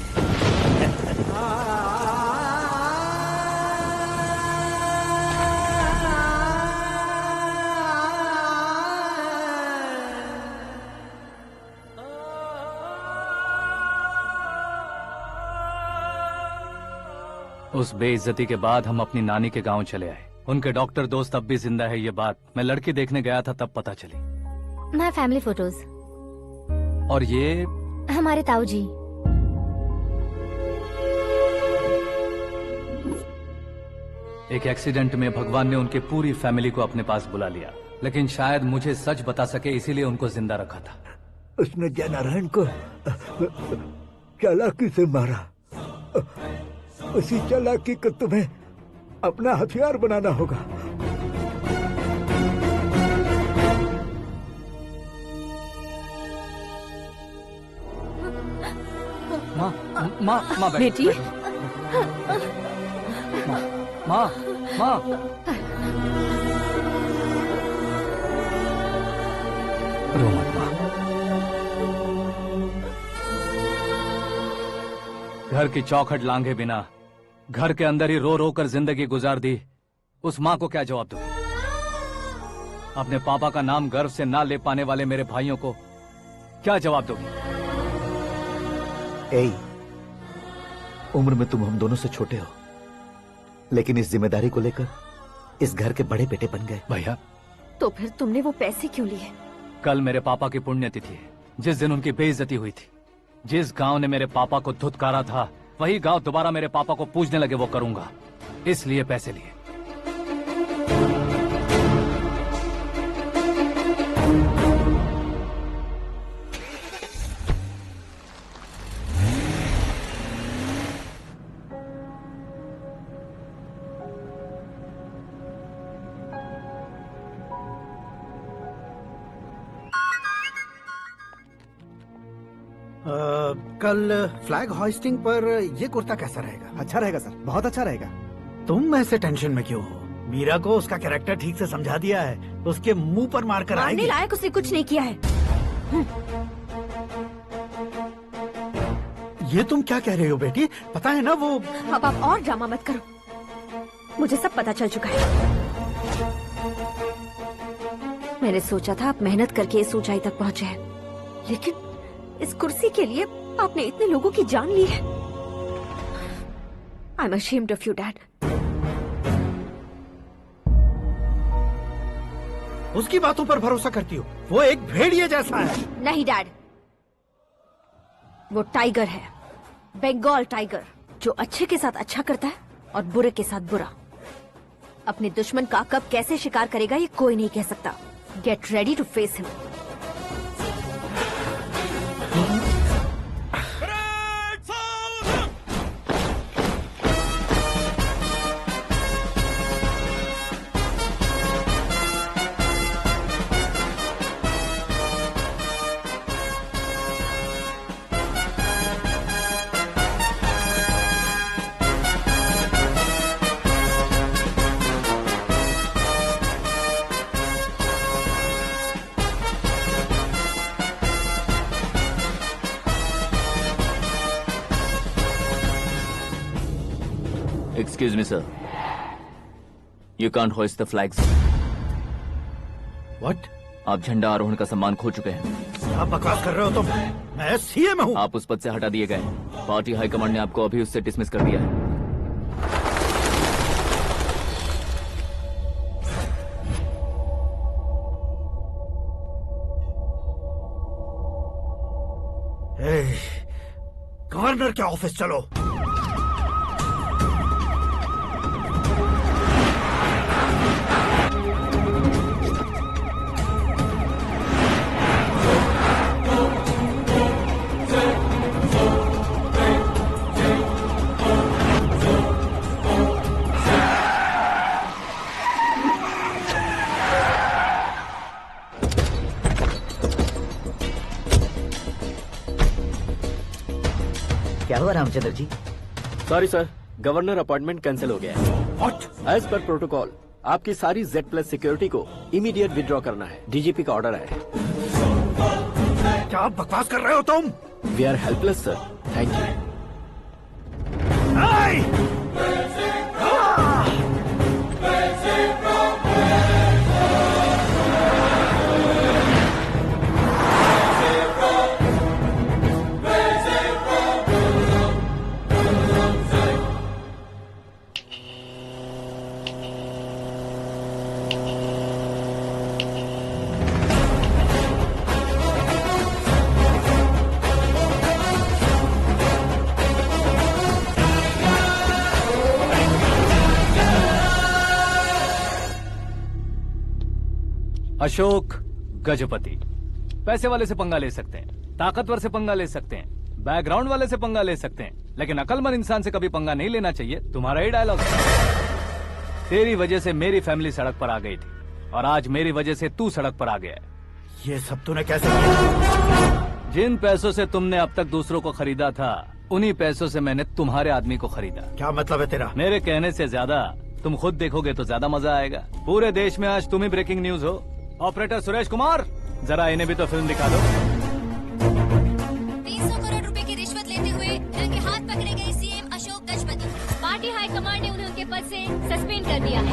उस बेइज्जती के बाद हम अपनी नानी के गांव चले आए। उनके डॉक्टर दोस्त अब भी जिंदा है, ये बात मैं लड़की देखने गया था तब पता चली। My family photos. और ये हमारे ताऊ जी। एक एक्सीडेंट में भगवान ने उनकी पूरी फैमिली को अपने पास बुला लिया, लेकिन शायद मुझे सच बता सके इसीलिए उनको जिंदा रखा था। उसने जयनारायण को चालाकी से मारा। उसी चालाकी को तुम्हें अपना हथियार बनाना होगा। माँ बेटी। माँ रो मत माँ। घर की चौखट लांघे बिना घर के अंदर ही रो रो कर जिंदगी गुजार दी उस माँ को क्या जवाब दूं? अपने पापा का नाम गर्व से ना ले पाने वाले मेरे भाइयों को क्या जवाब दोगी? उम्र में तुम हम दोनों से छोटे हो, लेकिन इस जिम्मेदारी को लेकर इस घर के बड़े बेटे बन गए। भैया, तो फिर तुमने वो पैसे क्यों लिए? कल मेरे पापा की पुण्यतिथि है, जिस दिन उनकी बेइज्जती हुई थी। जिस गांव ने मेरे पापा को धुतकारा था, वही गांव दोबारा मेरे पापा को पूजने लगे वो करूंगा, इसलिए पैसे लिए। कल फ्लैग होइस्टिंग पर ये कुर्ता कैसा रहेगा? अच्छा रहेगा सर, बहुत अच्छा रहेगा। तुम ऐसे टेंशन में क्यों हो? मीरा को उसका कैरेक्टर ठीक से समझा दिया है, उसके मुंह पर मारकर आएगी। मारने लायक उसने कुछ नहीं किया है। ये तुम क्या कह रहे हो बेटी? पता है ना वो। अब आप और ड्रामा मत करो, मुझे सब पता चल चुका है। मैंने सोचा था आप मेहनत करके इस ऊंचाई तक पहुंचे हैं, लेकिन इस कुर्सी के लिए आपने इतने लोगों की जान ली है। I am ashamed of you, Dad. उसकी बातों पर भरोसा करती हो? वो एक भेड़िए जैसा है। नहीं डैड, वो टाइगर है, बंगाल टाइगर, जो अच्छे के साथ अच्छा करता है और बुरे के साथ बुरा। अपने दुश्मन का कब कैसे शिकार करेगा ये कोई नहीं कह सकता। Get ready to face him. Excuse me, sir. You can't hoist the flags. What? आप झंडा आरोहण का सम्मान खो चुके हैं। क्या बकवास कर रहे हो तुम? मैं सीएम हूँ। आप उस पद से हटा दिए गए। पार्टी हाईकमांड ने आपको अभी उससे डिसमिस कर दिया है। गवर्नर के ऑफिस चलो। क्या हुआ Ramchandra ji? Sorry sir, governor appointment cancel हो गया है। What? एज पर प्रोटोकॉल आपकी सारी Z+ सिक्योरिटी को इमीडिएट विड्रॉ करना है। डीजीपी का ऑर्डर है। क्या बकवास कर रहे हो तुम? We are helpless sir. Thank you. Ashok Gajapati पैसे वाले से पंगा ले सकते हैं, ताकतवर से पंगा ले सकते हैं, बैकग्राउंड वाले से पंगा ले सकते हैं, लेकिन अकलमंद इंसान से कभी पंगा नहीं लेना चाहिए। तुम्हारा ही डायलॉग है। तेरी वजह से मेरी फैमिली सड़क पर आ गई थी और आज मेरी वजह से तू सड़क पर आ गया है। ये सब तूने कैसे किया? जिन पैसों से तुमने अब तक दूसरों को खरीदा था, उन्हीं पैसों से मैंने तुम्हारे आदमी को खरीदा। क्या मतलब है तेरा? मेरे कहने से ज्यादा तुम खुद देखोगे तो ज्यादा मजा आएगा। पूरे देश में आज तुम ही ब्रेकिंग न्यूज हो। ऑपरेटर सुरेश कुमार, जरा इन्हें भी तो फिल्म दिखा दो। 300 करोड़ रुपए की रिश्वत लेते हुए रंगे हाथ पकड़े गए CM Ashok Gajapati. Party high command ने उन्हें उनके पद से सस्पेंड कर दिया है।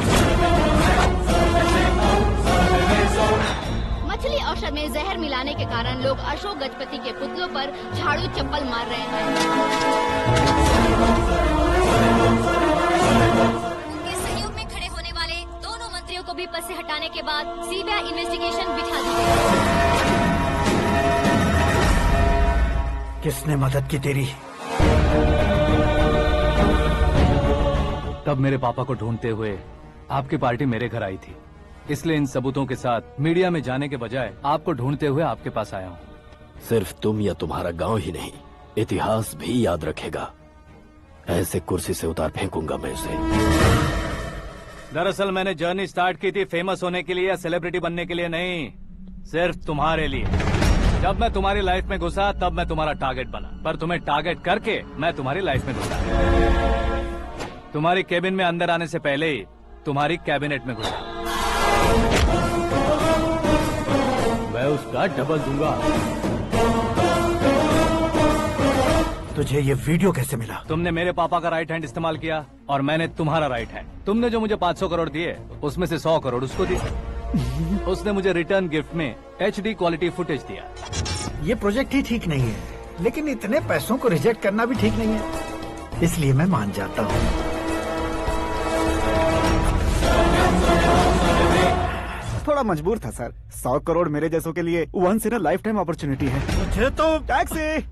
मछली औषध में जहर मिलाने के कारण लोग अशोक गजपति के पुतलों पर झाड़ू चप्पल मार रहे हैं। उनके सहयोग में खड़े होने वाले दोनों मंत्रियों को भी पद से हटाने के बाद सीबीआई इन्वेस्टिगेशन बिठा दी गई। किसने मदद की तेरी? तब मेरे पापा को ढूंढते हुए आपकी पार्टी मेरे घर आई थी, इसलिए इन सबूतों के साथ मीडिया में जाने के बजाय आपको ढूंढते हुए आपके पास आया हूँ। सिर्फ तुम या तुम्हारा गांव ही नहीं, इतिहास भी याद रखेगा। ऐसे कुर्सी से उतार फेंकूंगा मैं उसे। दरअसल मैंने जर्नी स्टार्ट की थी फेमस होने के लिए या सेलिब्रिटी बनने के लिए नहीं, सिर्फ तुम्हारे लिए। जब मैं तुम्हारी लाइफ में घुसा तब मैं तुम्हारा टारगेट बना, पर तुम्हें टारगेट करके मैं तुम्हारी लाइफ में घुसा। तुम्हारी केबिन में अंदर आने से पहले ही तुम्हारी कैबिनेट में घुसा। मैं उसका डबल दूंगा। तुझे ये वीडियो कैसे मिला? तुमने मेरे पापा का राइट हैंड इस्तेमाल किया और मैंने तुम्हारा राइट हैंड। तुमने जो मुझे 500 करोड़ दिए उसमें से 100 करोड़ उसको दिए। उसने मुझे रिटर्न गिफ्ट में HD क्वालिटी फुटेज दिया। ये प्रोजेक्ट ही ठीक नहीं है, लेकिन इतने पैसों को रिजेक्ट करना भी ठीक नहीं है, इसलिए मैं मान जाता हूँ। थोड़ा मजबूर था सर। 100 करोड़ मेरे जैसों के लिए once in a lifetime opportunity है। मुझे तो टैक्सी।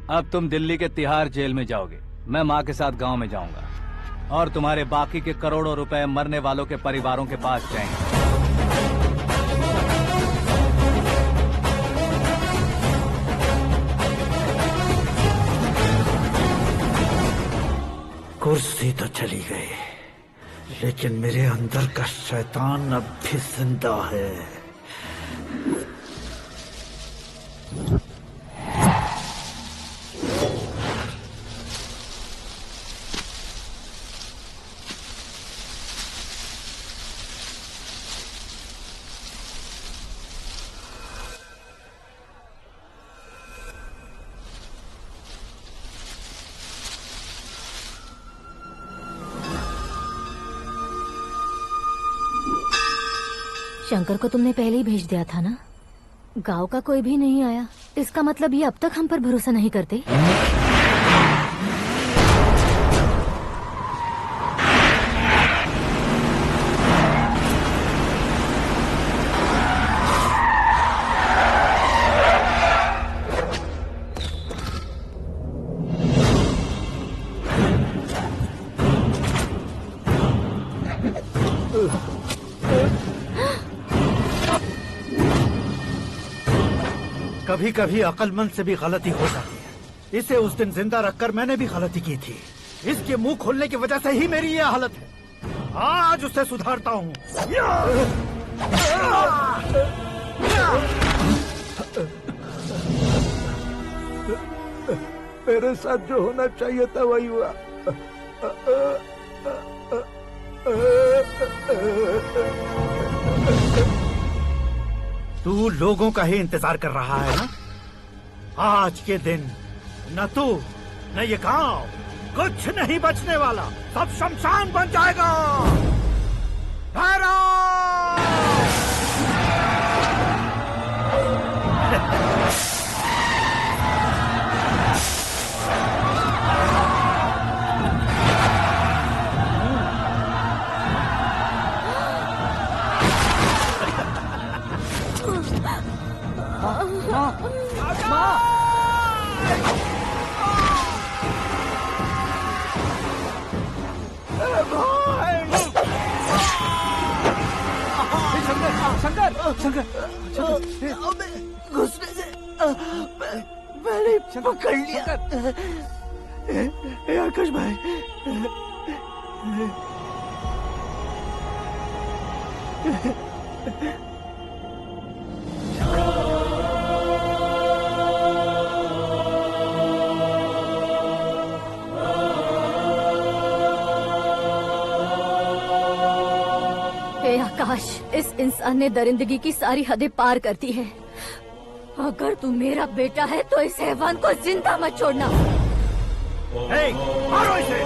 अब तुम दिल्ली के तिहाड़ जेल में जाओगे, मैं माँ के साथ गांव में जाऊंगा और तुम्हारे बाकी के करोड़ों रुपए मरने वालों के परिवारों के पास जाएंगे। कुर्सी तो चली गई, लेकिन मेरे अंदर का शैतान अब भी जिंदा है। शंकर को तुमने पहले ही भेज दिया था ना? गांव का कोई भी नहीं आया, इसका मतलब ये अब तक हम पर भरोसा नहीं करते। कभी कभी अक्लमंद से भी गलती हो जाती है। इसे उस दिन जिंदा रखकर मैंने भी गलती की थी। इसके मुंह खोलने की वजह से ही मेरी ये हालत है। आज उसे सुधारता हूँ। मेरे साथ जो होना चाहिए था वही हुआ। तू लोगों का ही इंतजार कर रहा है ना? आज के दिन न तू न ये गांव कुछ नहीं बचने वाला, सब शमशान बन जाएगा। घुसने से मैंने पकड़ लिया। आकाश भाई, हे आकाश, इस इंसान ने दरिंदगी की सारी हदें पार कर दी है। अगर तू मेरा बेटा है तो इस हैवान को जिंदा मत छोड़ना। मारो इसे।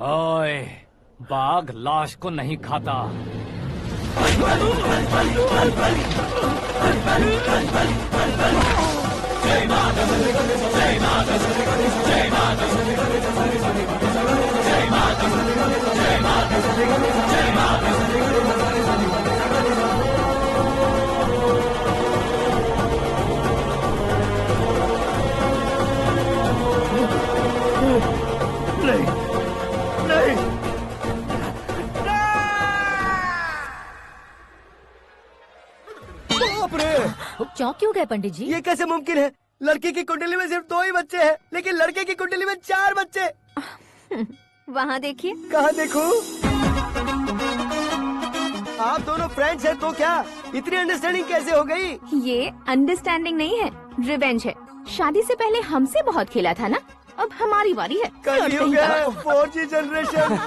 ओए, बाघ लाश को नहीं खाता। नहीं, नहीं। चौंक क्यों गए पंडित जी? ये कैसे मुमकिन है? लड़की की कुंडली में सिर्फ 2 ही बच्चे हैं, लेकिन लड़के की कुंडली में 4 बच्चे। वहाँ देखिए। कहाँ देखूं? आप दोनों फ्रेंड्स हैं तो क्या इतनी अंडरस्टैंडिंग कैसे हो गई? ये अंडरस्टैंडिंग नहीं है, रिवेंज है। शादी से पहले हमसे बहुत खेला था ना, अब हमारी बारी है। कल 4G जनरेशन।